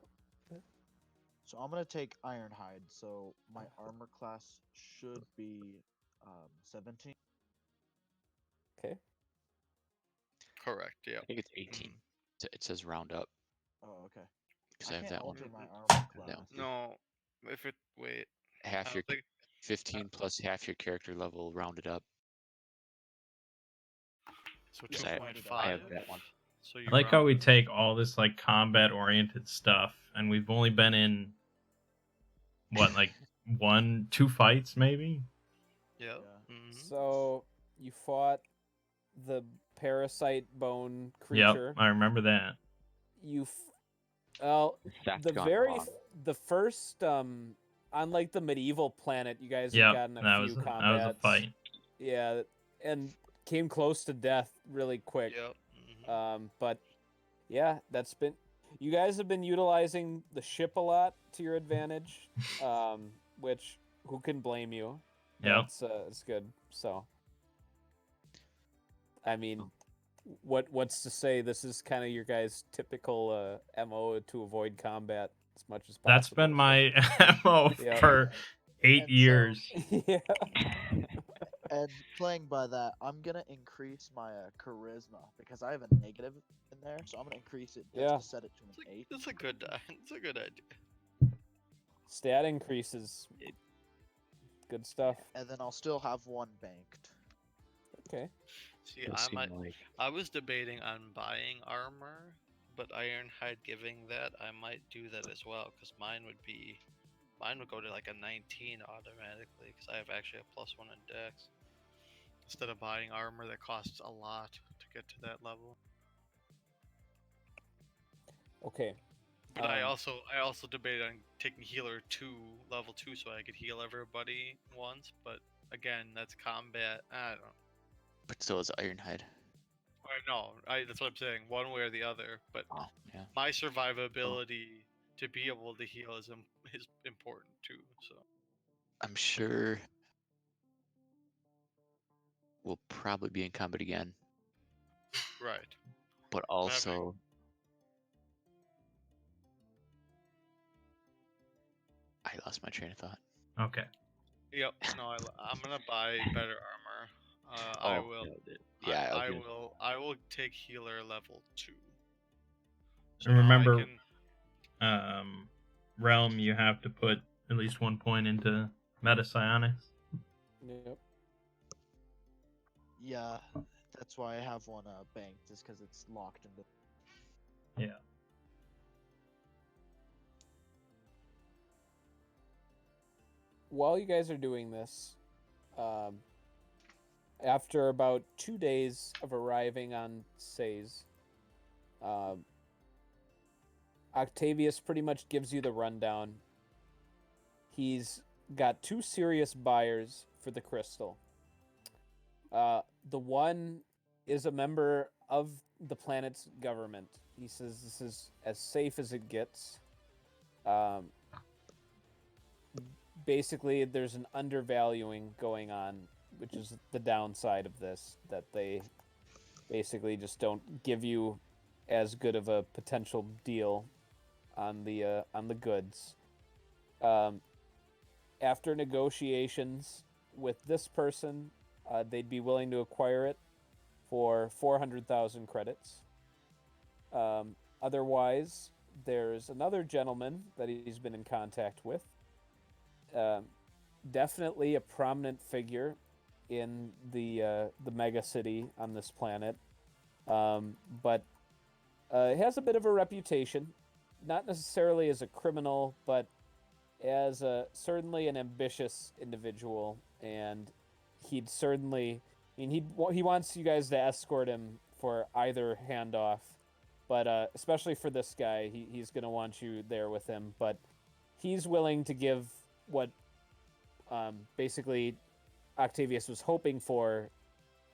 So I'm gonna take Ironhide. So my armor class should be 17. Okay. correct. Yeah. I think it's 18. It says round up Oh, okay. because I have can't that one. alter my armor That class. one. No, if it wait, I Half your don't think 15 plus half your character level rounded up. so. Yeah, I- 2.5. I have that one. So you I like how round- we take all this like combat oriented stuff and we've only been in what, like 1-2 fights maybe? Yeah. Yeah. Mhm. So you fought the parasite bone Yep, creature. I remember that. Well, That's the gone very wrong. the first on like the medieval planet, you guys Yep, have gotten that a was few that was a combats. fight. Yeah, and came close to death really quick. Yep. Mhm. But yeah, that's been you guys have been utilizing the ship a lot to your advantage. Which who can blame you? Yep. It's good. So I mean, what's to say this is kind of your guys' typical MO to avoid combat as much as possible. That's been so- my MO Yeah. for 8 And so- years. Yeah. And playing by that, I'm gonna increase my charisma because I have a negative in there, so I'm gonna increase it just Yeah. to set it to an 8. That's a good. It's a good idea. Stat increases. Good stuff. And then I'll still have 1 banked. Okay. See, It'll seem like I was debating on buying armor, but Ironhide giving that, I might do that as well because mine would go to like a 19 automatically because I have actually a +1 in Dex instead of buying armor that costs a lot to get to that level. Okay. But I Um, also debated on taking healer 2 level 2 so I could heal everybody once, but again that's combat. I don't know. but so is Ironhide. That's what I'm saying. One way or the other, but Oh, yeah. my survivability to be able to heal is important too. So I'm sure we'll probably be in combat again, right. but having- also I lost my train of thought. Okay. Yep. No, I'm gonna buy better armor. I Oh, will. no, yeah, I okay. will. I will take healer level 2. And now I remember, can- realm, you have to put at least 1 point into meta psionics. yep. Yeah, that's why I have 1 banked, is because it's locked into. Yeah. While you guys are doing this, after about 2 days of arriving on Says, Octavius pretty much gives you the rundown. He's got 2 serious buyers for the crystal. The one is a member of the planet's government. He says this is as safe as it gets. Basically, there's an undervaluing going on, which is the downside of this, that they basically just don't give you as good of a potential deal on the goods. After negotiations with this person, they'd be willing to acquire it for 400,000 credits. Otherwise, there's another gentleman that he's been in contact with. Definitely a prominent figure in the mega city on this planet, but has a bit of a reputation, not necessarily as a criminal, but as certainly an ambitious individual, and he'd certainly, I mean, he wants you guys to escort him for either handoff, but especially for this guy, he's gonna want you there with him, but he's willing to give what basically Octavius was hoping for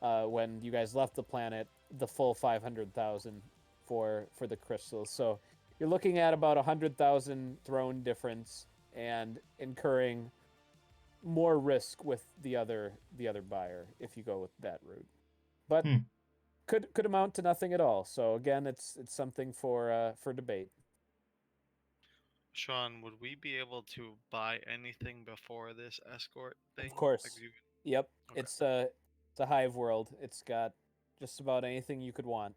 when you guys left the planet, the full 500,000 for the crystals. So you're looking at about 100,000 throne difference and incurring more risk with the other buyer if you go with that route. But could amount to nothing at all. So again, it's something for debate. Sean, would we be able to buy anything before this escort thing? Of course. Like, Yep. Okay. It's a hive world. It's got just about anything you could want.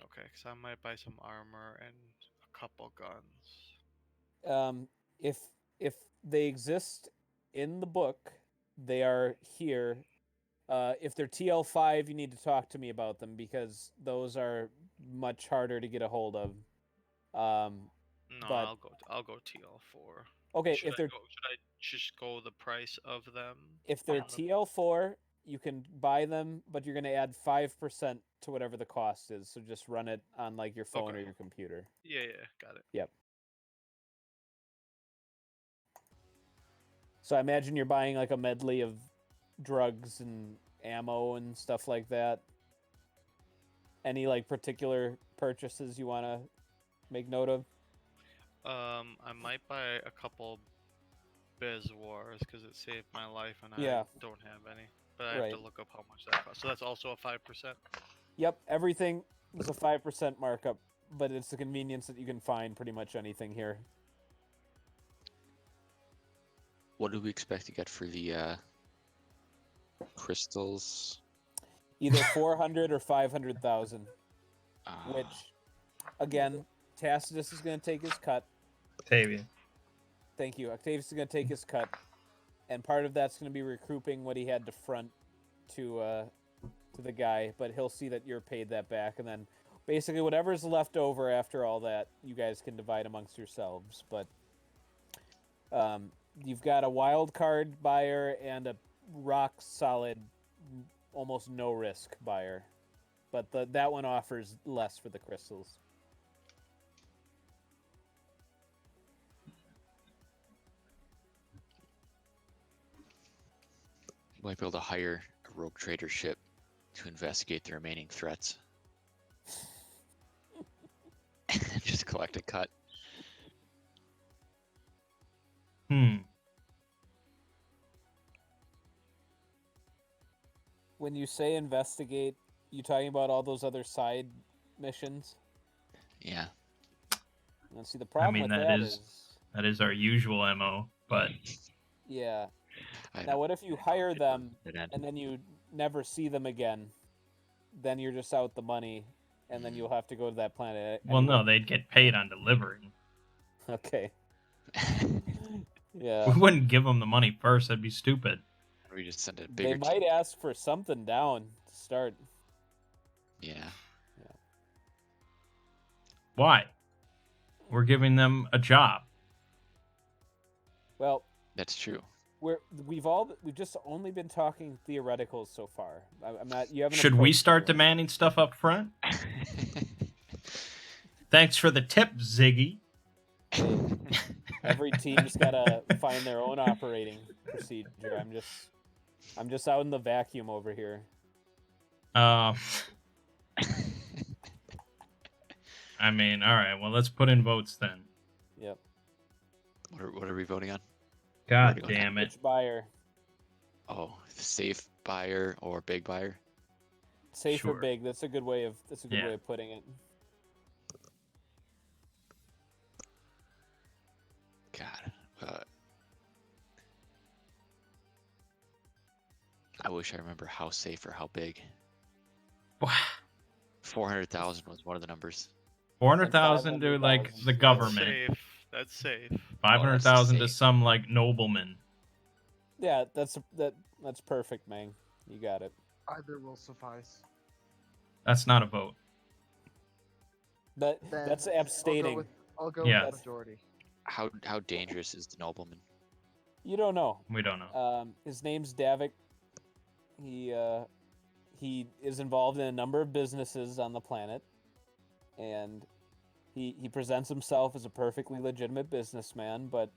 Okay, because I might buy some armor and a couple guns. If they exist in the book, they are here. If they're TL5, you need to talk to me about them because those are much harder to get a hold of. No, but I'll go TL4. okay, Should if they're I just go the price of them? if they're on the- TL4, you can buy them, but you're gonna add 5% to whatever the cost is. So just run it on like your phone or Okay. your computer. Yeah, got it. Yep. So I imagine you're buying like a medley of drugs and ammo and stuff like that. Any like particular purchases you want to make note of? I might buy a couple Bezwars because it saved my life and Yeah. I don't have any. But I have to Right. look up how much that costs. So that's also a 5%. Yep, everything is a 5% markup, but it's the convenience that you can find pretty much anything here. What do we expect to get for the Crystals. Either 400 or 500,000. Uh, Which, again, Tacitus is going to take his cut. Octavia. Thank you. Octavius is going to take his cut, and part of that's going to be recouping what he had to front to the guy. But he'll see that you're paid that back, and then basically whatever's left over after all that, you guys can divide amongst yourselves. But you've got a wild card buyer and a rock solid, almost no risk buyer, but that one offers less for the crystals. might be able to hire a rogue trader ship to investigate the remaining threats. Just collect a cut. When you say investigate, you talking about all those other side missions? Yeah. And see, the problem mean, with that that is- That is our usual MO, but yeah. I Now, know. what if you hire them It end. and then you never see them again? Then you're just out the money, and then you'll have to go to that planet. well, no, anyway. they'd get paid on delivering. Okay. Yeah. We wouldn't give them the money first. That'd be stupid. We just send a They bigger might team. ask for something down to start. Yeah. Why? We're giving them a job. Well, That's true. we've just only been talking theoreticals so far. I'm not. You haven't. Should we approached start anyone. demanding stuff up front? Thanks for the tip, Ziggy. Every team's gotta find their own operating procedure. I'm just out in the vacuum over here. I mean, all right. Well, let's put in votes then. Yep. What are we voting on? God Voting on damn it! Which buyer? Oh, safe buyer or big buyer? Safe or Sure. big? That's a good way of Yeah. way of putting it. God. I wish I remember how safe or how big. 400,000 was one of the numbers. 400,000 to like 500,000. the That's government. That's safe. 500,000 to safe. some like nobleman. Yeah, that's perfect, Mang. You got it. Either will suffice. That's not a vote. But Then that's abstaining. I'll go Yeah. with majority. How dangerous is the nobleman? You don't know. We don't know. His name's Davik. He is involved in a number of businesses on the planet, and he presents himself as a perfectly legitimate businessman. But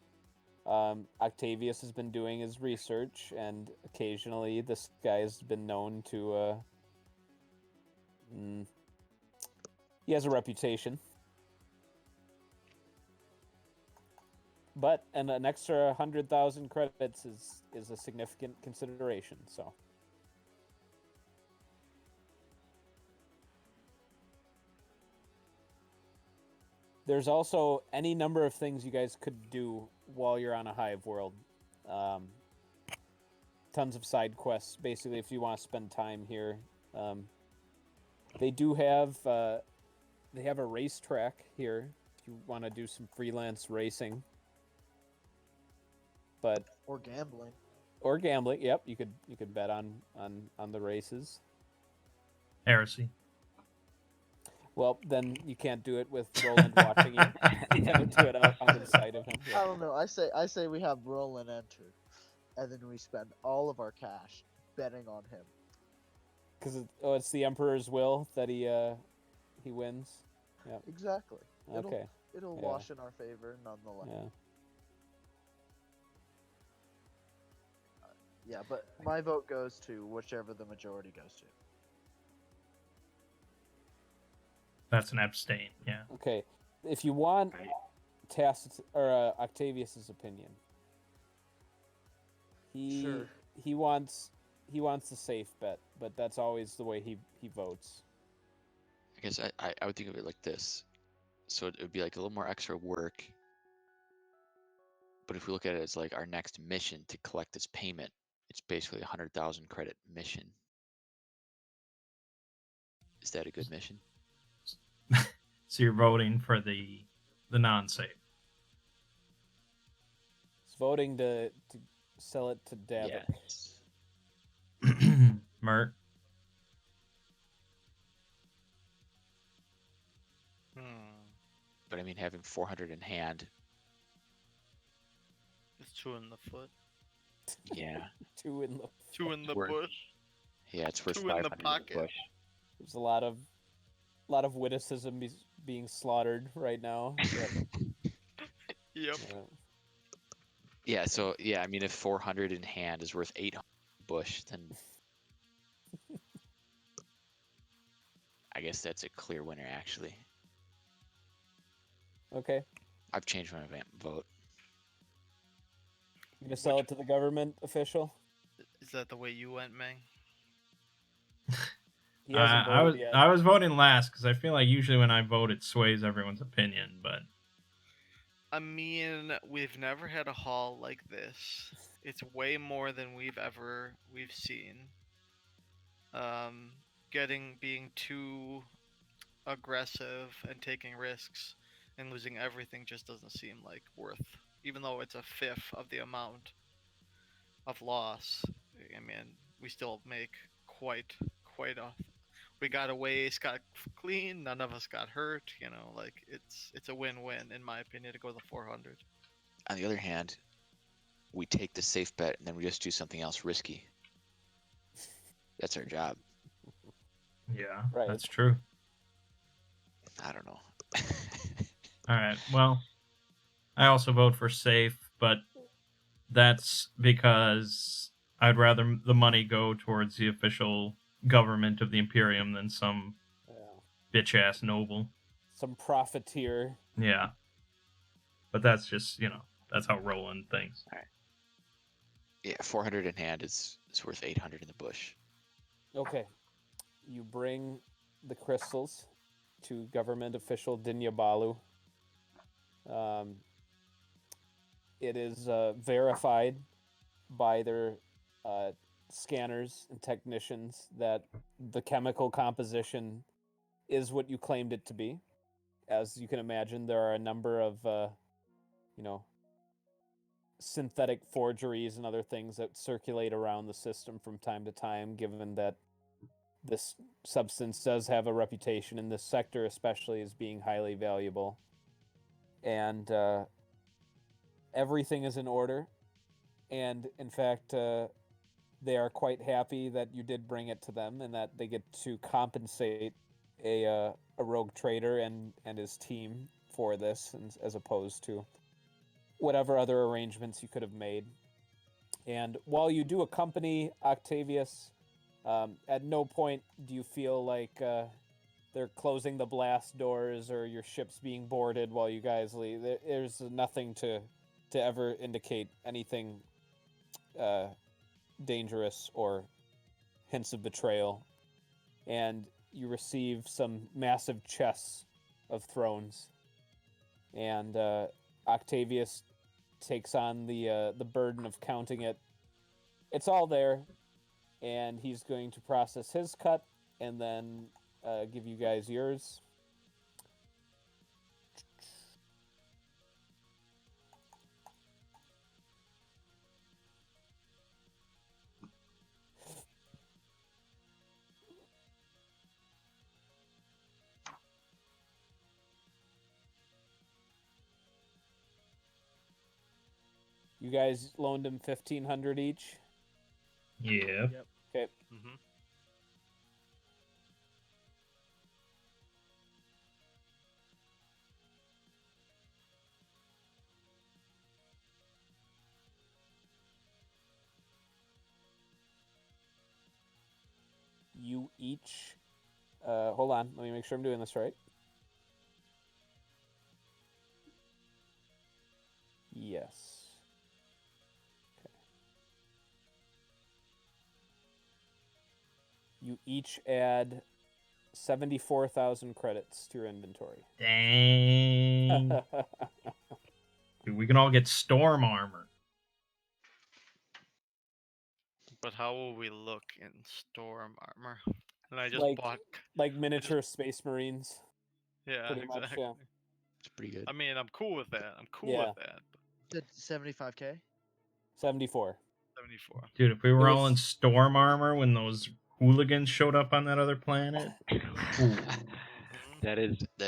Octavius has been doing his research, and occasionally this guy has been known to. He has a reputation. But and an extra 100,000 credits is a significant consideration. So there's also any number of things you guys could do while you're on a hive world. Tons of side quests. Basically, if you want to spend time here, they do have a racetrack here. If you want to do some freelance racing. But Or gambling. or gambling, yep, you could bet on the races. Heresy. Well, then you can't do it with Roland watching you. You gotta do it out on the side of him. I don't know. I say we have Roland enter, and then we spend all of our cash betting on him. Because it's the Emperor's will that he wins. Yep. Exactly. Okay. It'll Yeah. wash in our favor nonetheless. Yeah. Yeah, but my vote goes to whichever the majority goes to. That's an abstain. Yeah. Okay. If you want Tacitus or Octavius's opinion, he wants the safe bet, but that's always the way he votes. I guess I would think of it like this. So it would be like a little more extra work. But if we look at it as like our next mission to collect this payment, It's basically a 100,000 credit mission. Is that a good mission? So you're voting for the non-save. It's voting to sell it to Davik. Yes. Mert. But I mean, having 400 in hand. It's 2 in the foot. Yeah. 2 in the 2 in the Worth- bush. Yeah, it's worth 2 in the 500 in the pocket. bush. There's a lot of witticism being slaughtered right now. Yep. Yeah, so yeah, I mean, if 400 in hand is worth 800 bush, then I guess that's a clear winner. Actually, Okay. I've changed my vote. You gonna sell it to the government official? Is that the way you went, Mang? He hasn't I voted yet. was voting last because I feel like usually when I vote, it sways everyone's opinion. But I mean, we've never had a haul like this. It's way more than we've seen. Being too aggressive and taking risks and losing everything just doesn't seem like worth, even though it's a fifth of the amount of loss. I mean, we still make quite a. We got away scot clean. None of us got hurt. You know, like it's a win-win in my opinion to go the 400. On the other hand, we take the safe bet and then we just do something else risky. That's our job. yeah, Right. that's true. I don't know. All right. Well, I also vote for safe, but that's because I'd rather the money go towards the official government of the Imperium than some bitch ass noble. Some profiteer. Yeah. But that's just, that's how Roland thinks. All right. Yeah, 400 in hand is worth 800 in the bush. Okay. You bring the crystals to government official Dinyabalu. It is verified by their scanners and technicians that the chemical composition is what you claimed it to be. As you can imagine, there are a number of, synthetic forgeries and other things that circulate around the system from time to time, given that this substance does have a reputation in this sector, especially as being highly valuable. And everything is in order. And in fact, they are quite happy that you did bring it to them and that they get to compensate a rogue trader and his team for this, as opposed to whatever other arrangements you could have made. And while you do accompany Octavius, at no point do you feel like they're closing the blast doors or your ship's being boarded while you guys leave. There's nothing to ever indicate anything dangerous or hints of betrayal. And you receive some massive chests of thrones. And Octavius takes on the burden of counting it. It's all there, and he's going to process his cut and then give you guys yours. You guys loaned him 1,500 each. Yeah. Yep. Okay. Mm-hmm. You each. Hold on. Let me make sure I'm doing this right. Yes. Okay. You each add 74,000 credits to your inventory. Dang. Dude, we can all get storm armor. But how will we look in storm armor? And I just Like- bought. Like miniature Space Marines. Yeah, pretty much, exactly. yeah. It's pretty good. I mean, I'm cool with that. I'm cool Yeah. with that. Did 75k? 74. 74. Dude, if we were It all in was- storm armor when those hooligans showed up on that other planet, ooh, That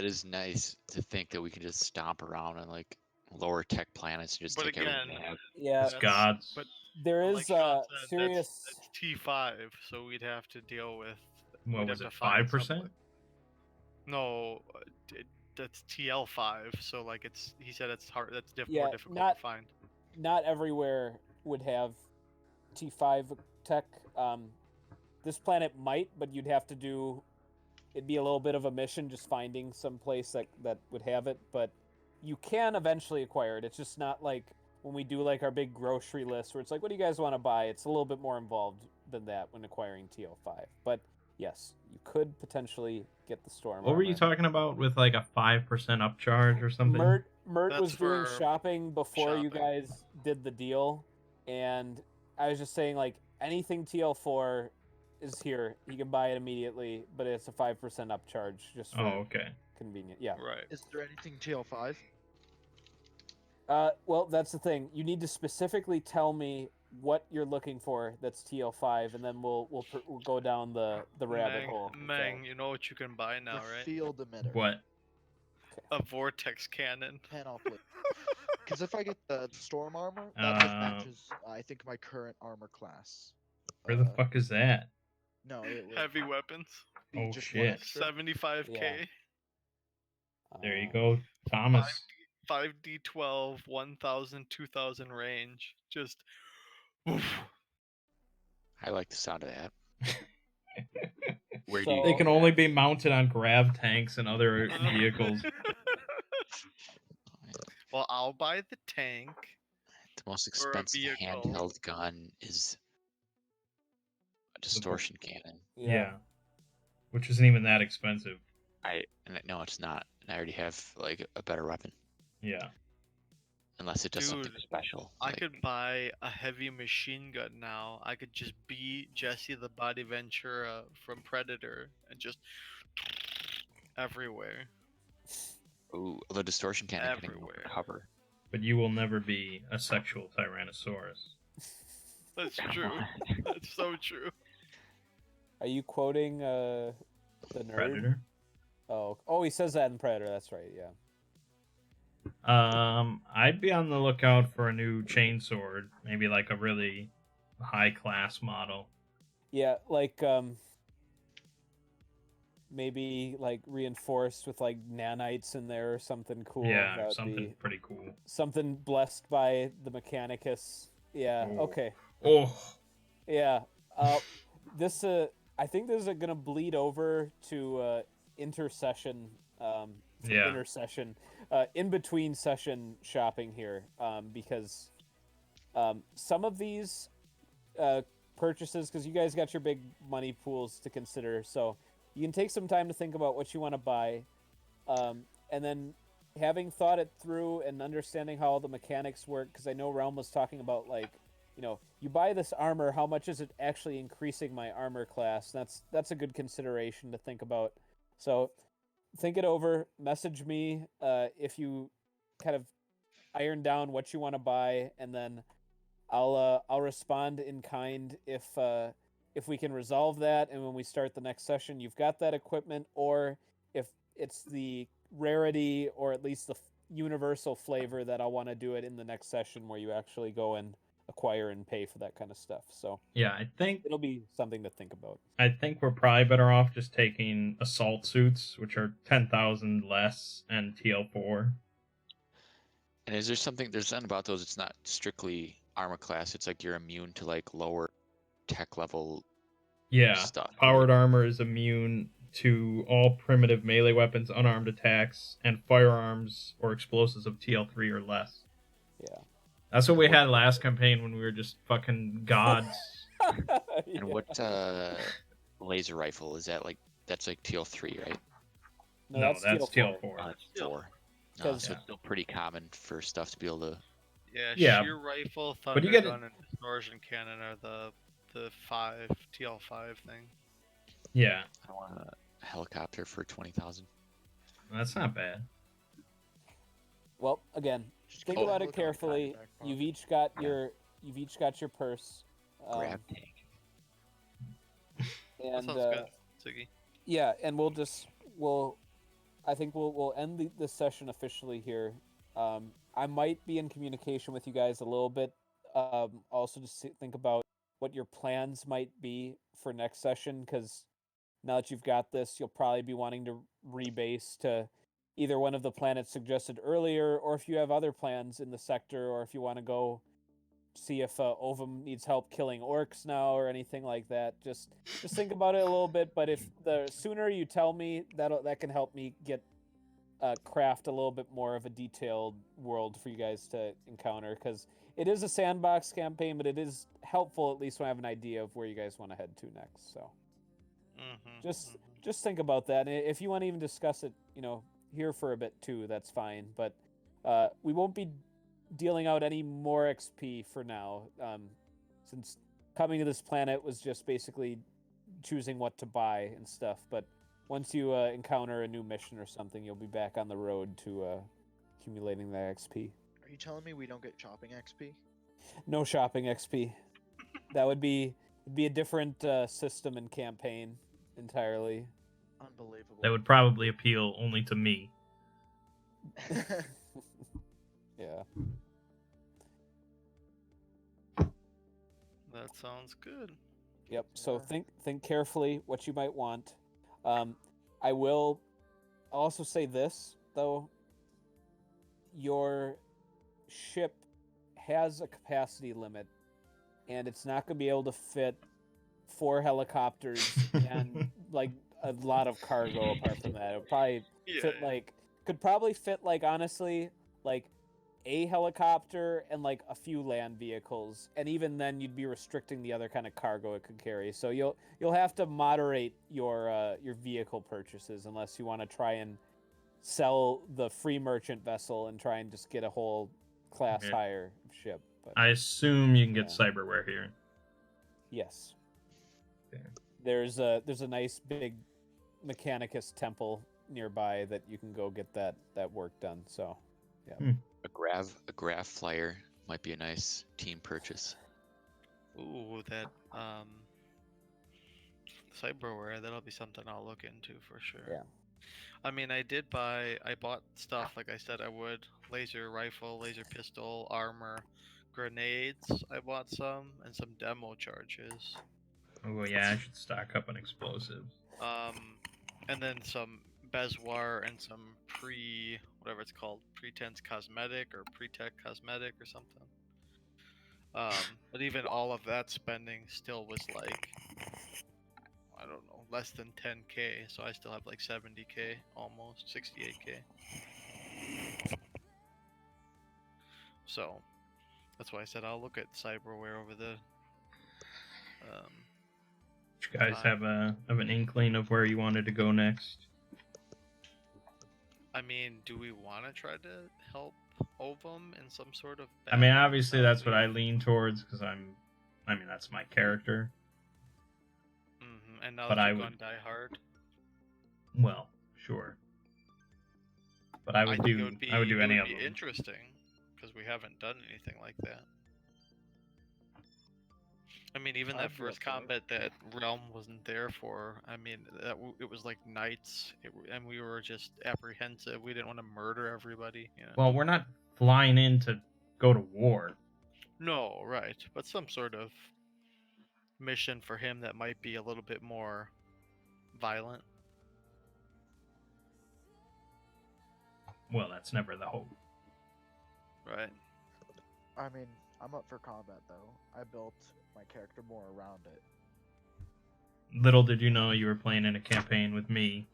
is nice to think that we can just stomp around on like lower tech planets and just But take everything again, they have. Yeah, it's gods. but there like is Sean said, serious. That's T5, so we'd have to deal with. What we'd was have it, to find 5%? someplace- No, that's TL5. So like it's. He said it's hard. That's Yeah, more difficult not- to find. Not everywhere would have T5 tech. This planet might, but you'd have to do. It'd be a little bit of a mission just finding some place that would have it, but you can eventually acquire it. It's just not like when we do like our big grocery list where it's like, what do you guys want to buy? It's a little bit more involved than that when acquiring TL5. But yes, you could potentially get the storm. What were you armor. talking about with like a 5% upcharge or something? Mert That's was doing for shopping before you shopping. guys did the deal, and I was just saying like anything TL4 is here. He can buy it immediately, but it's a 5% upcharge just for Oh, okay. convenient. Yeah. Right. Is there anything TL5? Well, that's the thing. You need to specifically tell me what you're looking for. That's TL5, and then we'll go down the rabbit hole. with that. Mang, you know what you can buy now, The right? field emitter. What? A vortex cannon. Panoply. Because if I get the storm armor, that just Uh, matches, I think, my current armor class. Where the Uh, fuck is that? No, it would Heavy weapons. be Oh, just one shit. extra. 75k. Yeah. There you Uh, go, Thomas. 5d12, 1000, 2000 range. Just. Oof. I like the sound of that. Where do So- you? They can only be mounted on grav tanks and other vehicles. Well, I'll buy the tank. The most Or a expensive vehicle. handheld gun is a distortion cannon. Yeah. Which isn't even that expensive. No, it's not. And I already have like a better weapon, Yeah. unless it does something Dude, special. I like- could buy a heavy machine gun now. I could just be Jesse the Body Ventura from Predator and just everywhere. Ooh, the distortion cannon can Everywhere. cover. But you will never be a sexual Tyrannosaurus. That's true. That's so true. Are you quoting the nerd? Predator. Oh, he says that in Predator. That's right. Yeah. I'd be on the lookout for a new chainsword. Maybe like a really high class model. Yeah, like maybe like reinforced with like nanites in there or something cool. Yeah, That would something be pretty cool. something blessed by the Mechanicus. Yeah. Ooh. Okay. Oh, Yeah. This I think this is gonna bleed over to intercession. Yeah. Intercession. In between session shopping here, because some of these purchases, because you guys got your big money pools to consider, so you can take some time to think about what you want to buy, and then having thought it through and understanding how all the mechanics work, because I know Realm was talking about like, you buy this armor, how much is it actually increasing my armor class? That's a good consideration to think about. So think it over, message me if you kind of iron down what you want to buy, and then I'll respond in kind if we can resolve that, and when we start the next session you've got that equipment, or if it's the rarity or at least the universal flavor that I'll want to do it in the next session where you actually go and acquire and pay for that kind of stuff. So yeah. I think it'll be something to think about. we're probably better off just taking assault suits, which are 10,000 less, and TL4. And is there something? There's something about those. It's not strictly armor class. It's like you're immune to like lower tech level Yeah. stuff. Powered armor is immune to all primitive melee weapons, unarmed attacks, and firearms or explosives of TL3 or less. Yeah. That's what we had last campaign when we were just fucking gods. And what laser rifle is that? Like that's like TL3, right? No, that's TL4. TL4. Oh, that's Yeah. 4. No, 'Cause- so it's still pretty common for stuff to be able to. Yeah, Yeah, sheer rifle, but thunder you get- gun, and distortion cannon are the the TL5 thing. Yeah, I want a helicopter for 20,000. that's not bad. Well, again, Just think keep a about it helicopter in your carefully. back You've pocket. each got Yeah. your purse. Grab tank. That And sounds good, Ziggy. yeah, and I think we'll end the session officially here. I might be in communication with you guys a little bit. Also to think about what your plans might be for next session, because now that you've got this, you'll probably be wanting to rebase to either one of the planets suggested earlier, or if you have other plans in the sector, or if you want to go see if Ovum needs help killing orcs now or anything like that. Just think about it a little bit. But if the sooner you tell me, that can help me get craft a little bit more of a detailed world for you guys to encounter, because it is a sandbox campaign, but it is helpful at least when I have an idea of where you guys want to head to next. So just think about that. And if you want to even discuss it, here for a bit too, that's fine. But we won't be dealing out any more XP for now, since coming to this planet was just basically choosing what to buy and stuff. But once you encounter a new mission or something, you'll be back on the road to accumulating that XP. Are you telling me we don't get shopping XP? No shopping XP. That would be a different system and campaign entirely. Unbelievable. That would probably appeal only to me. Yeah. That sounds good. Yep. So Yeah. think carefully what you might want. I will also say this though. Your ship has a capacity limit, and it's not going to be able to fit 4 helicopters and like a lot of cargo apart from that. It would probably could probably fit honestly like a helicopter and like a few land vehicles, and even then you'd be restricting the other kind of cargo it could carry. So you'll have to moderate your vehicle purchases unless you want to try and sell the free merchant vessel and try and just get a whole class Yeah. higher ship. But I assume you can get Yeah. cyberware here. yes. Okay. There's a nice big Mechanicus temple nearby that you can go get that work done. So, yeah. A grav flyer might be a nice team purchase. Ooh, that cyberware, that'll be something I'll look into for sure. Yeah. I mean, I bought stuff like I said I would. Laser rifle, laser pistol, armor, grenades. I bought some, and some demo charges. Oh yeah, I should stock up on explosives. And then some bezoar and some whatever it's called, pretense cosmetic or pre-tech cosmetic or something. But even all of that spending still was like, I don't know, less than 10k, so I still have like 70k, almost 68k. So that's why I said I'll look at cyberware over the. You guys have an inkling of where you wanted to go next? I mean, do we want to try to help Ovum in some sort of? I mean, obviously that's what I lean towards because that's my character. And now But that I you've would- gone Die Hard. Well, sure. But I would think do any of them. Interesting, because we haven't done anything like that. I mean, even I'd that be first up for it. combat that Realm wasn't there for. I mean, it was like nights, and we were just apprehensive. We didn't want to murder everybody. You know? Well, we're not flying in to go to war. No, right, but some sort of mission for him that might be a little bit more violent. Well, that's never the hope. Right. I mean, I'm up for combat though. I built my character more around it. Little did you know you were playing in a campaign with me,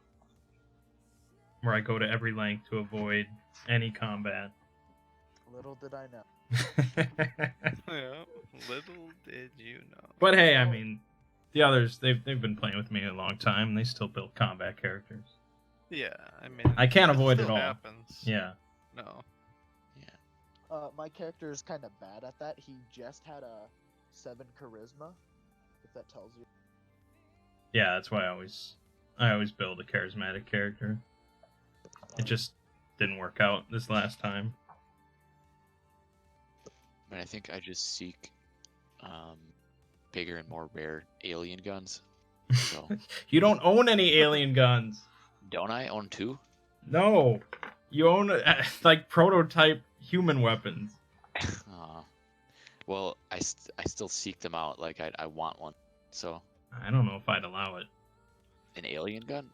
where I go to every length to avoid any combat. Little did I know. Yeah. Little did you know. But hey, I mean, the others they've been playing with me a long time. And they still build combat characters. Yeah, I mean, I can't avoid it still all. Happens. Yeah. No. My character is kind of bad at that. He just had a 7 charisma, if that tells you. Yeah, that's why I always build a charismatic character. It just didn't work out this last time. I mean, I think I just seek bigger and more rare alien guns. So You don't own any alien guns. don't I own 2? No, you own like prototype human weapons. Well, I still seek them out. Like I want one. So I don't know if I'd allow it. an alien gun?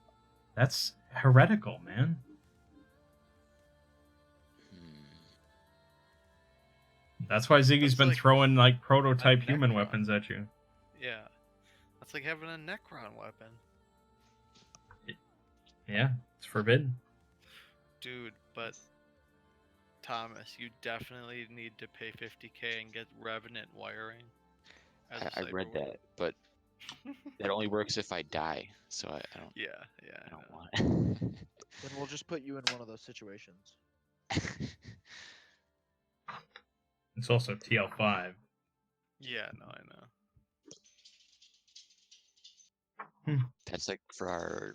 That's heretical, man. That's why Ziggy's That's been like throwing like prototype a human Necron. weapons at you. Yeah. That's like having a Necron weapon. Yeah, it's forbidden. Dude, but Thomas, you definitely need to pay $50K and get Revenant wiring. As a I read cyber that, but that only works if I die. So I don't. Yeah, I don't know. want it. Then we'll just put you in one of those situations. It's also TL5. Yeah, no, I know. That's like for our.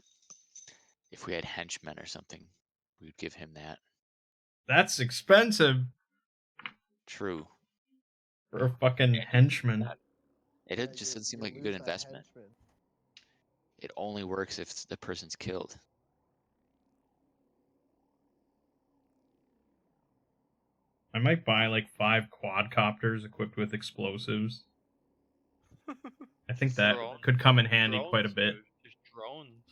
If we had henchmen or something, we would give him that. That's expensive True. for a fucking henchman. It Yeah, just doesn't seem you like a lose good that investment. henchman. It only works if the person's killed. I might buy like 5 quadcopters equipped with explosives. I think that Drone- could come in handy quite a drones, bit. dude. Just drones.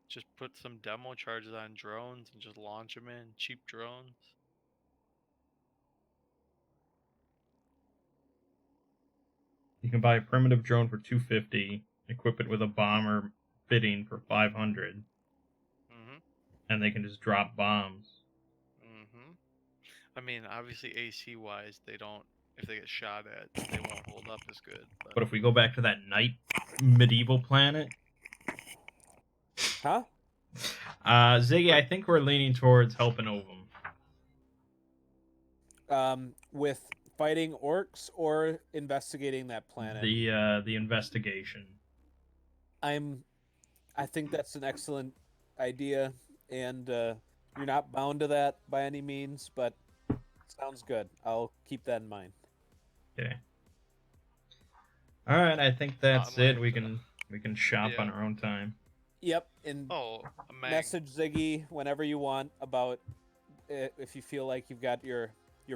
Just put some demo charges on drones and just launch them in. Cheap drones. You can buy a primitive drone for 250, equip it with a bomber fitting for 500, Mm-hmm. and they can just drop bombs. Mm-hmm. I mean, obviously AC wise, they don't. If they get shot at, they won't hold up as good. But if we go back to that night medieval planet, Huh? Ziggy, I think we're leaning towards helping Ovum. With fighting orcs or investigating that planet. The investigation. I think that's an excellent idea, and you're not bound to that by any means, but sounds good. I'll keep that in mind. Okay. All right, I think that's I'm it. like, We can shop yeah. on our own time. Yep, and Oh, Mang. message Ziggy whenever you want about if you feel like you've got your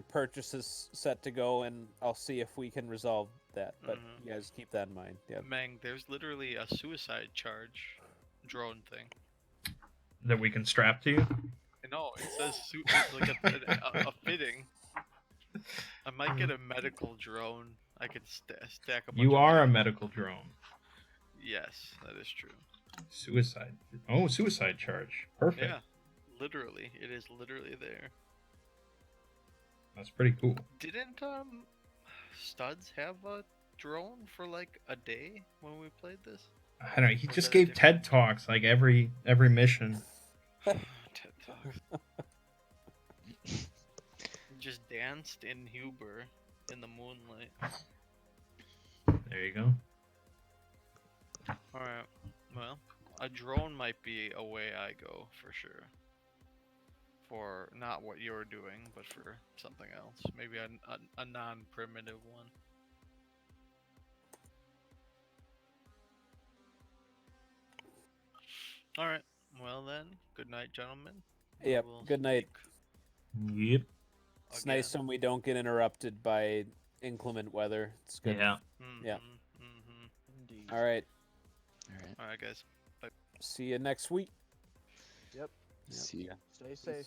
purchases set to go, and I'll see if we can resolve that. But Mhm. you guys keep that in mind. Yeah. Mang, there's literally a suicide charge drone thing. That we can strap to you. No, it says it's like a fitting. I might get a medical drone. I could stack a bunch You of are a medical- medical drone. Yes, that is true. Suicide. Oh, suicide charge. Perfect. Yeah, literally, it is literally there. That's pretty cool. Didn't Studs have a drone for like a day when we played this? I don't know. He Or is just that a gave different- TED Talks like every mission. TED Talks. Just danced in Huber in the moonlight. There you go. Alright, well, a drone might be a way I go for sure. For not what you're doing, but for something else. Maybe a non-primitive one. Alright, well then, good night, gentlemen. We Yep, will good night. speak Yep. It's nice again. when we don't get interrupted by inclement weather. It's good. Yeah. Yeah. Mm-hmm. Indeed. All right. Alright, guys. See you next week. Yep. See ya. Stay safe.